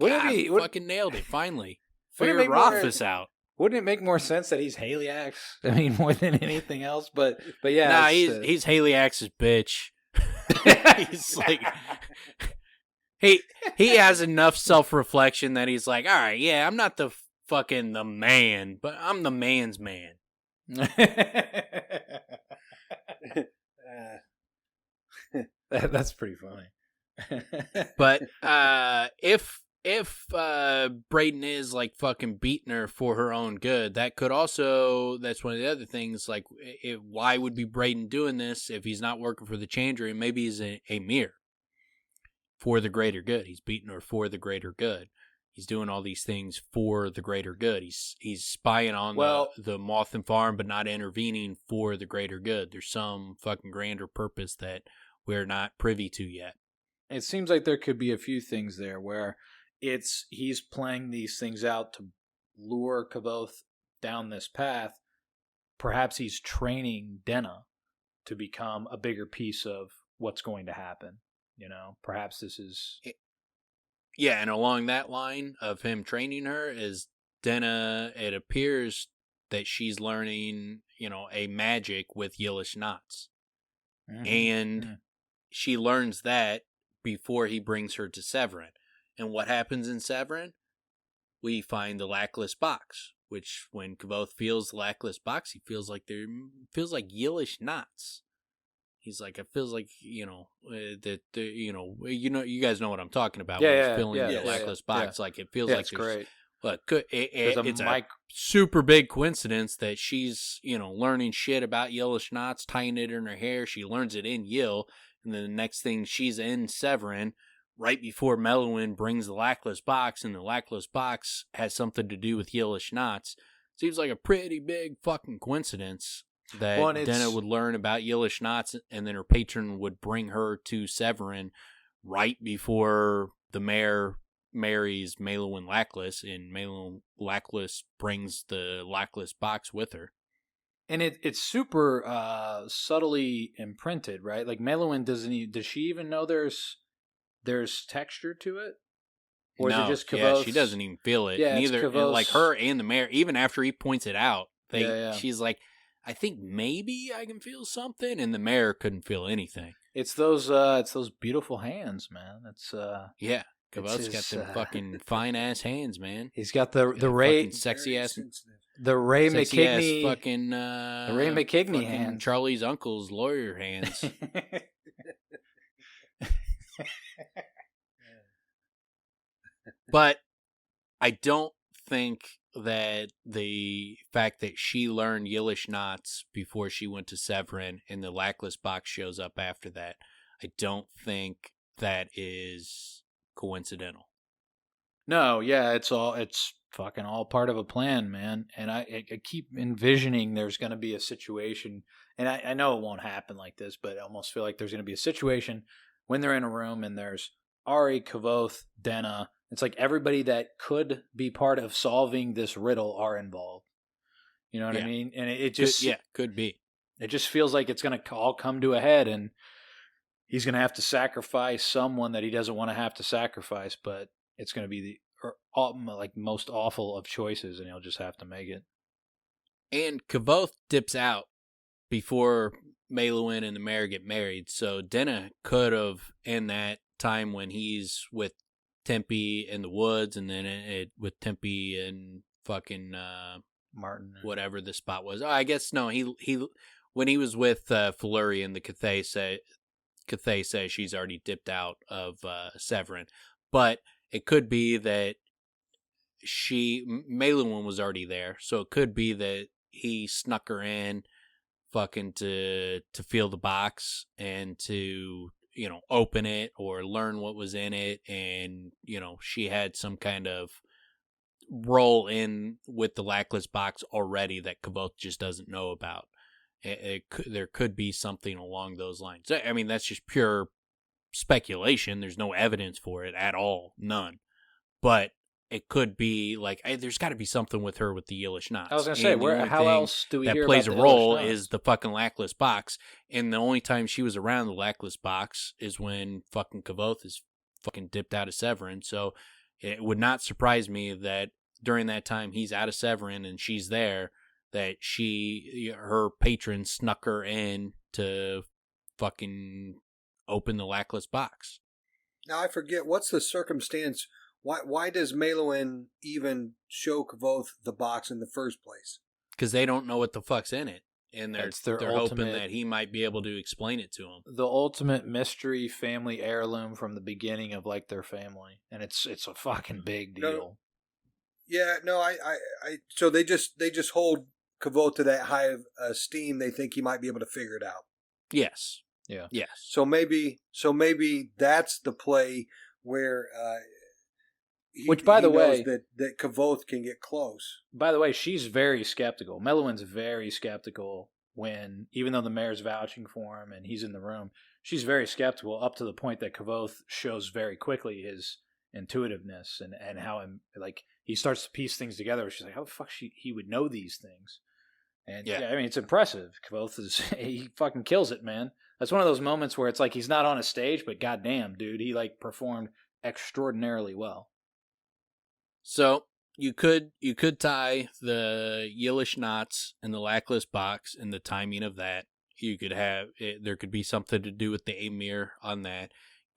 A: Fucking nailed it, finally. Figured Rothfuss out.
C: Wouldn't it make more sense that he's Haliax? I mean, more than anything else, but yeah.
A: Nah, he's Haliax's bitch. He's like... He has enough self-reflection that he's like, all right, yeah, I'm not the man, but I'm the man's man.
C: That's pretty funny.
A: But if Braden is like fucking beating her for her own good, that's one of the other things. Like, why would be Braden doing this if he's not working for the Chandrian? Maybe he's a mirror. For the greater good. He's beating her for the greater good. He's doing all these things for the greater good. He's spying on the Mothan farm, but not intervening for the greater good. There's some fucking grander purpose that we're not privy to yet.
C: It seems like there could be a few things there where he's playing these things out to lure Kavoth down this path. Perhaps he's training Denna to become a bigger piece of what's going to happen. Perhaps this is...
A: Yeah, and along that line of him training her is Denna, it appears that she's learning, a magic with Yilish knots. Mm-hmm. And she learns that before he brings her to Severin. And what happens in Severin? We find the lackless box, which when Kavoth feels the lackless box, he feels like Yilish knots. He's like, it feels like, you guys know what I'm talking about.
C: Yeah,
A: when he's feeling the lackless box.
C: Yeah.
A: Like, it feels
C: like
A: there's
C: great.
A: Look,
C: There's
A: it's a super big coincidence that she's, learning shit about Yillish knots, tying it in her hair. She learns it in Yill, and then the next thing she's in Severin right before Melwyn brings the Lackless box, and the Lackless box has something to do with Yillish knots. Seems like a pretty big fucking coincidence that Denna would learn about Yillish knots, and then her patron would bring her to Severin right before the mayor marries Melwyn Lackless, and Melwyn Lackless brings the Lackless box with her.
C: And it's super subtly imprinted, right? Like Melwyn does she even know there's texture to it? Or
A: no,
C: is it just Kavoth's?
A: Yeah, she doesn't even feel it.
C: Yeah,
A: neither. Like her and the mayor, even after he points it out, she's like, I think maybe I can feel something, and the mayor couldn't feel anything.
C: It's those beautiful hands, man. It's
A: yeah. Kavoth's got them fucking fine ass hands, man.
C: He's got the Ray
A: sexy ass,
C: the Ray McKigney
A: fucking
C: the Ray McKigney hands,
A: Charlie's uncle's lawyer hands. But I don't think that the fact that she learned Yillish knots before she went to Severin and the Lackless box shows up after that, I don't think that is coincidental.
C: No, yeah, it's fucking all part of a plan, man. And I keep envisioning there's going to be a situation, and I know it won't happen like this, but I almost feel like there's going to be a situation when they're in a room and there's Ari, Kavoth, Denna. It's like everybody that could be part of solving this riddle are involved. You know what I mean? And it just
A: could be.
C: It just feels like it's going to all come to a head, and he's going to have to sacrifice someone that he doesn't want to have to sacrifice, but it's going to be the most awful of choices, and he'll just have to make it.
A: And Kavoth dips out before Melwyn and the mayor get married, so Denna could have, in that time when he's with Tempe in the woods, and then with Tempe and fucking
C: Martin,
A: whatever the spot was. I guess no. He when he was with Fleury and the Cathay says she's already dipped out of Severin, but it could be that Melwyn was already there, so it could be that he snuck her in, fucking to feel the box and to open it or learn what was in it, and she had some kind of role in with the Lackless box already that Kavoth just doesn't know about. There could be something along those lines. I mean, that's just pure speculation. There's no evidence for it at all, none. But it could be like there's got to be something with her with the Yillish knots.
C: I was gonna say, how else do we
A: that
C: hear
A: plays
C: about
A: a role is the fucking Lackless box, and the only time she was around the Lackless box is when fucking Kavoth is fucking dipped out of Severin. So it would not surprise me that during that time he's out of Severin and she's there, that her patron snuck her in to fucking open the Lackless box.
B: Now I forget, what's the circumstance. Why does Melwyn even show Kavoth the box in the first place?
A: Because they don't know what the fuck's in it, and they're hoping that he might be able to explain it to them.
C: The ultimate mystery family heirloom from the beginning of their family, and it's a fucking big deal.
B: So they just hold Kavoth to that high of esteem. They think he might be able to figure it out.
A: Yes.
C: Yeah.
A: Yes.
B: So maybe that's the play where.
C: Which, by the way,
B: that Kavoth can get close.
C: By the way, she's very skeptical. Melwyn's very skeptical even though the mayor's vouching for him and he's in the room, she's very skeptical up to the point that Kavoth shows very quickly his intuitiveness and how he starts to piece things together. She's like, how the fuck he would know these things? And I mean, it's impressive. Kavoth he fucking kills it, man. That's one of those moments where it's like he's not on a stage, but goddamn, dude, he performed extraordinarily well.
A: So you could tie the Yillish knots and the Lackless box and the timing of that. You could have there could be something to do with the Amir on that.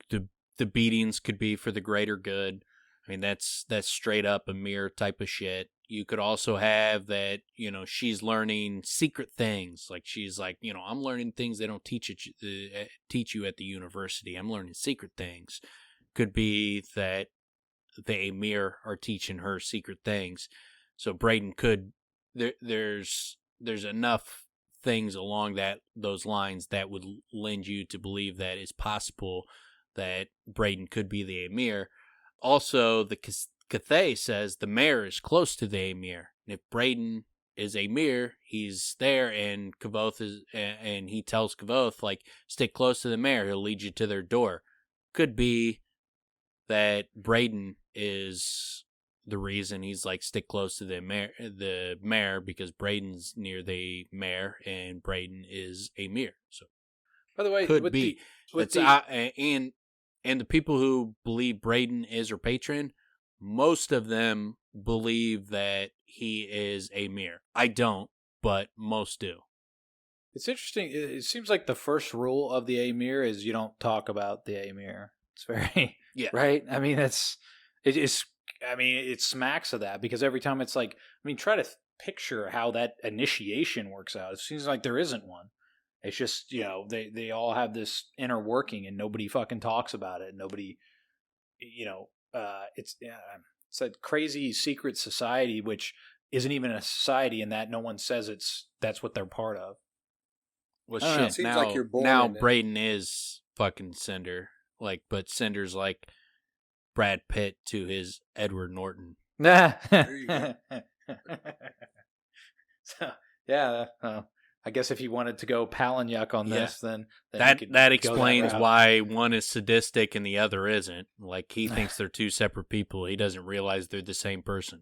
A: The beatings could be for the greater good. I mean, that's straight up Amir type of shit. You could also have that, she's learning secret things. Like she's like, I'm learning things they don't teach you at the university. I'm learning secret things. Could be that the Amir are teaching her secret things. So Braden could there's enough things along those lines that would lend you to believe that it's possible that Braden could be the Amir. Also, the Cathay says the mayor is close to the Amir. And if Braden is Amir, he's there, and Kavoth is, and he tells Kavoth, like, stick close to the mayor, he'll lead you to their door. Could be that Braden is the reason he's like, stick close to the mayor, because Braden's near the mayor and Braden is Amir. So,
C: by the way,
A: could be. And the people who believe Braden is her patron, most of them believe that he is Amir. I don't, but most do.
C: It's interesting. It seems like the first rule of the Amir is you don't talk about the Amir. It's very right. I mean, it smacks of that, because every time it's like, I mean, try to picture how that initiation works out. It seems like there isn't one. It's just, they all have this inner working and nobody fucking talks about it. Nobody, it's a crazy secret society, which isn't even a society in that no one says that's what they're part of.
A: Well, shit.
B: It seems like you're born
A: now
B: in it.
A: Braden is fucking Cinder, but Cinder's like Brad Pitt to his Edward Norton.
C: Nah.
B: There you go.
C: So, yeah. I guess if he wanted to go Palahniuk on this, then
A: that explains why one is sadistic and the other isn't. Like, he thinks they're two separate people. He doesn't realize they're the same person.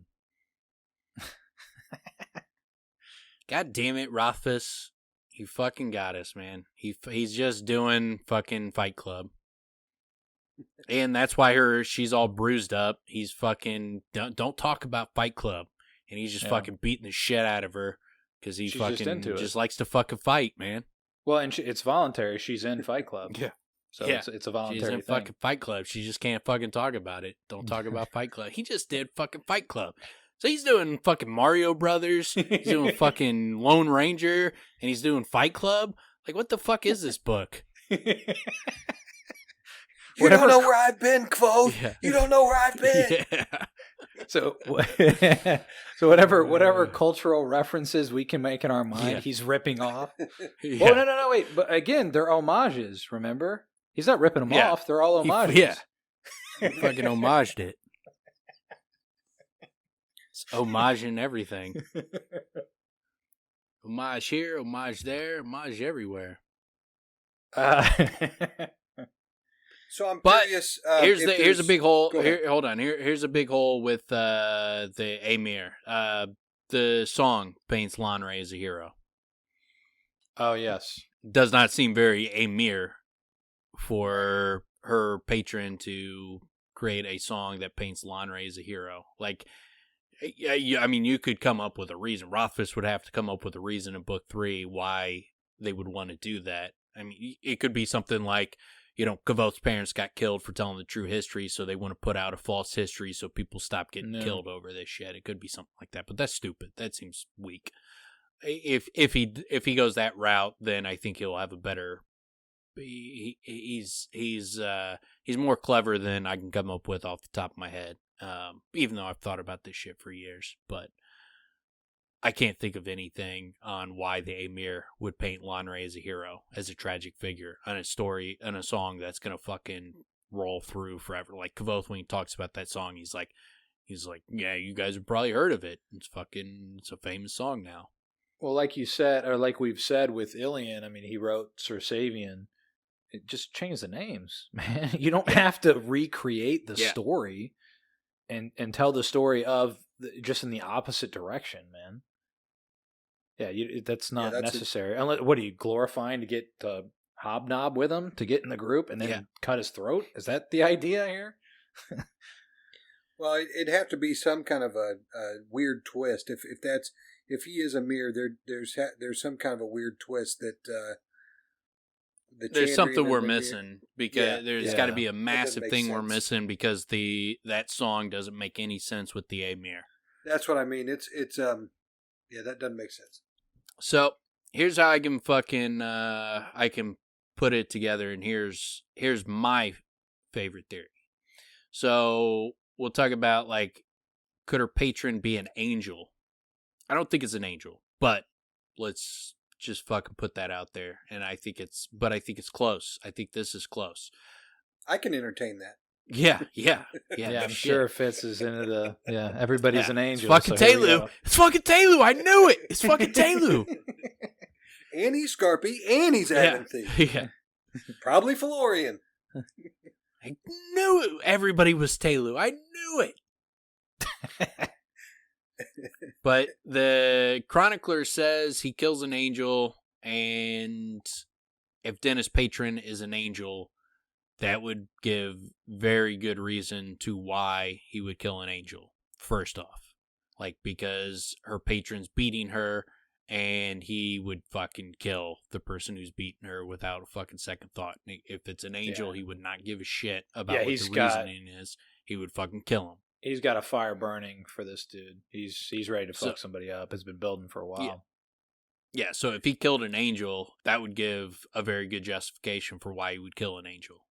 A: God damn it, Rothfuss. You fucking got us, man. He's just doing fucking Fight Club. And that's why she's all bruised up. He's fucking, don't talk about Fight Club. And he's just fucking beating the shit out of her. Because he
C: she's
A: fucking just likes to fucking fight, man.
C: Well, and it's voluntary. She's in Fight Club.
A: Yeah.
C: So it's a voluntary
A: thing. She's in
C: thing.
A: fucking Fight Club. She just can't fucking talk about it. Don't talk about Fight Club. He just did fucking Fight Club. So he's doing fucking Mario Brothers. He's doing fucking Lone Ranger. And he's doing Fight Club. Like, what the fuck is this book?
B: You don't know where I've been, Quoth. Yeah. You don't know where I've been.
A: Yeah.
C: So whatever cultural references we can make in our mind, he's ripping off.
A: Yeah.
C: Oh, no, wait. But again, they're homages, remember? He's not ripping them off. They're all homages.
A: He fucking homaged it. It's homaging everything. Homage here, homage there, homage everywhere.
B: So I'm curious.
A: Here's a big hole. Hold on. Here's a big hole with the Amir. The song paints Lanre as a hero.
C: Oh yes,
A: does not seem very Amir for her patron to create a song that paints Lanre as a hero. Like, I mean, you could come up with a reason. Rothfuss would have to come up with a reason in book 3 why they would want to do that. I mean, it could be something like, Kavoth's parents got killed for telling the true history, so they want to put out a false history so people stop getting killed over this shit. It could be something like that, but that's stupid. That seems weak. If he goes that route, then I think he'll have a better. He's more clever than I can come up with off the top of my head. Even though I've thought about this shit for years, but I can't think of anything on why the Amir would paint Lanre as a hero, as a tragic figure, on a story, on a song that's gonna fucking roll through forever. Like Kavoth, when he talks about that song, he's like, yeah, you guys have probably heard of it. It's a famous song now.
C: Well, like you said, or like we've said with Ilian, I mean, he wrote Sir Savian. It just changed the names, man. You don't have to recreate the story and tell the story just in the opposite direction, man. Yeah, that's not necessary. Unless, what are you glorifying to get to hobnob with him to get in the group and then cut his throat? Is that the idea here?
B: Well, it'd have to be some kind of a weird twist. If he is a mirror, there's some kind of a weird twist that
A: there's something we're missing, because there's got to be a massive thing we're missing, because that song doesn't make any sense with the Amir.
B: That's what I mean. It's that doesn't make sense.
A: So here's how I can fucking I can put it together, and here's my favorite theory. So we'll talk about, like, could her patron be an angel? I don't think it's an angel, but let's just fucking put that out there. And I think it's close. I think this is close.
B: I can entertain that.
A: Yeah.
C: I'm sure Fitz is into the everybody's an angel.
A: It's fucking Telu. It's fucking Telu. I knew it. It's fucking Telu.
B: And he's Scarpy, and he's Adamanthe.
A: Yeah.
B: Probably Felorian.
A: I knew it. Everybody was Telu. I knew it. But the chronicler says he kills an angel, and if Dennis' patron is an angel, that would give very good reason to why he would kill an angel, first off. Like, because her patron's beating her, and he would fucking kill the person who's beating her without a fucking second thought. If it's an angel, he would not give a shit about what the reasoning is. He would fucking kill him.
C: He's got a fire burning for this dude. He's ready to fuck somebody up. It's been building for a while.
A: Yeah, so if he killed an angel, that would give a very good justification for why he would kill an angel.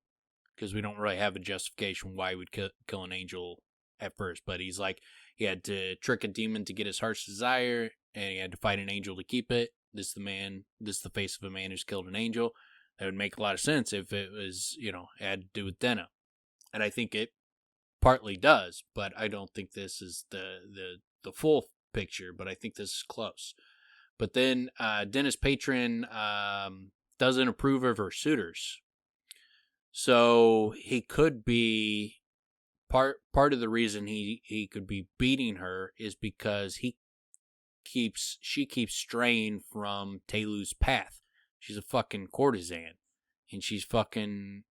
A: Because we don't really have a justification why he would kill an angel at first. But he's like, he had to trick a demon to get his heart's desire, and he had to fight an angel to keep it. This is the face of a man who's killed an angel. That would make a lot of sense if it was, had to do with Denna. And I think it partly does, but I don't think this is the full picture, but I think this is close. But then Dennis' patron doesn't approve of her suitors. So he could be part of the reason he could be beating her is because she keeps straying from Telu's path. She's a fucking courtesan, and she's fucking,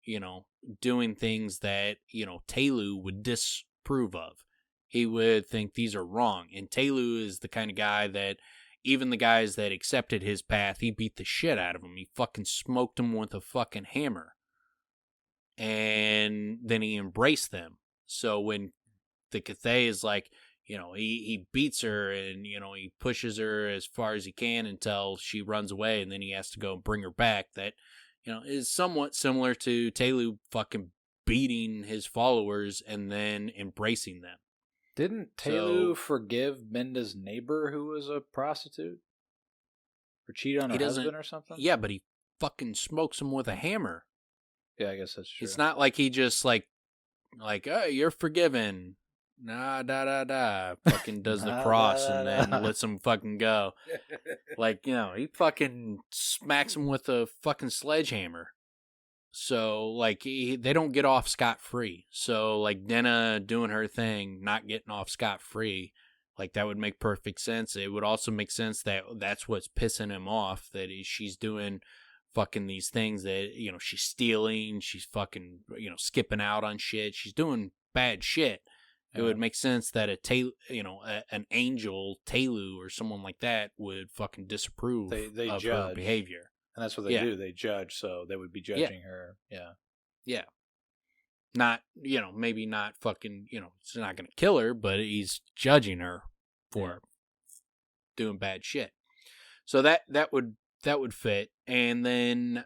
A: doing things that, Telu would disapprove of. He would think these are wrong. And Telu is the kind of guy that even the guys that accepted his path, he beat the shit out of them. He fucking smoked them with a fucking hammer. And then he embraced them. So when the Cathay is like, he beats her and, he pushes her as far as he can until she runs away, and then he has to go and bring her back. That, is somewhat similar to Telu fucking beating his followers and then embracing them.
C: Didn't Telu forgive Minda's neighbor who was a prostitute? Or cheat on her husband or something?
A: Yeah, but he fucking smokes him with a hammer.
C: Yeah, I guess that's true.
A: It's not like he just like, oh, you're forgiven. Nah, fucking does the cross and then lets him fucking go. Like, he fucking smacks him with a fucking sledgehammer. So, like, they don't get off scot-free. So, like, Denna doing her thing, not getting off scot-free, like, that would make perfect sense. It would also make sense that that's what's pissing him off, that she's doing fucking these things that, she's stealing, she's fucking, skipping out on shit, she's doing bad shit. It would make sense that an angel, Telu, or someone like that would fucking disapprove of her behavior.
C: And that's what they do. They judge, so they would be judging her. Yeah.
A: Yeah. Not, maybe not fucking, it's not going to kill her, but he's judging her for doing bad shit. So that would fit. And then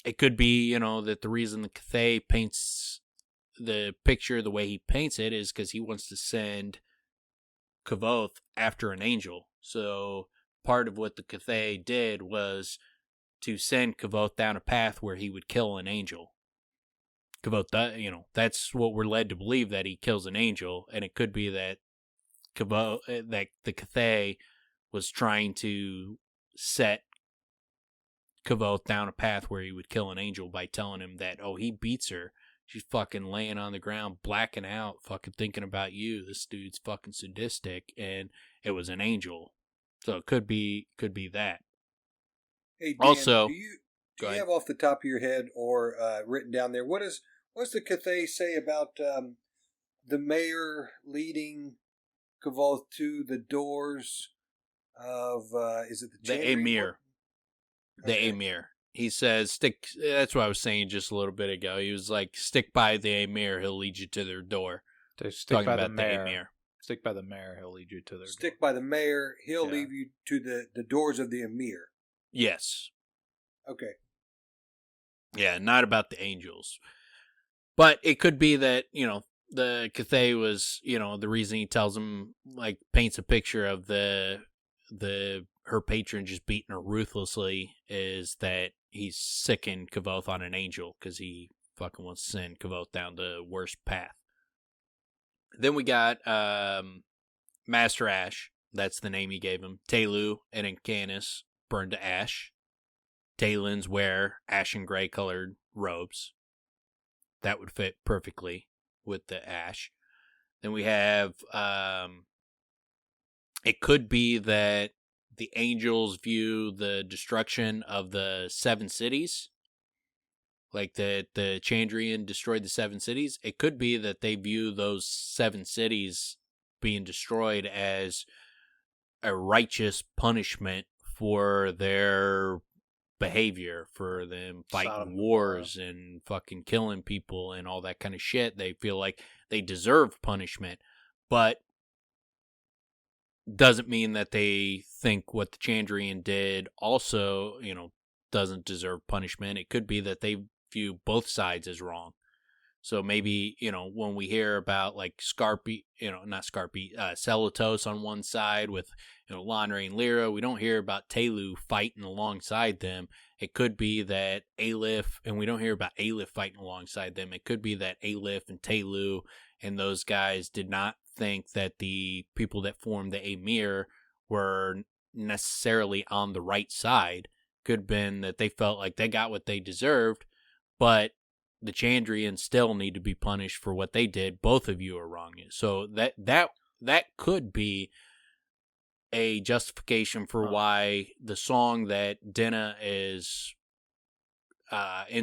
A: it could be, that the reason the Cathay paints the picture the way he paints it is because he wants to send Kavoth after an angel. So part of what the Cathay did was to send Kavoth down a path where he would kill an angel. Kavoth, that's what we're led to believe, that he kills an angel, and it could be that that the Cathay was trying to set Kavoth down a path where he would kill an angel by telling him that, oh, he beats her. She's fucking laying on the ground, blacking out, fucking thinking about you. This dude's fucking sadistic, and it was an angel. So it could be that.
B: Hey, Dan,
A: also,
B: do you have off the top of your head or written down there, what's the Cathay say about the mayor leading Kavoth to the doors of, is it the
A: Chandrian? Emir. The Emir. He says, that's what I was saying just a little bit ago. He was like, stick by the Emir, he'll lead you to their door.
C: Stick by the mayor. Stick by the mayor, he'll lead you to their door.
B: Stick by the mayor, he'll lead you to the doors of the Emir.
A: Yes.
B: Okay.
A: Yeah, not about the angels. But it could be that, the Cathay was, the reason he tells him, like, paints a picture of her patron just beating her ruthlessly is that he's sicking Kavoth on an angel because he fucking wants to send Kavoth down the worst path. Then we got Master Ash. That's the name he gave him. Telu and Incanus burned to ash. Talons wear ash and gray colored robes. That would fit perfectly with the ash. Then we have, it could be that the angels view the destruction of the 7 cities, like the Chandrian destroyed the 7 cities. It could be that they view those 7 cities being destroyed as a righteous punishment for their behavior, for them fighting wars and fucking killing people and all that kind of shit. They feel like they deserve punishment, but doesn't mean that they think what the Chandrian did also, doesn't deserve punishment. It could be that they view both sides as wrong. So maybe, when we hear about like Scarpi, not Scarpi, Celatos on one side with, Lanre and Lyra, we don't hear about Telu fighting alongside them. It could be that Aleph, and we don't hear about Aleph fighting alongside them. It could be that Aleph and Telu and those guys did not think that the people that formed the Amir were necessarily on the right side. Could have been that they felt like they got what they deserved, but the Chandrians still need to be punished for what they did. Both of you are wrong. So that could be a justification for why the song that Dinah ends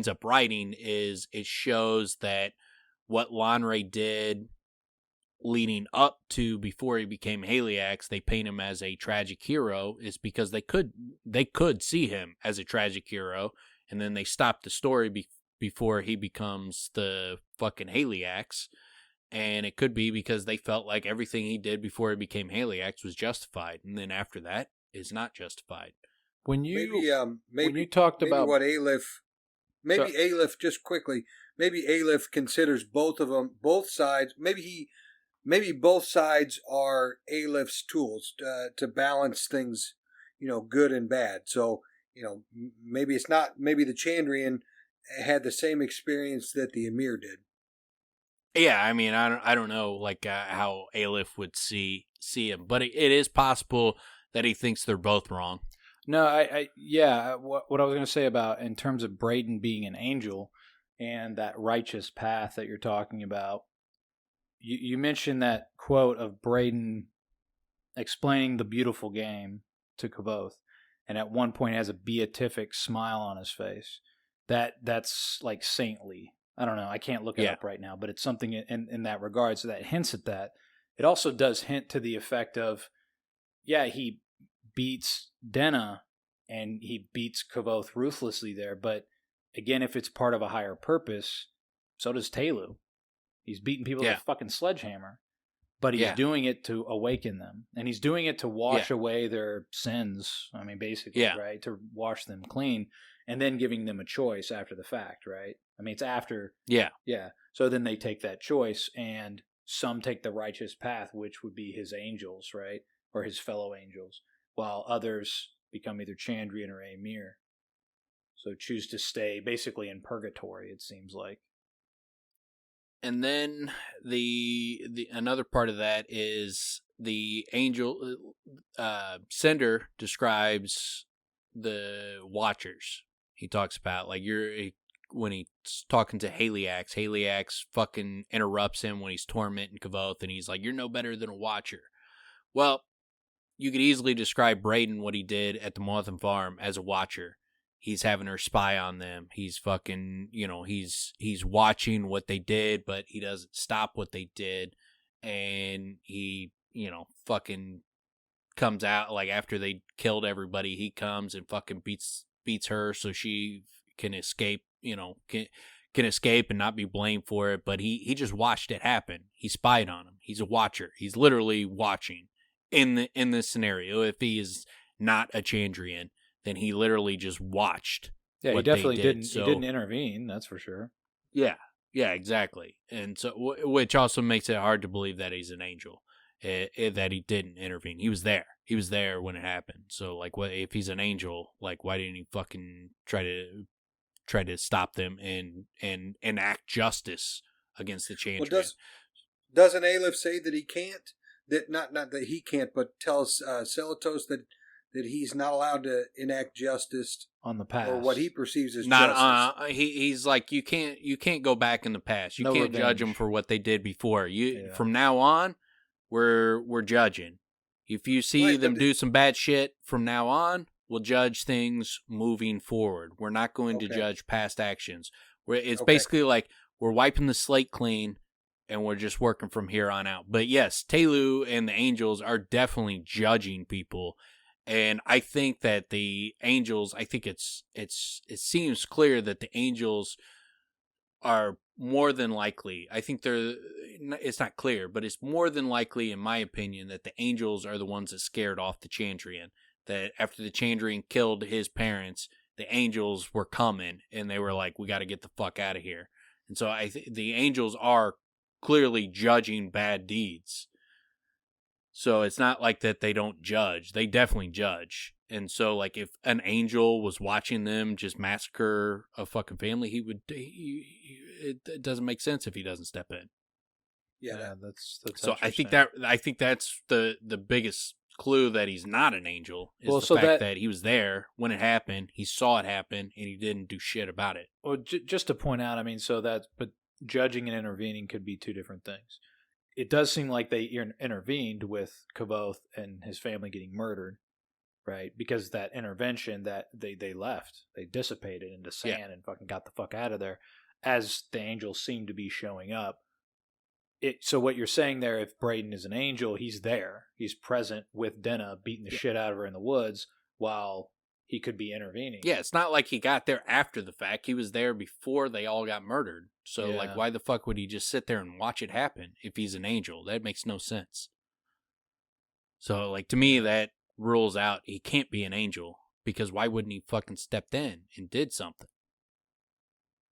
A: up writing is it shows that what Lanre did leading up to before he became Haliax, they paint him as a tragic hero, is because they could see him as a tragic hero, and then they stopped the story before he becomes the fucking Haliax. And it could be because they felt like everything he did before he became Haliax was justified, and then after that is not justified.
C: When you
B: talked about what Aleph, Aleph, just quickly, maybe Aleph considers both of them, both sides. Maybe both sides are Aleph's tools to balance things, good and bad. So maybe it's not. Maybe the Chandrian had the same experience that the Amir did.
A: Yeah, I mean, I don't know, like how Aleph would see him, but it is possible that he thinks they're both wrong.
C: No, what I was going to say about in terms of Braden being an angel and that righteous path that you're talking about, you mentioned that quote of Braden explaining the beautiful game to Kavoth, and at one point has a beatific smile on his face. That's like saintly. I don't know. I can't look it up right now, but it's something in that regard. So that hints at that. It also does hint to the effect of, he beats Denna and he beats Kavoth ruthlessly there. But again, if it's part of a higher purpose, so does Telu. He's beating people with a fucking sledgehammer, but he's doing it to awaken them, and he's doing it to wash away their sins. I mean, basically, right? To wash them clean, and then giving them a choice after the fact, right? I mean, it's after. Yeah. So then they take that choice, and some take the righteous path, which would be his angels, right? Or his fellow angels, while others become either Chandrian or Amir. So choose to stay basically in purgatory, it seems like.
A: And then the another part of that is the angel Cinder describes the Watchers. He talks about like when he's talking to Haliax fucking interrupts him when he's tormenting Kavoth, and he's like, "You're no better than a Watcher." Well, you could easily describe Braden, what he did at the Mothan Farm, as a Watcher. He's having her spy on them. He's fucking, he's watching what they did, but he doesn't stop what they did. And he, fucking comes out, like, after they killed everybody, he comes and fucking beats her so she can escape, can escape and not be blamed for it. But he just watched it happen. He spied on him. He's a Watcher. He's literally watching in this scenario. If he is not a Chandrian, then he literally just watched.
C: Yeah, he definitely didn't. So, he didn't intervene. That's for sure.
A: Yeah, Yeah, exactly. And so, which also makes it hard to believe that he's an angel, that he didn't intervene. He was there. He was there when it happened. So, like, what if he's an angel? Like, why didn't he fucking try to stop them and enact justice against the
B: Well,
A: Chandrian?
B: doesn't Aleph say that he can't? That not that he can't, but tells Celatos that he's not allowed to enact justice
C: on the past,
B: or what he perceives as
A: not
B: justice.
A: he's like, you can't go back in the past. You can't judge them for what they did before. From now on, we're judging. If you see them do some bad shit from now on, we'll judge things moving forward. We're not going to judge past actions. It's basically like we're wiping the slate clean and we're just working from here on out. But yes, Telu and the angels are definitely judging people. And I think that the angels, I think it seems clear that the angels are more than likely, I think it's not clear, but it's more than likely, in my opinion, that the angels are the ones that scared off the Chandrian. That after the Chandrian killed his parents, the angels were coming, and they were like, we got to get the fuck out of here. And so I think the angels are clearly judging bad deeds. So it's not like that they don't judge. They definitely judge. And so, like, if an angel was watching them just massacre a fucking family, it doesn't make sense if he doesn't step in.
B: Yeah,
C: that's
A: so I think that's the biggest clue that he's not an angel is the fact that he was there when it happened, he saw it happen, and he didn't do shit about it.
C: Well, just to point out, I mean, but judging and intervening could be two different things. It does seem like they intervened with Kavoth and his family getting murdered, right? Because that intervention that they left, they dissipated into sand and fucking got the fuck out of there as the angels seem to be showing up. So what you're saying there, if Braden is an angel, he's there. He's present with Denna, beating the shit out of her in the woods while he could be intervening.
A: Yeah, it's not like he got there after the fact. He was there before they all got murdered. So, like, why the fuck would he just sit there and watch it happen if he's an angel? That makes no sense. So, like, to me, that rules out he can't be an angel, because why wouldn't he fucking stepped in and did something?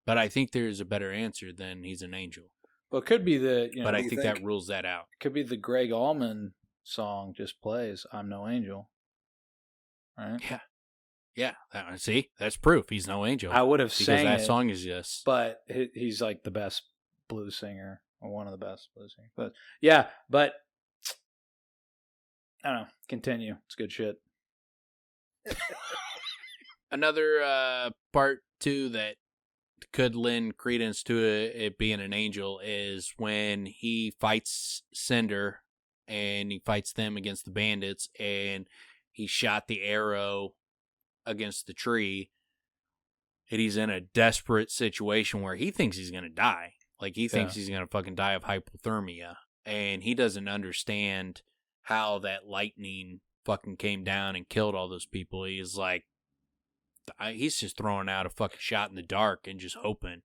A: But I think there's a better answer than he's an angel.
C: Well, it could be
A: but I think that rules that out.
C: Could be the Greg Allman song just plays, I'm no angel. Right?
A: Yeah. Yeah, see, that's proof he's no angel.
C: I would have sang
A: that song is just.
C: But he's like the best blues singer, or one of the best blues singers. But yeah, I don't know. Continue. It's good shit.
A: Another part too that could lend credence to it being an angel is when he fights Cinder and he fights them against the bandits, and he shot the arrow against the tree, and he's in a desperate situation where he thinks he's going to die. Like, he thinks he's going to fucking die of hypothermia, and he doesn't understand how that lightning fucking came down and killed all those people. He's like, he's just throwing out a fucking shot in the dark and just hoping.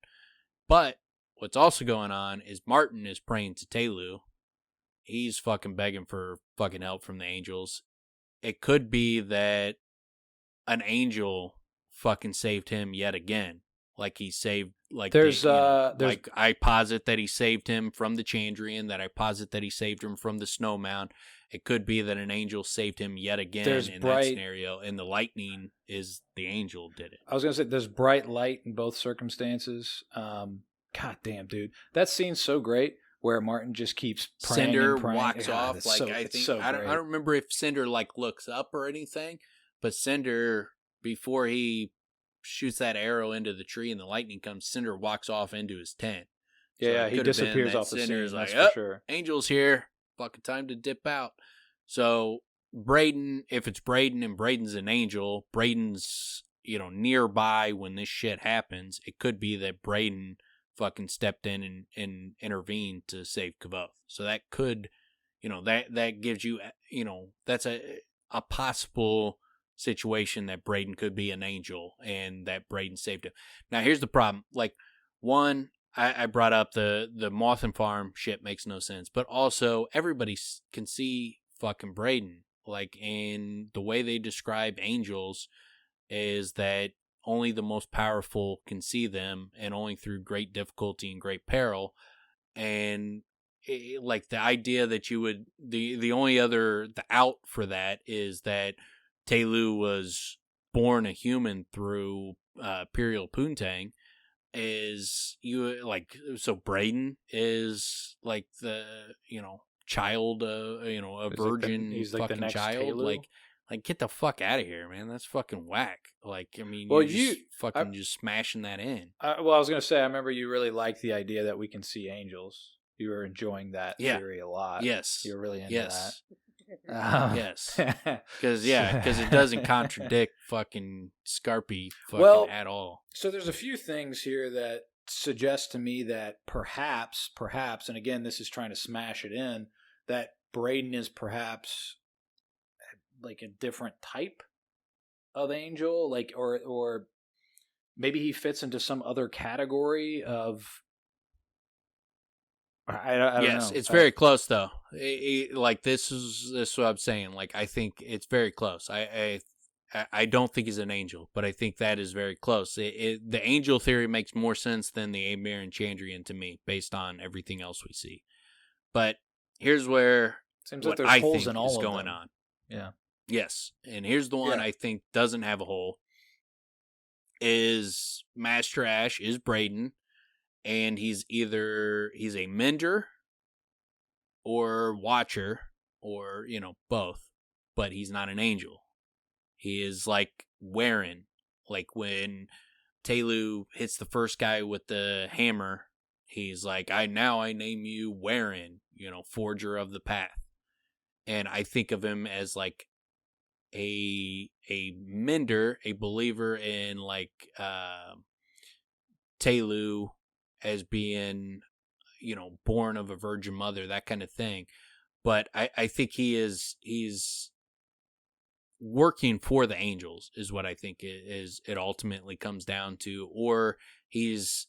A: But what's also going on is Martin is praying to Telu. He's fucking begging for fucking help from the angels. It could be that an angel fucking saved him yet again. Like, he saved, like, like, I posit that he saved him from the Chandrian, that I posit that he saved him from the Snowmound. It could be that an angel saved him yet again that scenario, and the lightning is the angel did it.
C: I was going to say, there's bright light in both circumstances. God damn, dude. That scene's so great, where Martin just keeps praying
A: Cinder
C: and praying.
A: walks off. Like, I think, I don't remember if Cinder, like, looks up or anything, but Cinder, before he shoots that arrow into the tree and the lightning comes, Cinder walks off into his tent.
C: Yeah, he disappears off the scene. That's for sure.
A: Angel's here. Fucking time to dip out. So Braden, if it's Braden and Braden's an angel, Braden's, nearby when this shit happens. It could be that Braden fucking stepped in and intervened to save Kavoth. So that could, that gives you, that's a possible situation that Braden could be an angel and that Braden saved him. Now, here's the problem. Like, one, I brought up the Moth and Farm shit makes no sense, but also everybody can see fucking Braden. Like, and the way they describe angels is that only the most powerful can see them, and only through great difficulty and great peril. And like the idea that you would the only other the out for that is that Telu was born a human through Imperial Poontang. Is you like so Braden is like the child a virgin
C: he's
A: fucking
C: like the next
A: child
C: Telu?
A: like get the fuck out of here, man. That's fucking whack. Like I mean,
C: Well,
A: you're just fucking just smashing that in.
C: Well, I was gonna say, I remember you really liked the idea that we can see angels. You were enjoying that
A: Yeah.
C: theory a lot.
A: Yes,
C: you were really into
A: yes.
C: that.
A: Yes, because it doesn't contradict fucking Scarpy at all.
C: So there's a few things here that suggest to me that perhaps, and again, this is trying to smash it in, that Braden is perhaps like a different type of angel, like or maybe he fits into some other category of. I don't know.
A: It's very close though. Like this is what I'm saying. Like I think it's very close. I don't think he's an angel, but I think that is very close. The angel theory makes more sense than the Amir and Chandrian to me, based on everything else we see. But here's where
C: seems
A: what
C: like there's
A: I
C: holes
A: think
C: in all
A: is
C: of
A: going
C: them.
A: on.
C: Yeah.
A: Yes, and here's the one I think doesn't have a hole. Is Master Ash is Braden, and he's a Mender or Watcher or both, but he's not an angel. He is like Warren, like when Telu hits the first guy with the hammer, he's like, I name you Warren, Forger of the Path. And I think of him as like a Mender, a believer in like Telu as being, born of a virgin mother, that kind of thing. But I think he's working for the angels is what I think it ultimately comes down to, or he's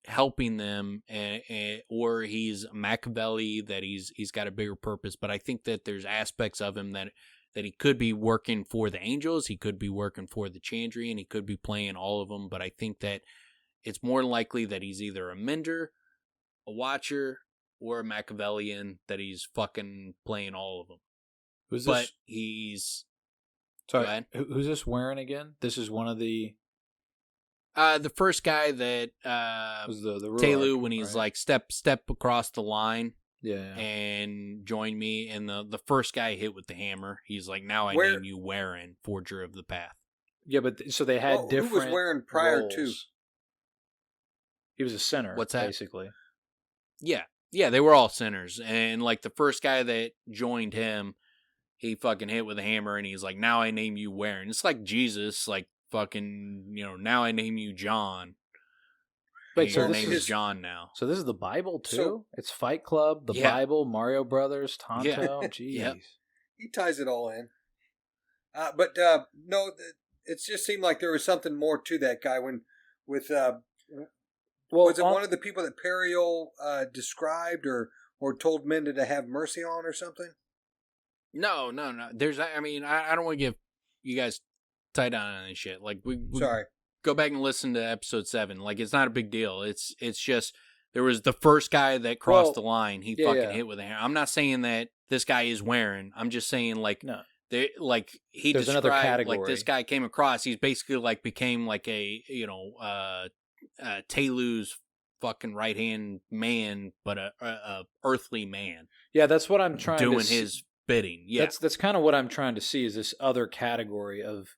A: helping them, or he's Machiavelli, that he's got a bigger purpose. But I think that there's aspects of him that he could be working for the angels, he could be working for the Chandrian, he could be playing all of them. But I think that it's more likely that he's either a Mender, a Watcher, or a Machiavellian, that he's fucking playing all of them.
C: Who's
A: but
C: this?
A: He's
C: Sorry, who's this wearing again? This is one of the
A: first guy that
C: was the
A: Telu, when he's like step across the line,
C: yeah,
A: and join me, and the first guy hit with the hammer, he's like, now I name you Warren, Forger of the Path.
C: Yeah, but so they had different.
B: Who was wearing prior
C: roles.
B: to?
C: He was a sinner.
A: What's that?
C: Basically.
A: Yeah, they were all sinners, and like the first guy that joined him, he fucking hit with a hammer, and he's like, now I name you Warren. It's like Jesus, like fucking, now I name you John.
C: Wait, so
A: your
C: this
A: name is John now.
C: So this is the Bible too?
B: So,
C: it's Fight Club, the Bible, Mario Brothers, Tonto. Jeez.
A: Yep.
B: He ties it all in. But no, it just seemed like there was something more to that guy was it one of the people that Periel described or told Menda to have mercy on or something?
A: No. There's, I mean, I don't want to give you guys tight on this shit. Like we
B: Sorry.
A: Go back and listen to episode 7. Like it's not a big deal. It's just there was the first guy that crossed the line. He fucking hit with a hammer. I'm not saying that this guy is wearing. I'm just saying like
C: no.
A: He
C: There's
A: described
C: another category.
A: like this guy came across. He's basically like became like a Telu's fucking right hand man, but a earthly man.
C: Yeah, that's what I'm trying
A: doing
C: to
A: his bidding. Yeah,
C: that's kind of what I'm trying to see is this other category of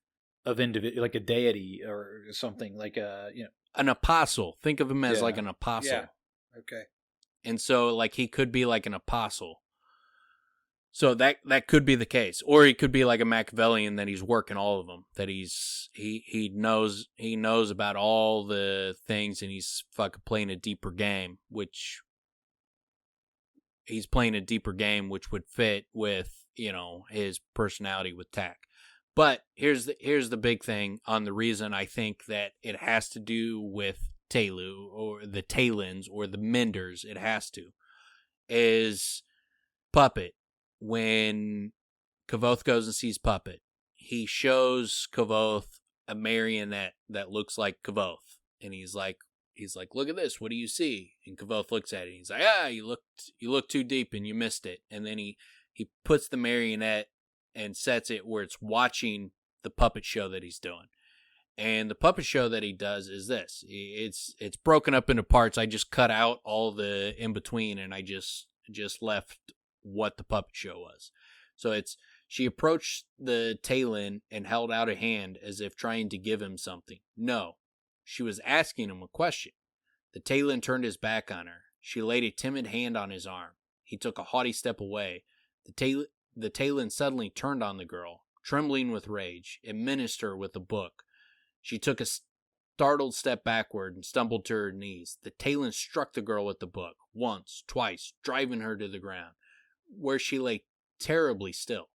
C: individual, like a deity or something, like
A: an apostle. Think of him as like an apostle.
B: Yeah. Okay.
A: And so like he could be like an apostle. So that could be the case, or he could be like a Machiavellian, that he's working all of them, that he knows about all the things, and he's fucking playing a deeper game, which would fit with his personality with Tack. But here's the big thing on the reason I think that it has to do with Telu or the Talens or the Menders. It has to is Puppet. When Kavoth goes and sees Puppet, he shows Kavoth a marionette that looks like Kavoth, and he's like, look at this. What do you see? And Kavoth looks at it. And he's like, you looked too deep and you missed it. And then he puts the marionette and sets it where it's watching the puppet show that he's doing. And the puppet show that he does is this. It's broken up into parts. I just cut out all the in between, and I just left what the puppet show was. So she approached the Talon and held out a hand as if trying to give him something. No, she was asking him a question. The Talon turned his back on her. She laid a timid hand on his arm. He took a haughty step away. The Talon suddenly turned on the girl, trembling with rage, and menaced her with a book. She took a startled step backward and stumbled to her knees. The Talon struck the girl with the book, once, twice, driving her to the ground, where she lay terribly still.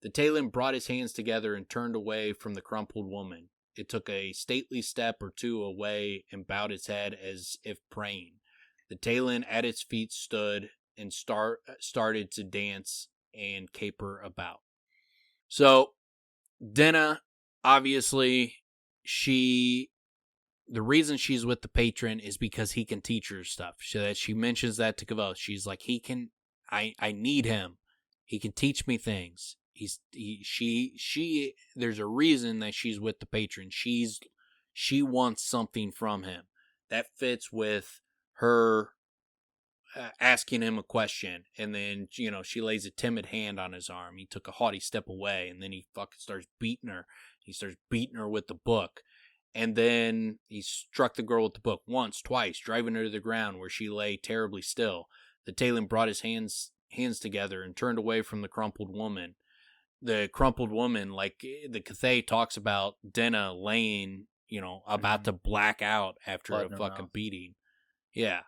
A: The Talon brought his hands together and turned away from the crumpled woman. It took a stately step or two away and bowed its head as if praying. The Talon at its feet stood and started to dance and caper about. So, Denna, obviously, the reason she's with the patron is because he can teach her stuff. She mentions that to Kavoth. She's like, I need him. He can teach me things. There's a reason that she's with the patron. She wants something from him. That fits with her asking him a question, and then she lays a timid hand on his arm. He took a haughty step away, and then he fucking starts beating her. He starts beating her with the book, and then he struck the girl with the book once, twice, driving her to the ground where she lay terribly still. The Talon brought his hands together and turned away from the crumpled woman. The crumpled woman, like the Cathay talks about Denna laying, about to black out after a fucking beating. Yeah.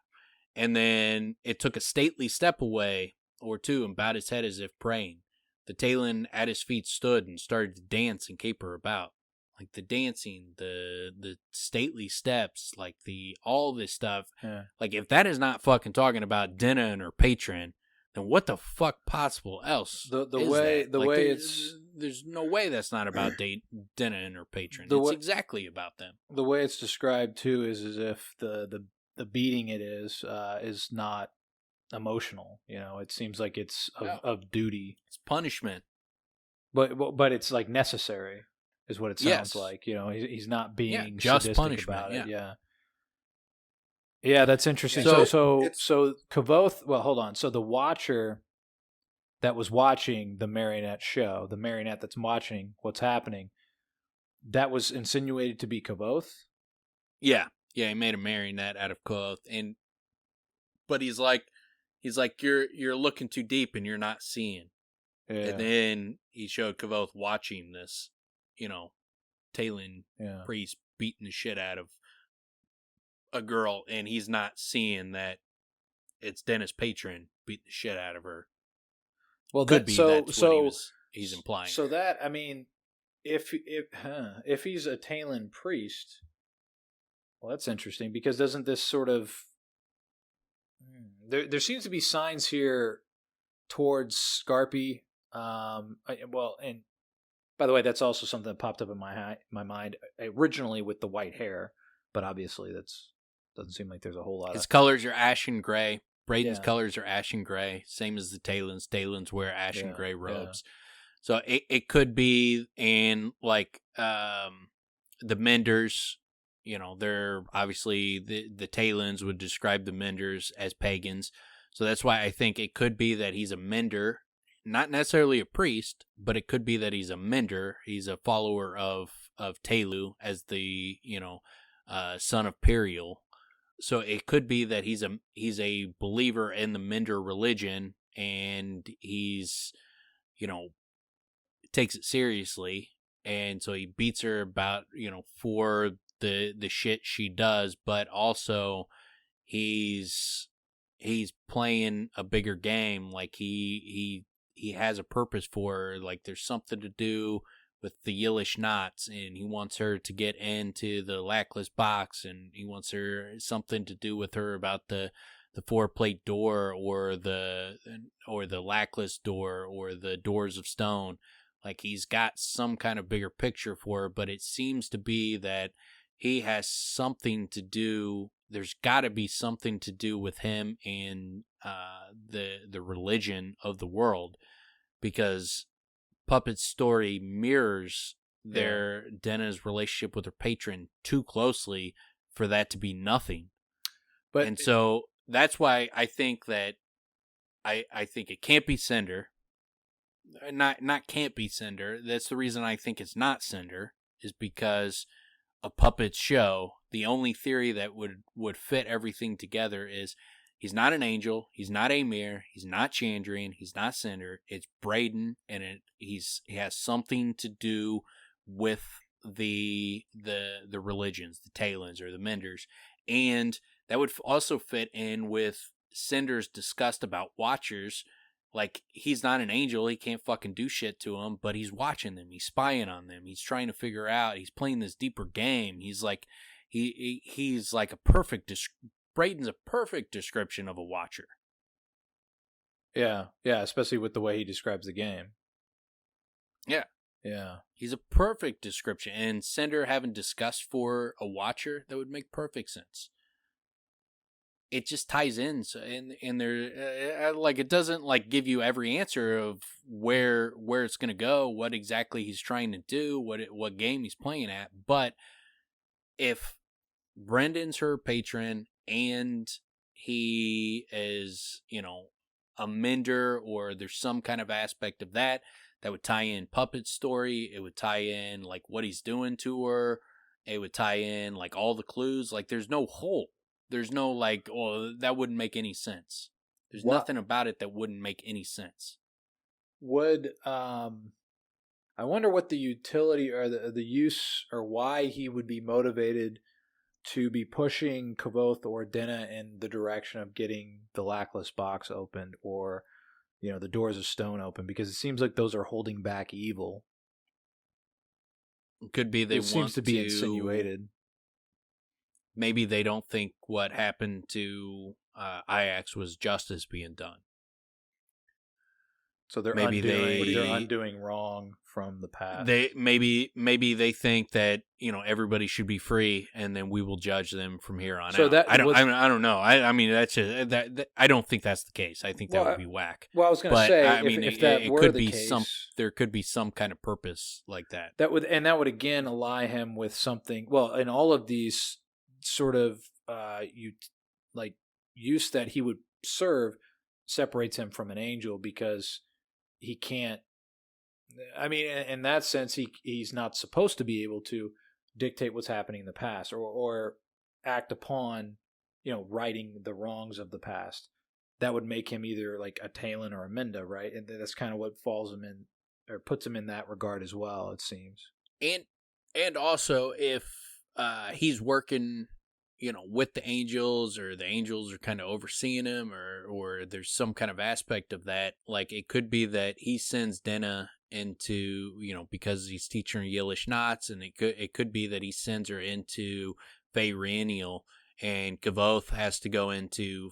A: And then it took a stately step away or two and bowed his head as if praying. The Talon at his feet stood and started to dance and caper about. Like the dancing, the stately steps, like all this stuff.
C: Yeah.
A: Like if that is not fucking talking about Denna and her patron, then what the fuck possible else? There's no way that's not about Denna and her patron. It's exactly about them.
C: The way it's described too is as if the beating it is not emotional. It seems like it's of duty.
A: It's punishment.
C: But it's like necessary is what it sounds like. He's not being
A: just punishment
C: about it.
A: Yeah.
C: Yeah, that's interesting. So Kavoth. Well, hold on. So the watcher that was watching the marionette show, the marionette that's watching what's happening, that was insinuated to be Kavoth.
A: Yeah, he made a marionette out of Kavoth, but he's like, you're looking too deep and you're not seeing. Yeah. And then he showed Kavoth watching this, Talon priest beating the shit out of a girl, and he's not seeing that it's Denna's patron beating the shit out of her.
C: Well,
A: that's what he's implying.
C: So that, I mean, if he's a Talon priest, well, that's interesting, because doesn't this sort of there seems to be signs here towards Scarpy. And by the way, that's also something that popped up in my mind originally with the white hair, but obviously doesn't seem like there's a whole lot.
A: His colors are ashen gray. Braden's colors are ashen gray, same as the Talons. Talons wear ashen gray robes. So it could be in like the Menders. They're obviously the Talons would describe the Menders as pagans. So that's why I think it could be that he's a Mender, not necessarily a priest, but it could be that he's a Mender. He's a follower of Telu as the son of Periel. So it could be that he's a believer in the Mender religion, and he's takes it seriously, and so he beats her about for the shit she does, but also he's playing a bigger game. Like he has a purpose for her. Like there's something to do with the Yillish knots, and he wants her to get into the lackless box, and he wants her something to do with her about the 4-plate door or the lackless door or the doors of stone. Like he's got some kind of bigger picture for her, but it seems to be that he has something to do. There's got to be something to do with him and the religion of the world, because Puppet's story mirrors Denna's relationship with her patron too closely for that to be nothing. And so that's why I think that I think it can't be Cinder. Not can't be Cinder. That's the reason I think it's not Cinder, is because a Puppet's show, the only theory that would fit everything together is he's not an angel, he's not Amir, he's not Chandrian, he's not Cinder. It's Braden, and he has something to do with the religions, the Talons or the Menders, and that would also fit in with Cinder's disgust about Watchers. Like, he's not an angel, he can't fucking do shit to them, but he's watching them, he's spying on them, he's trying to figure out, he's playing this deeper game. He's like, he's like Braden's a perfect description of a Watcher.
C: Yeah, especially with the way he describes the game. Yeah.
A: He's a perfect description, and Cinder having disgust for a Watcher, that would make perfect sense. It just ties in, so, and there, like, it doesn't like give you every answer of where it's gonna go, what exactly he's trying to do, what game he's playing at. But if Brendan's her patron and he is, a mender, or there's some kind of aspect of that would tie in Puppet's story. It would tie in like what he's doing to her. It would tie in like all the clues. Like, there's no hole. There's no like, oh, that wouldn't make any sense. There's nothing about it that wouldn't make any sense.
C: I wonder what the utility or the use, or why he would be motivated to be pushing Kvothe or Denna in the direction of getting the Lackless box opened, or the Doors of Stone open, because it seems like those are holding back evil.
A: It could be it
C: seems to be insinuated.
A: Maybe they don't think what happened to Ajax was justice being done.
C: So they're undoing wrong from the past.
A: Maybe they think that everybody should be free, and then we will judge them from here on
C: so
A: out.
C: That
A: I don't know. I mean, that's just, that I don't think that's the case. I think that would be whack.
C: Well, I was going to say,
A: I mean,
C: if that were
A: could
C: the
A: be
C: case,
A: there could be some kind of purpose like that.
C: That would again ally him with something. Well, in all of these sort of use that he would serve separates him from an angel, because he can't. I mean, in that sense, he's not supposed to be able to dictate what's happening in the past, or act upon, righting the wrongs of the past. That would make him either like a Talon or a Minda, right? And that's kind of what falls him in, or puts him in that regard as well, it seems.
A: And also, if he's working, with the angels, or the angels are kind of overseeing him, or there's some kind of aspect of that. Like, it could be that he sends Denna into, because he's teaching her Yillish knots, and it could be that he sends her into Feyreaniel, and Kvothe has to go into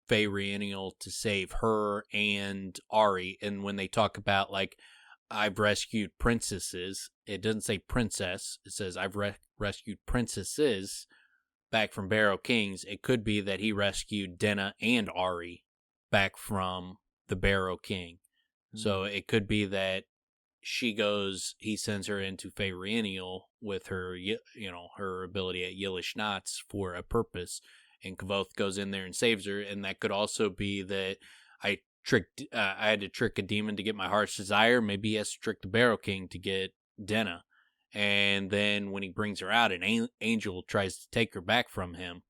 A: Feyreaniel to save her and Ari. And when they talk about like, I've rescued princesses, it doesn't say princess, it says I've rescued princesses back from Barrow Kings. It could be that he rescued Denna and Ari back from the Barrow King. Mm-hmm. So it could be that he sends her into Feyreaniel with her, her ability at Yillish knots for a purpose, and Kvothe goes in there and saves her. And that could also be that I had to trick a demon to get my heart's desire. Maybe he has to trick the Barrow King to get Denna. And then when he brings her out, an angel tries to take her back from him,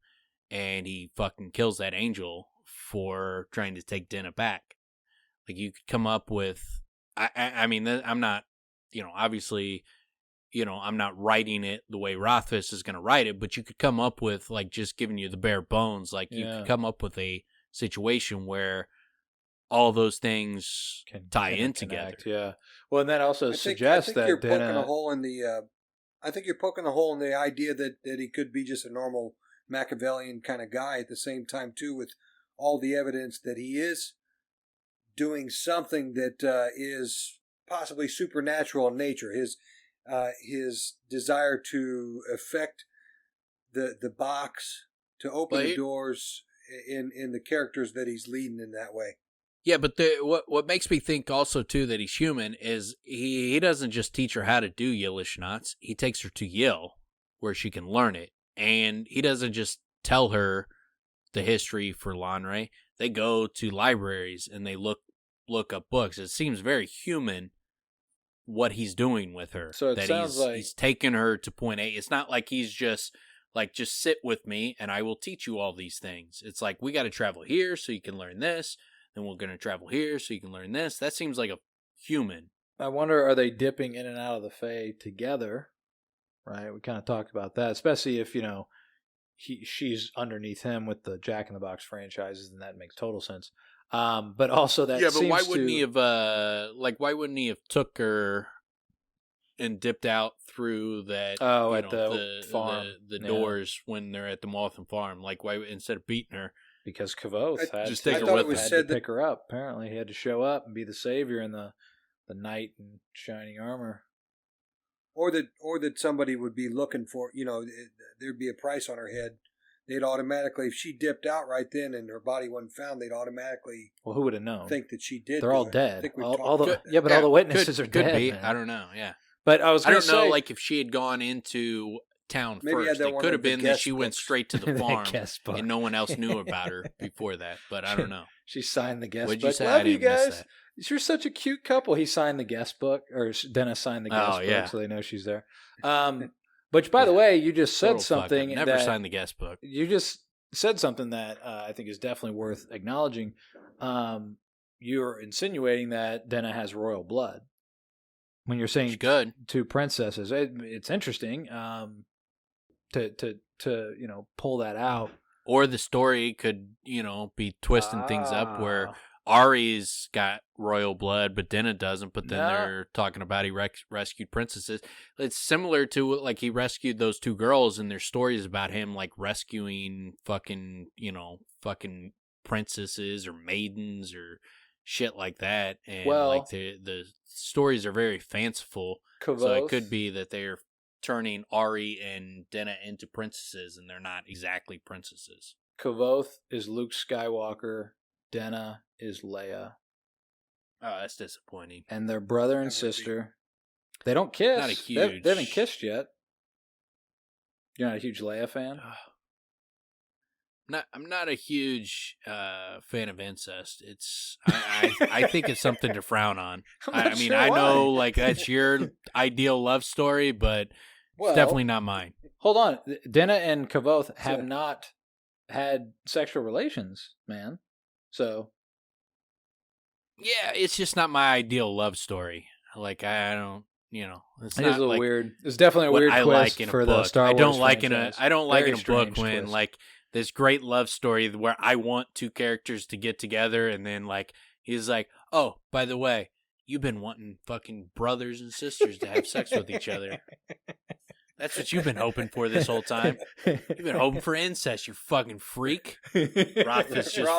A: and he fucking kills that angel for trying to take Denna back. Like, you could come up with, I mean, I'm not, obviously, I'm not writing it the way Rothfuss is going to write it, but you could come up with, like, just giving you the bare bones. Like, you could come up with a situation where all those things can tie in together.
C: Yeah. Well, and that also suggests that
B: you're poking a hole in the. I think you're poking a hole in the idea that he could be just a normal Machiavellian kind of guy. At the same time, too, with all the evidence that he is doing something that is possibly supernatural in nature. His desire to affect the box, to open the doors in the characters that he's leading in that way.
A: Yeah, but what makes me think also too that he's human is he doesn't just teach her how to do Yillish knots. He takes her to Yale where she can learn it, and he doesn't just tell her the history for Lanre. They go to libraries and they look up books. It seems very human what he's doing with her.
C: So it sounds like
A: he's taking her to point A. It's not like he's just sit with me and I will teach you all these things. It's like, we got to travel here so you can learn this. Then we're going to travel here so you can learn this. That seems like a human.
C: I wonder, are they dipping in and out of the Fae together? Right? We kind of talked about that, especially if, she's underneath him with the Jack in the Box franchises, and that makes total sense. But also that
A: but
C: seems
A: why wouldn't he have why wouldn't he have took her and dipped out through that
C: at the farm,
A: the doors when they're at the Mothman farm? Like, why instead of beating her?
C: Because Kavoth had to pick her up. Apparently, he had to show up and be the savior in the knight in shining armor.
B: Or that somebody would be looking for, there'd be a price on her head. They'd automatically, if she dipped out right then and her body wasn't found, they'd automatically.
C: Well, who would have known?
B: Think that she did.
C: They're all dead.
B: I think
C: all the witnesses are dead.
A: Could be.
C: Man.
A: I don't know. Yeah,
C: but I don't
A: know. Like, if she had gone into town first, it could have been that she went straight to the farm and no one else knew about her before that. But I don't know.
C: She signed the guest book.
A: You say?
C: Love you guys. You're such a cute couple. He signed the guest book, or Dennis signed the guest book, so they know she's there. But by the way, you just said something.
A: Never signed the guest book.
C: You just said something that I think is definitely worth acknowledging. You're insinuating that Denna has royal blood when you're saying
A: good
C: two princesses. It's interesting to pull that out.
A: Or the story could be twisting things up where Ari's got royal blood, but Denna doesn't. But then they're talking about he rescued princesses. It's similar to like he rescued those two girls, and there's stories about him like rescuing fucking princesses or maidens or shit like that. And like the stories are very fanciful.
C: Kavoth,
A: so it could be that they're turning Ari and Denna into princesses, and they're not exactly princesses.
C: Kavoth is Luke Skywalker. Denna is Leia.
A: Oh, that's disappointing.
C: And they're brother and sister. They don't kiss.
A: Not a huge.
C: They haven't kissed yet. You're not a huge Leia fan?
A: I'm not a huge fan of incest. I think it's something to frown on. I know like that's your ideal love story, but it's definitely not mine.
C: Hold on. Denna and Kavoth have not had sexual relations, man. So,
A: yeah, it's just not my ideal love story. Like I don't, it's
C: not
A: a little
C: like weird. It's definitely a weird twist for the Star Wars.
A: I don't like in a book when like this great love story where I want two characters to get together, and then like he's like, oh, by the way, you've been wanting fucking brothers and sisters to have sex with each other. That's what you've been hoping for this whole time. You've been hoping for incest, you fucking freak. Rothfuss just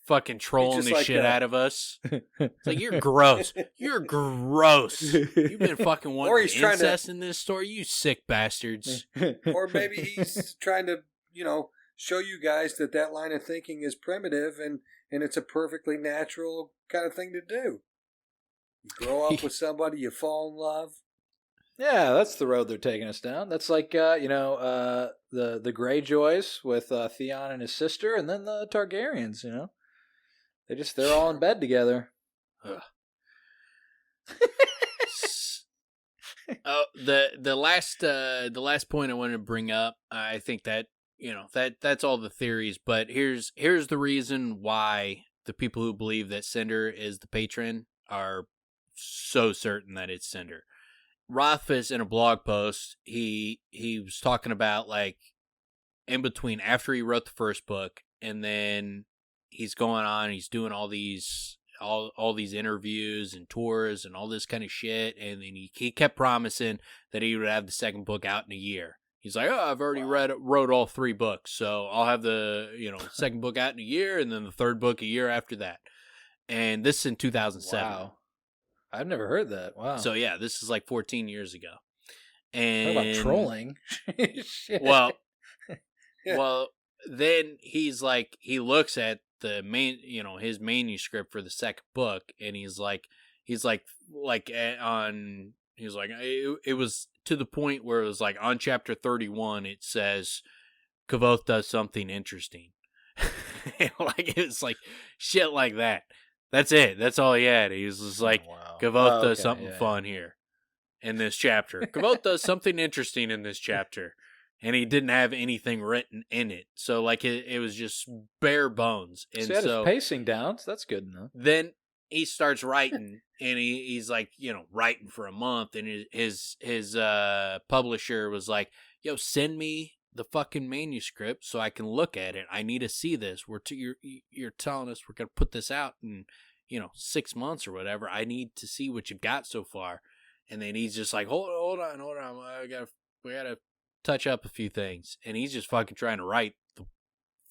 A: fucking trolling the shit out of us. It's like, you're gross. You're gross. You've been fucking wanting incest in this story, you sick bastards.
B: Or maybe he's trying to, show you guys that line of thinking is primitive and it's a perfectly natural kind of thing to do. You grow up with somebody, you fall in love.
C: Yeah, that's the road they're taking us down. That's like the Greyjoys with Theon and his sister, and then the Targaryens. They're all in bed together.
A: The last point I wanted to bring up, I think that that's all the theories, but here's the reason why the people who believe that Cinder is the patron are so certain that it's Cinder. Rothfuss, in a blog post, he was talking about like in between after he wrote the first book, and then he's going on, he's doing all these interviews and tours and all this kind of shit, and then he kept promising that he would have the second book out in a year. He's like, oh, I've already wrote all 3 books, so I'll have the second book out in a year, and then the third book a year after that. And this is in 2007.
C: Wow. I've never heard that. Wow.
A: So yeah, this is like 14 years ago.
C: Talk
A: And
C: about trolling. Shit.
A: Well,
B: Yeah.
A: well, then he's like, he looks at the main, his manuscript for the second book, and he's like, it was to the point where it was like on chapter 31, it says, Kavoth does something interesting. Like, it's like shit like that. That's it. That's all he had. He was just like,
C: wow.
A: Kavoth does something fun here in this chapter. Kavoth does something interesting in this chapter. And he didn't have anything written in it. So, like, it was just bare bones. And
C: so he had his pacing down, so that's good enough.
A: Then he starts writing, and he's like, writing for a month. And his publisher was like, yo, send me the fucking manuscript so I can look at it. I need to see this. You're telling us we're going to put this out in, 6 months or whatever. I need to see what you've got so far. And then he's just like, hold on. We gotta touch up a few things. And he's just fucking trying to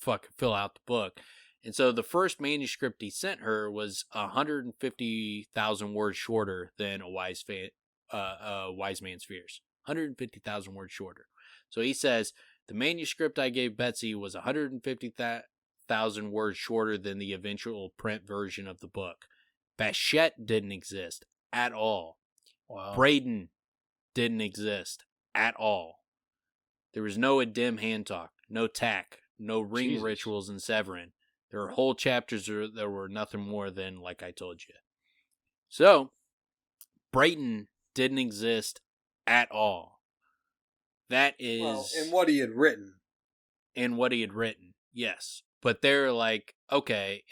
A: fill out the book. And so the first manuscript he sent her was 150,000 words shorter than a wise man's fears. 150,000 words shorter. So he says, the manuscript I gave Betsy was 150,000 words shorter than the eventual print version of the book. Bashette didn't exist at all.
C: Wow.
A: Braden didn't exist at all. There was no Adim hand talk, no tack, no ring rituals in Severin. There were whole chapters that were nothing more than like I told you. So, Brayton didn't exist at all. That is...
B: in what he had written.
A: In what he had written, yes. But they're like, okay,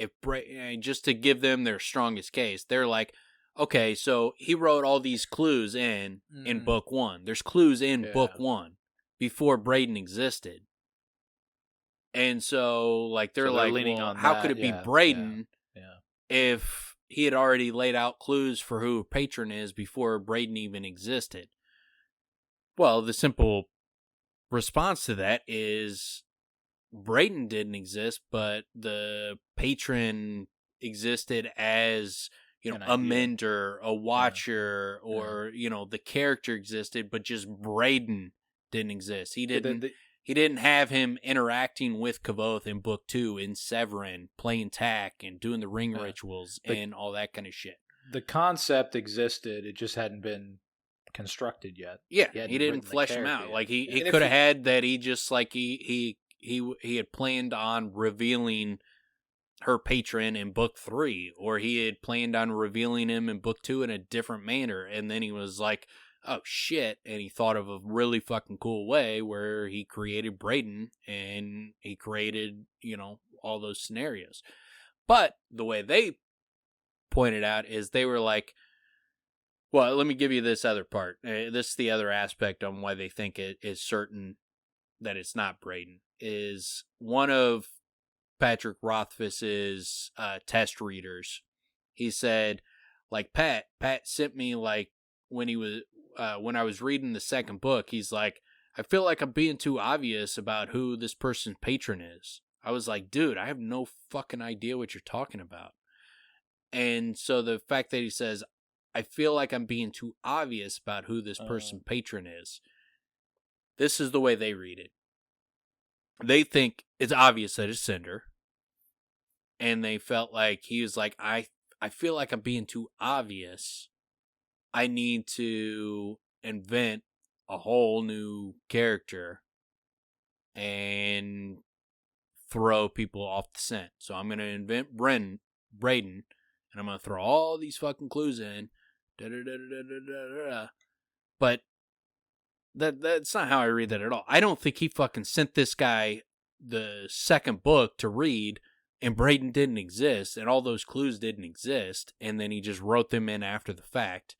A: just to give them their strongest case, they're like, okay, so he wrote all these clues in book one. There's clues in book one before Braden existed. And so, like, they're like,
C: leaning
A: well,
C: on
A: how
C: that.
A: could it be Braden if he had already laid out clues for who a patron is before Braden even existed? Well, the simple response to that is Braden didn't exist, but the patron existed as, a mentor, a watcher, or, the character existed, but just Braden didn't exist. He didn't have him interacting with Kavoth in book 2 in Severin, playing tack and doing the ring rituals and all that kind of shit.
C: The concept existed, it just hadn't been constructed yet.
A: Yeah, he didn't flesh him out. Like he could have had that. He just like he had planned on revealing her patron in book 3, or he had planned on revealing him in book 2 in a different manner, and then he was like, oh shit, and he thought of a really fucking cool way where he created Braden and he created, all those scenarios. But the way they pointed out is they were like, well, let me give you this other part. This is the other aspect on why they think it is certain that it's not Braden. Is one of Patrick Rothfuss's test readers. He said, like, Pat sent me, like, when I was reading the second book, he's like, I feel like I'm being too obvious about who this person's patron is. I was like, dude, I have no fucking idea what you're talking about. And so the fact that he says, I feel like I'm being too obvious about who this person's patron is, this is the way they read it. They think it's obvious that it's Cinder. And they felt like he was like, I feel like I'm being too obvious. I need to invent a whole new character and throw people off the scent. So I'm going to invent Braden, and I'm going to throw all these fucking clues in. But that's not how I read that at all. I don't think he fucking sent this guy the second book to read, and Braden didn't exist, and all those clues didn't exist, and then he just wrote them in after the fact.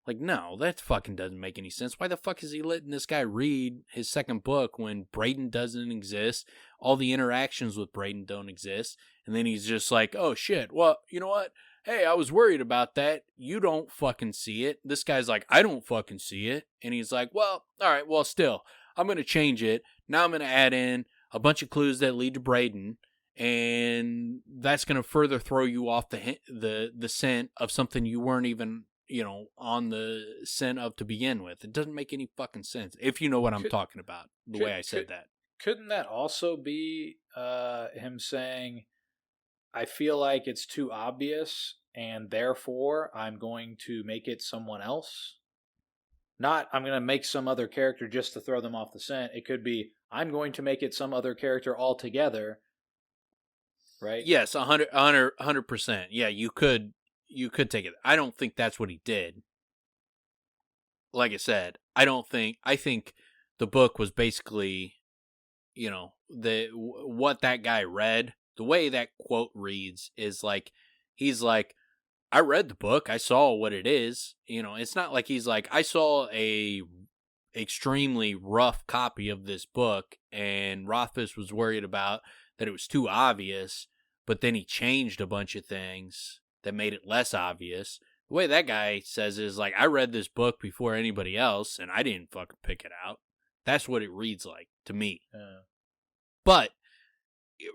A: Like, no, that fucking doesn't make any sense. Why the fuck is he letting this guy read his second book when Braden doesn't exist? All the interactions with Braden don't exist. And then he's just like, oh shit, well, you know what? Hey, I was worried about that. You don't fucking see it. This guy's like, I don't fucking see it. And he's like, well, all right, well, still, I'm going to change it. Now I'm going to add in a bunch of clues that lead to Braden. And that's going to further throw you off the scent of something you weren't even on the scent of to begin with. It doesn't make any fucking sense. If you know what I'm talking about, the way I said that.
C: Couldn't that also be him saying, I feel like it's too obvious, and therefore I'm going to make it someone else? Not, I'm going to make some other character just to throw them off the scent. It could be, I'm going to make it some other character altogether. Right?
A: Yes, 100%. Yeah, you could take it. I don't think that's what he did. Like I said, I think the book was basically, what that guy read. The way that quote reads is like, he's like, I read the book. I saw what it is. It's not like he's like, I saw a extremely rough copy of this book, and Rothfuss was worried about that it was too obvious, but then he changed a bunch of things that made it less obvious. The way that guy says is like, I read this book before anybody else, and I didn't fucking pick it out. That's what it reads like to me. But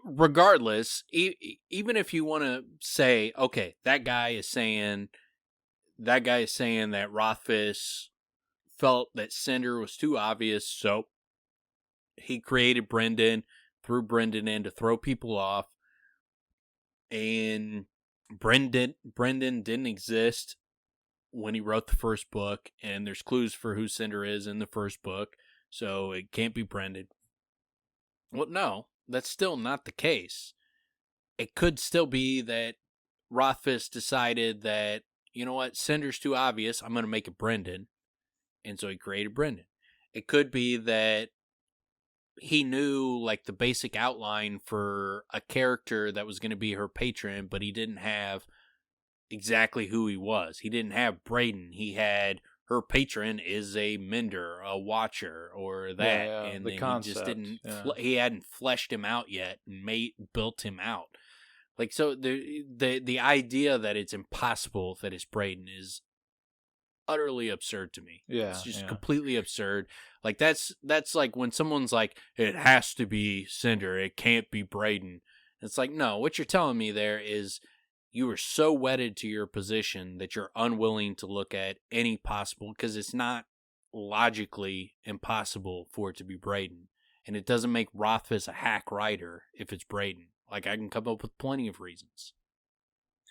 A: regardless, even if you want to say, okay, that guy is saying that Rothfuss felt that Cinder was too obvious, so he created Brendan, threw Brendan in to throw people off, and Brendan didn't exist when he wrote the first book, and there's clues for who Cinder is in the first book, so it can't be Brendan. Well, no, that's still not the case. It could still be that Rothfuss decided that, you know what, Cinder's too obvious, I'm going to make it Brendan, and so he created Brendan. It could be that he knew like the basic outline for a character that was going to be her patron, but he didn't have exactly who he was. He didn't have Braden. He had her patron is a mender, a watcher, or that, and then concept, he just didn't. He hadn't fleshed him out yet and built him out. Like, so the idea that it's impossible that it's Braden is utterly absurd to me.
C: Yeah,
A: it's just completely absurd. Like that's like when someone's like, it has to be Cinder, it can't be Braden. It's like, no, what you're telling me there is you are so wedded to your position that you're unwilling to look at any possible, because it's not logically impossible for it to be Braden, and it doesn't make Rothfuss a hack writer if it's Braden. Like, I can come up with plenty of reasons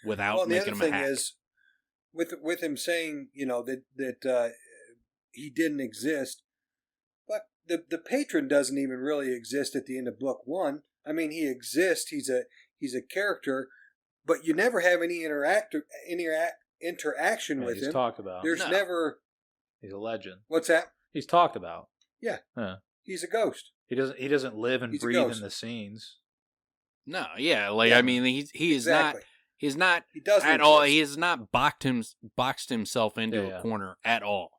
A: without making him a hack. The other thing is,
B: with him saying, that he didn't exist, but the patron doesn't even really exist at the end of book one. I mean, he exists. He's a character, but you never have any interaction with him.
C: He's talked about.
B: There's never.
C: He's a legend.
B: What's that?
C: He's talked about.
B: Yeah. He's a ghost.
C: He doesn't live and breathe in the scenes.
A: No, yeah, I mean, he is exactly. He's not
B: he doesn't
A: at
B: exist.
A: all. He has not boxed himself into a corner at all.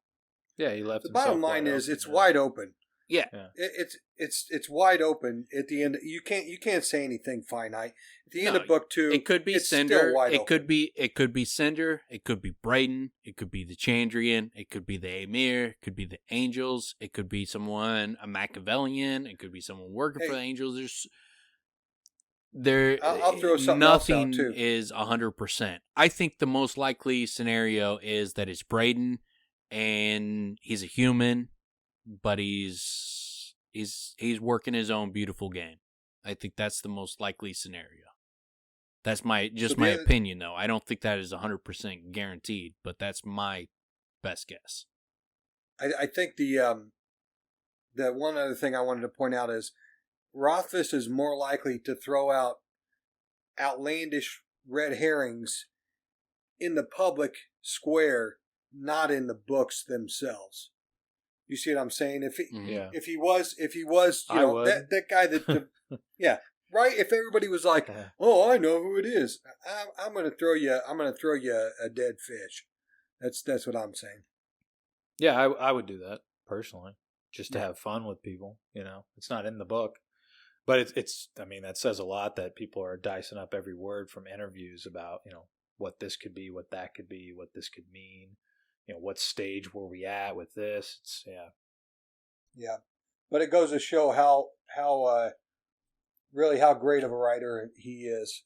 C: Yeah, he left.
B: The bottom line is, it's wide open.
A: Yeah,
B: it's wide open at the end. You can't say anything finite at the end of book two.
A: It could be Cinder. It could be Cinder. It could be Braden. It could be the Chandrian. It could be the Amir. It could be the Angels. It could be someone a Machiavellian. It could be someone working for the Angels.
B: I'll throw something else out too.
A: Nothing is 100%. I think the most likely scenario is that it's Braden, and he's a human, but he's working his own beautiful game. I think that's the most likely scenario. That's my opinion, though. I don't think that is 100% guaranteed, but that's my best guess.
B: I think the one other thing I wanted to point out is Rothfuss is more likely to throw out outlandish red herrings in the public square, not in the books themselves. You see what I'm saying? If he was, that guy that, right. If everybody was like, "Oh, I know who it is," I'm going to throw you a dead fish. That's what I'm saying.
C: Yeah, I would do that personally, just to have fun with people. It's not in the book. But it's I mean, that says a lot that people are dicing up every word from interviews about, what this could be, what that could be, what this could mean, what stage were we at with this.
B: Yeah. But it goes to show how really how great of a writer he is.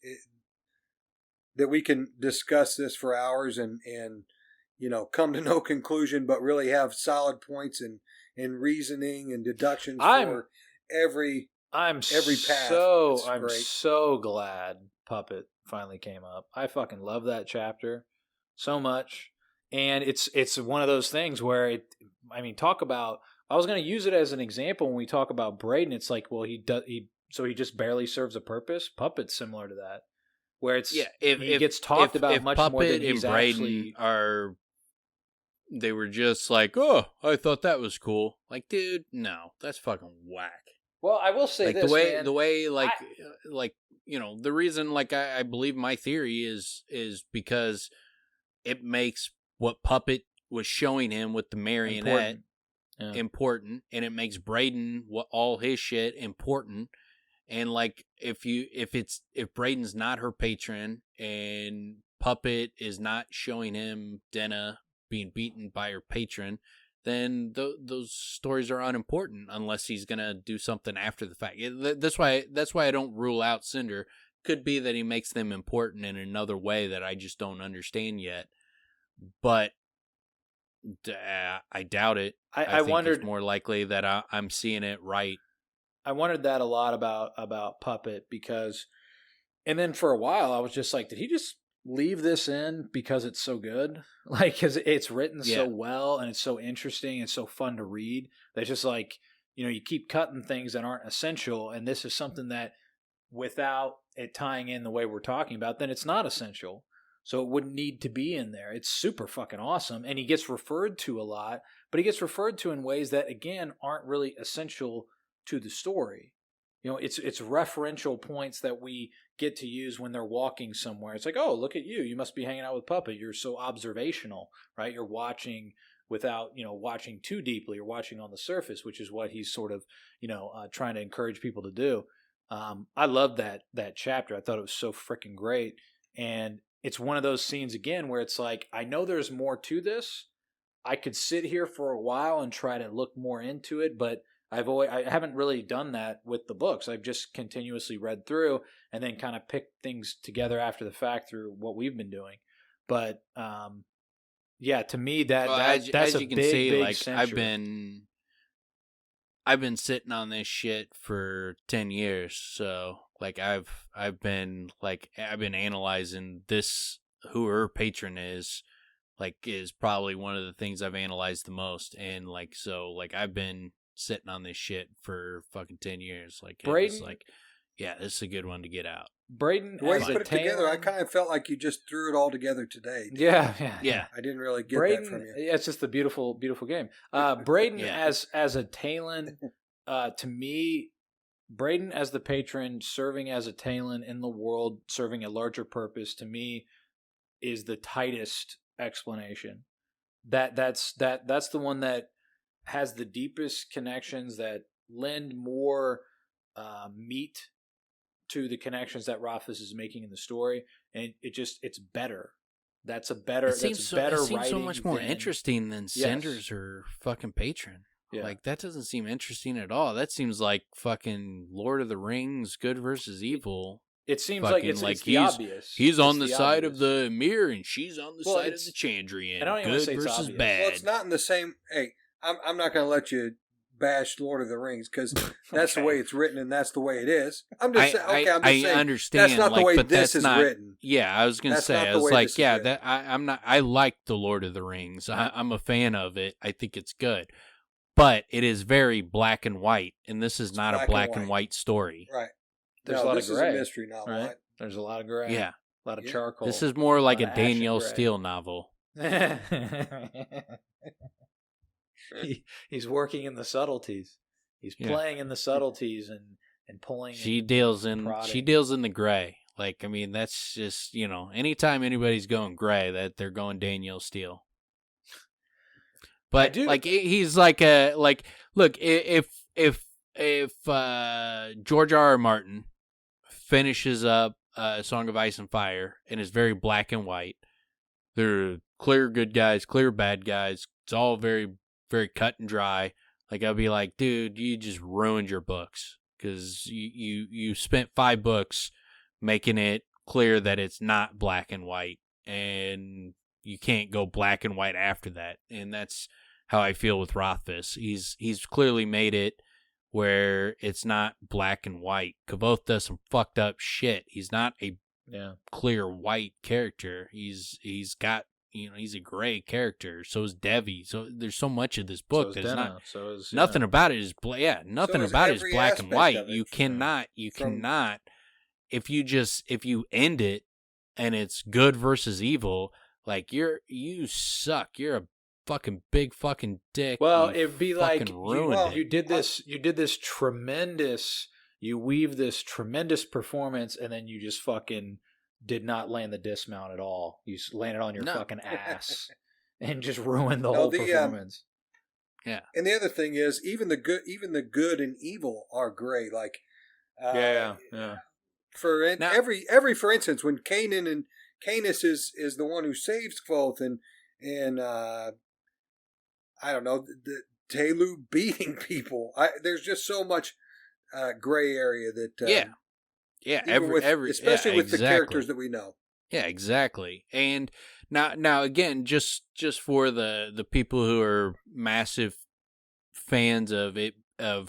B: That we can discuss this for hours and come to no conclusion, but really have solid points and reasoning and deductions
C: I'm-
B: for every path.
C: I'm
B: great.
C: so glad Puppet finally came up. I fucking love that chapter so much, and it's one of those things where talk about. I was going to use it as an example when we talk about Braden. It's like, well, he just barely serves a purpose. Puppet's similar to that, where it's he gets talked about much
A: Puppet
C: more than he's
A: and Braden
C: actually.
A: They were just like, oh, I thought that was cool. Like, dude, no, that's fucking whack.
C: Well, I will say
A: like
C: this,
A: the way, the reason, like, I believe my theory is because it makes what Puppet was showing him with the marionette important, and it makes Braden all his shit important. And like, if Braden's not her patron and Puppet is not showing him Denna being beaten by her patron, then those stories are unimportant unless he's gonna do something after the fact. That's why I don't rule out Cinder. Could be that he makes them important in another way that I just don't understand yet, but I doubt it. I think
C: wondered,
A: it's more likely that I'm seeing it right.
C: I wondered that a lot about Puppet, because, and then for a while I was just like, did he just leave this in because it's so good? Like, because it's written so well and it's so interesting and so fun to read. That's just like, you keep cutting things that aren't essential, and this is something that, without it tying in the way we're talking about, then it's not essential. So it wouldn't need to be in there. It's super fucking awesome, and he gets referred to a lot, but he gets referred to in ways that, again, aren't really essential to the story. It's referential points that we get to use when they're walking somewhere. It's like, oh, look at you. You must be hanging out with Puppet. You're so observational, right? You're watching without, watching too deeply. You're watching on the surface, which is what he's sort of, trying to encourage people to do. I love that chapter. I thought it was so freaking great. And it's one of those scenes, again, where it's like, I know there's more to this. I could sit here for a while and try to look more into it, but I haven't really done that with the books. I've just continuously read through and then kind of picked things together after the fact through what we've been doing. But to me, that's
A: as
C: a
A: you can
C: big,
A: see,
C: big
A: like,
C: century.
A: I've been sitting on this shit for 10 years. So like, I've been analyzing this, who her patron is probably one of the things I've analyzed the most. And like, so like, I've been sitting on this shit for fucking 10 years. Like, Braden, it was like, yeah, this is a good one to get out.
C: Braden,
B: the way you put it together, I kind of felt like you just threw it all together today.
C: Yeah.
B: I didn't really get
C: Braden,
B: that from you.
C: Yeah, it's just a beautiful, beautiful game. Braden as a Talon, to me, Braden as the patron, serving as a Talon in the world, serving a larger purpose, to me, is the tightest explanation. That's the one that has the deepest connections, that lend more meat to the connections that Rothfuss is making in the story, and it's better. That's better.
A: It seems so much more interesting than Cinder's or fucking patron.
C: Yeah.
A: Like, that doesn't seem interesting at all. That seems like fucking Lord of the Rings, good versus evil.
C: It seems
A: fucking,
C: like it's the obvious.
A: He's on the side of the Emir, and she's on the side of the Chandrian.
C: I don't even
A: good
C: say it's
A: versus
C: obvious.
A: bad.
B: Well, it's not in the same. Hey, I'm not going to let you bash Lord of the Rings, because that's the way it's written and that's the way it is. I'm just saying. Okay, I'm just saying.
A: I understand.
B: That's not the way this is written.
A: Yeah, I was going to say. I was like, yeah, that I'm not. I like the Lord of the Rings. I'm a fan of it. I think it's good, but it is very black and white, and this is not a black and white story.
B: Right.
C: There's a lot of gray.
B: This is a mystery novel, right?
C: There's a lot of gray.
A: Yeah.
C: A lot of charcoal.
A: This is more like a Danielle Steele novel.
C: He's working in the subtleties. He's playing in the subtleties and pulling.
A: She deals in the gray. Like, I mean, that's just, anytime anybody's going gray, that they're going Danielle Steele. But like, he's like look, if George R.R. Martin finishes up Song of Ice and Fire and is very black and white, there are clear good guys, clear bad guys. It's all very, very cut and dry. Like, I'll be like, dude, you just ruined your books, because you spent 5 books making it clear that it's not black and white, and you can't go black and white after that. And that's how I feel with Rothfuss. He's clearly made it where it's not black and white. Kvothe does some fucked up shit. He's not a clear white character. He's got, he's a gray character. So is Devi. So there's so much of this book that's not.
C: So is
A: nothing about it is nothing about it is black and white. You cannot. If you end it and it's good versus evil, like you suck. You're a fucking big fucking dick.
C: Well, it'd be like
A: you
C: did this tremendous. You weave this tremendous performance, and then you just fucking did not land the dismount at all. You landed on your fucking ass and just ruined the whole performance.
A: Yeah.
B: And the other thing is, even the good and evil are gray. Like, For instance, when Canis is the one who saves Kvothe, and I don't know, the Telu beating people. There's just so much gray area that
A: especially
B: with the characters that we know.
A: Yeah, exactly. And now again, just for the people who are massive fans of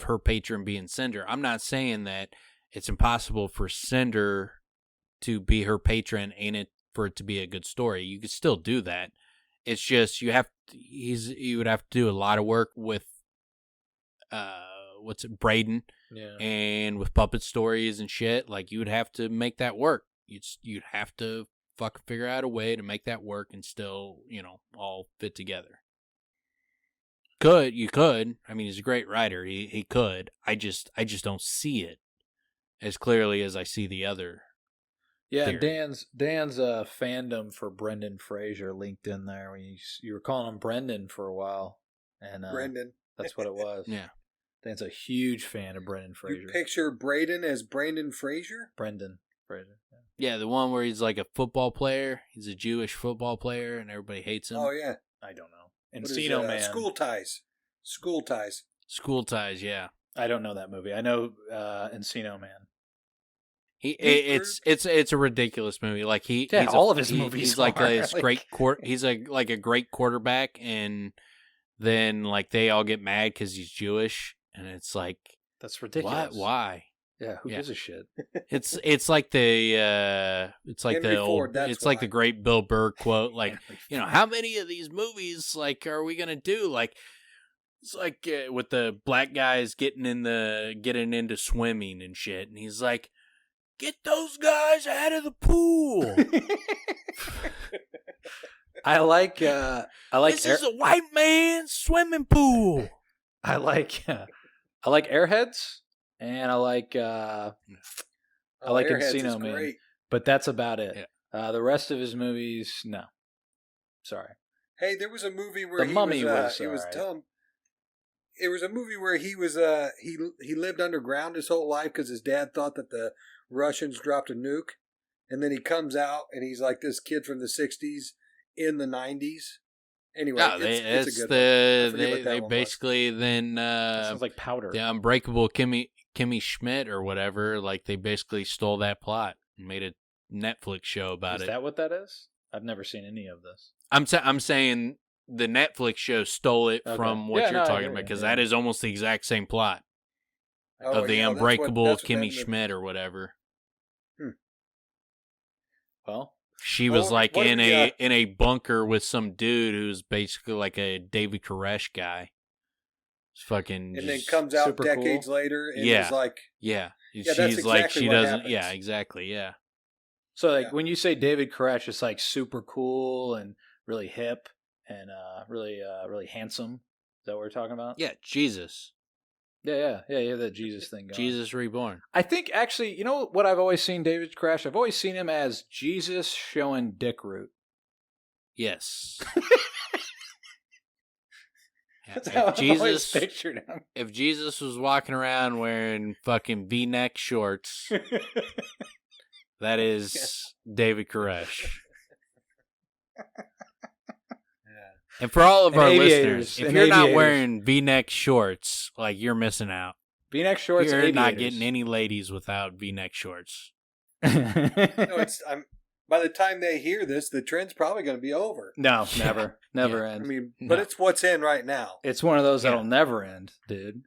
A: her patron being Cinder, I'm not saying that it's impossible for Cinder to be her patron and for it to be a good story. You could still do that. It's just you would have to do a lot of work with Braden, and with puppet stories and shit. Like, you would have to make that work. You'd have to fucking figure out a way to make that work and still, all fit together. You could. I mean, he's a great writer. He could. I just don't see it as clearly as I see the other.
C: Yeah,
A: theory.
C: Dan's fandom for Brendan Fraser linked in there. You were calling him Brendan for a while, and
B: Brendan.
C: That's what it was.
A: Yeah,
C: Dan's a huge fan of Brendan Fraser.
B: You picture Braden as Brendan Fraser?
C: Brendan Fraser.
A: Yeah, the one where he's like a football player. He's a Jewish football player, and everybody hates him.
B: Oh yeah,
C: I don't know. Encino Man.
B: School Ties.
A: School Ties. Yeah.
C: I don't know that movie. I know Encino Man.
A: It's a ridiculous movie. Like
C: all of his movies.
A: He's like he's like a great quarterback, and then like they all get mad because he's Jewish, and it's like,
C: that's ridiculous.
A: Why?
C: Yeah, who gives a shit?
A: It's like the the great Bill Burr quote. Like, how many of these movies like are we gonna do? Like, it's like with the black guys getting into swimming and shit, and he's like, get those guys out of the pool.
C: I like.
A: This is a white man's swimming pool.
C: I like Airheads, and I like Encino Man. Great. But that's about it. Yeah. The rest of his movies, no. Sorry.
B: Hey, there was a movie where There was a movie where he was he lived underground his whole life because his dad thought that the Russians dropped a nuke, and then he comes out and he's like this kid from the 60s in the 90s. Anyway, it's a good one.
A: They basically then
C: sounds like Powder.
A: The Unbreakable Kimmy Schmidt or whatever, like they basically stole that plot and made a Netflix show about it.
C: Is that what that is? I've never seen any of this.
A: I'm saying the Netflix show stole it from what you're talking about, because that is almost the exact same plot of the Unbreakable Kimmy Schmidt or whatever.
C: Well,
A: she was like in a bunker with some dude who's basically like a David Koresh guy. It's fucking,
B: and then comes out decades later and is like,
A: she's like, she doesn't. Happens. Yeah, exactly. Yeah.
C: So like when you say David Koresh, it's like super cool and really hip and really handsome. Is that what we're talking about?
A: Yeah, Jesus.
C: Yeah, that Jesus thing going.
A: Jesus Reborn.
C: I think actually, you know what I've always seen David Koresh? I've always seen him as Jesus showing dick root.
A: Yes.
C: That's how I've always pictured him.
A: If Jesus was walking around wearing fucking V-neck shorts, that is David Koresh. And for all of our listeners, if you're not wearing V-neck shorts, like, you're missing out.
C: V-neck shorts,
A: you're not getting any ladies without V-neck shorts.
B: No, by the time they hear this, the trend's probably going to be over.
C: No, never
B: I
C: end.
B: mean, but it's what's in right now.
C: It's one of those that'll never end, dude.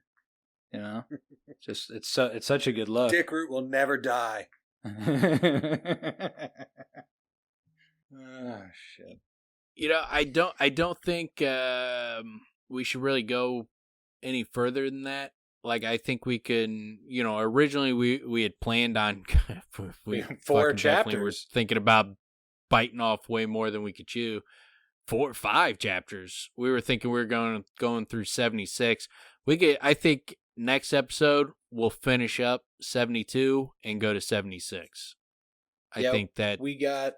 C: You know, just it's such a good look.
B: Dick Root will never die.
C: Oh shit.
A: You know, I don't think we should really go any further than that. Like, I think we can, you know, originally we had planned on
C: 4
A: definitely were
C: chapters.
A: thinking about biting off way more than we could chew. 4 or 5 chapters. We were thinking we were going through 76. I think next episode we'll finish up 72 and go to 76. I think that
C: we got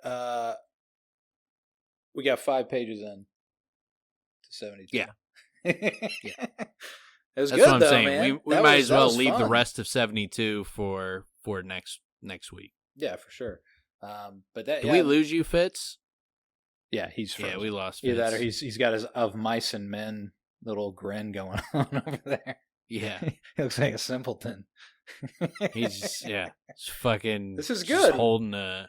C: 5 pages in to 72.
A: Yeah.
C: Yeah. It was
A: that's
C: good,
A: what I'm
C: though,
A: saying.
C: man.
A: We might as well leave
C: fun.
A: the rest of 72 for next week.
C: Yeah, for sure. But that
A: Did we lose you, Fitz?
C: Yeah, he's frozen.
A: Yeah, we lost Fitz.
C: Either that or he's got his of mice and men little grin going on over there.
A: Yeah.
C: He looks like a simpleton.
A: He's fucking.
C: This is
A: just
C: good.
A: Holding a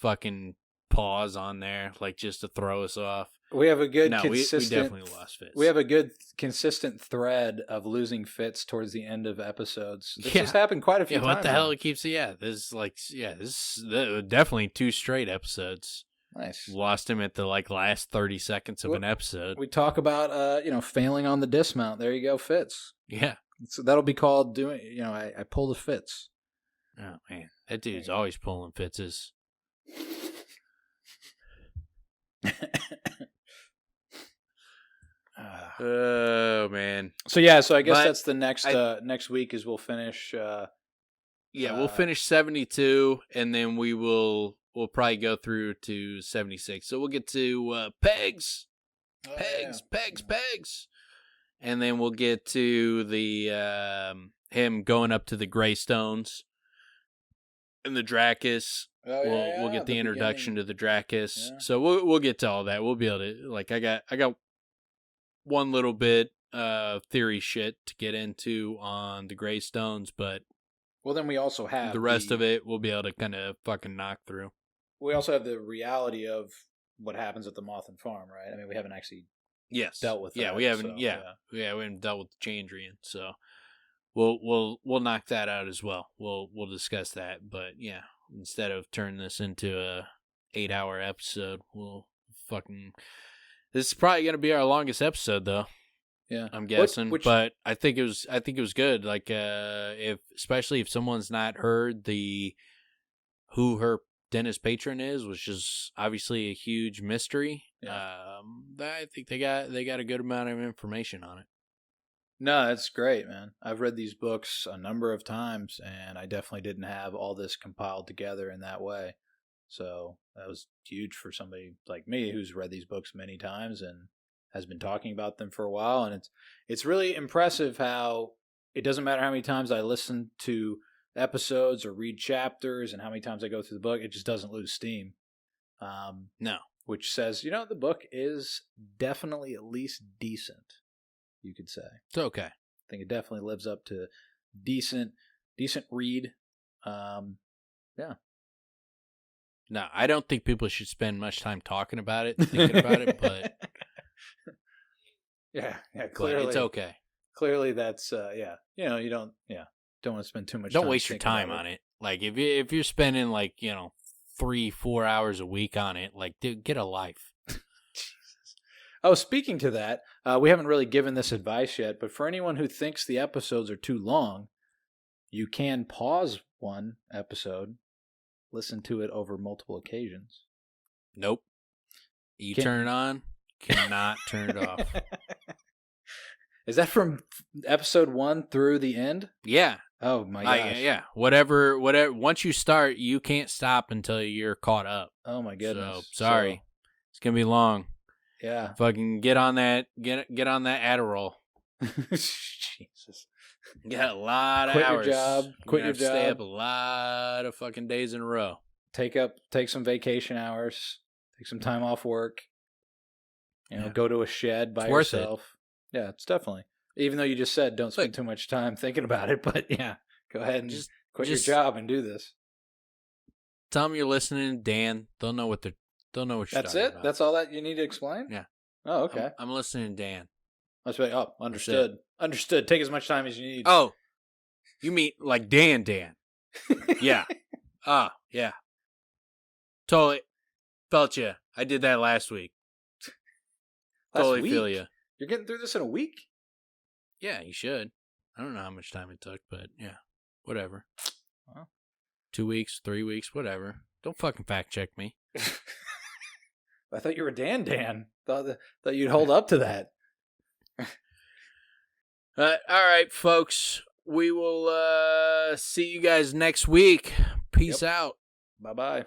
A: fucking pause on there, like just to throw us off.
C: We have a good
A: consistent. We definitely lost Fitz.
C: We have a good consistent thread of losing Fitz towards the end of episodes. This has happened quite a few times.
A: What the hell? It keeps. Yeah, this is definitely 2 straight episodes.
C: Nice.
A: Lost him at the last 30 seconds of an episode.
C: We talk about failing on the dismount. There you go, Fitz.
A: Yeah.
C: So that'll be called doing. I pulled a Fitz.
A: Oh man, that dude's always pulling Fitzes. Oh man.
C: So I guess that's the next next week is we'll finish.
A: We'll finish 72, and then we'll probably go through to 76. So we'll get to pegs, and then we'll get to the him going up to the Grey Stones and the Dracus. We'll get the introduction to the Dracus. Yeah. So we'll get to all that. We'll be able to I got one little bit theory shit to get into on the Grey Stones, but
C: then we also have
A: the rest of it we'll be able to kind of fucking knock through.
C: We also have the reality of what happens at the Mothin Farm, right? I mean, we haven't actually dealt with that.
A: Yeah, we haven't. So, we haven't dealt with the Chandrian, so we'll knock that out as well. We'll discuss that, but yeah, instead of turning this into a 8-hour episode, we'll fucking. This is probably gonna be our longest episode, though.
C: Yeah,
A: I'm guessing, but I think it was good. Like, especially if someone's not heard who her dentist patron is, which is obviously a huge mystery. Yeah. I think they got a good amount of information on it.
C: No, that's great, man. I've read these books a number of times, and I definitely didn't have all this compiled together in that way. So that was huge for somebody like me who's read these books many times and has been talking about them for a while. And it's really impressive how it doesn't matter how many times I listen to episodes or read chapters and how many times I go through the book, it just doesn't lose steam.
A: No.
C: Which says, the book is definitely at least decent, you could say.
A: It's okay.
C: I think it definitely lives up to decent read. Yeah.
A: No, I don't think people should spend much time talking about it, thinking about it, but
C: yeah, clearly
A: but it's okay.
C: Clearly, that's you don't want to spend too much.
A: Don't waste your time on it. Like if you're spending 3-4 hours a week on it, dude, get a life.
C: Jesus. Oh, speaking to that, we haven't really given this advice yet, but for anyone who thinks the episodes are too long, you can pause one episode. Listen to it over multiple occasions.
A: Nope. You turn it on, cannot turn it off.
C: Is that from episode 1 through the end?
A: Yeah.
C: Oh my gosh.
A: Yeah. Whatever. Once you start, you can't stop until you're caught up.
C: Oh my goodness.
A: So, sorry. It's gonna be long.
C: Yeah.
A: Fucking get on that. Get on that Adderall.
C: Jesus.
A: You got a lot of hours. Quit your job. Stay up a lot of fucking days in a row.
C: Take some vacation hours. Take some time off work. Go to a shed by yourself. Yeah, it's definitely. Even though you just said don't spend too much time thinking about it, but yeah, go ahead and just quit your job and do this.
A: Tell them you're listening to Dan. They'll know what you're
C: That's
A: talking
C: it?
A: about.
C: That's all that you need to explain?
A: Yeah.
C: Oh, okay.
A: I'm listening to Dan.
C: That's right. Oh, understood. Understood. Take as much time as you need.
A: Oh, you mean like Dan? Yeah. Yeah. Totally felt you. I did that last week. Totally feel you.
C: You're getting through this in a week?
A: Yeah, you should. I don't know how much time it took, but yeah, whatever.
C: Well.
A: 2 weeks, 3 weeks, whatever. Don't fucking fact check me.
C: I thought you were Dan. Thought you'd hold up to that.
A: All right, folks. We will see you guys next week. Peace out.
C: Bye-bye.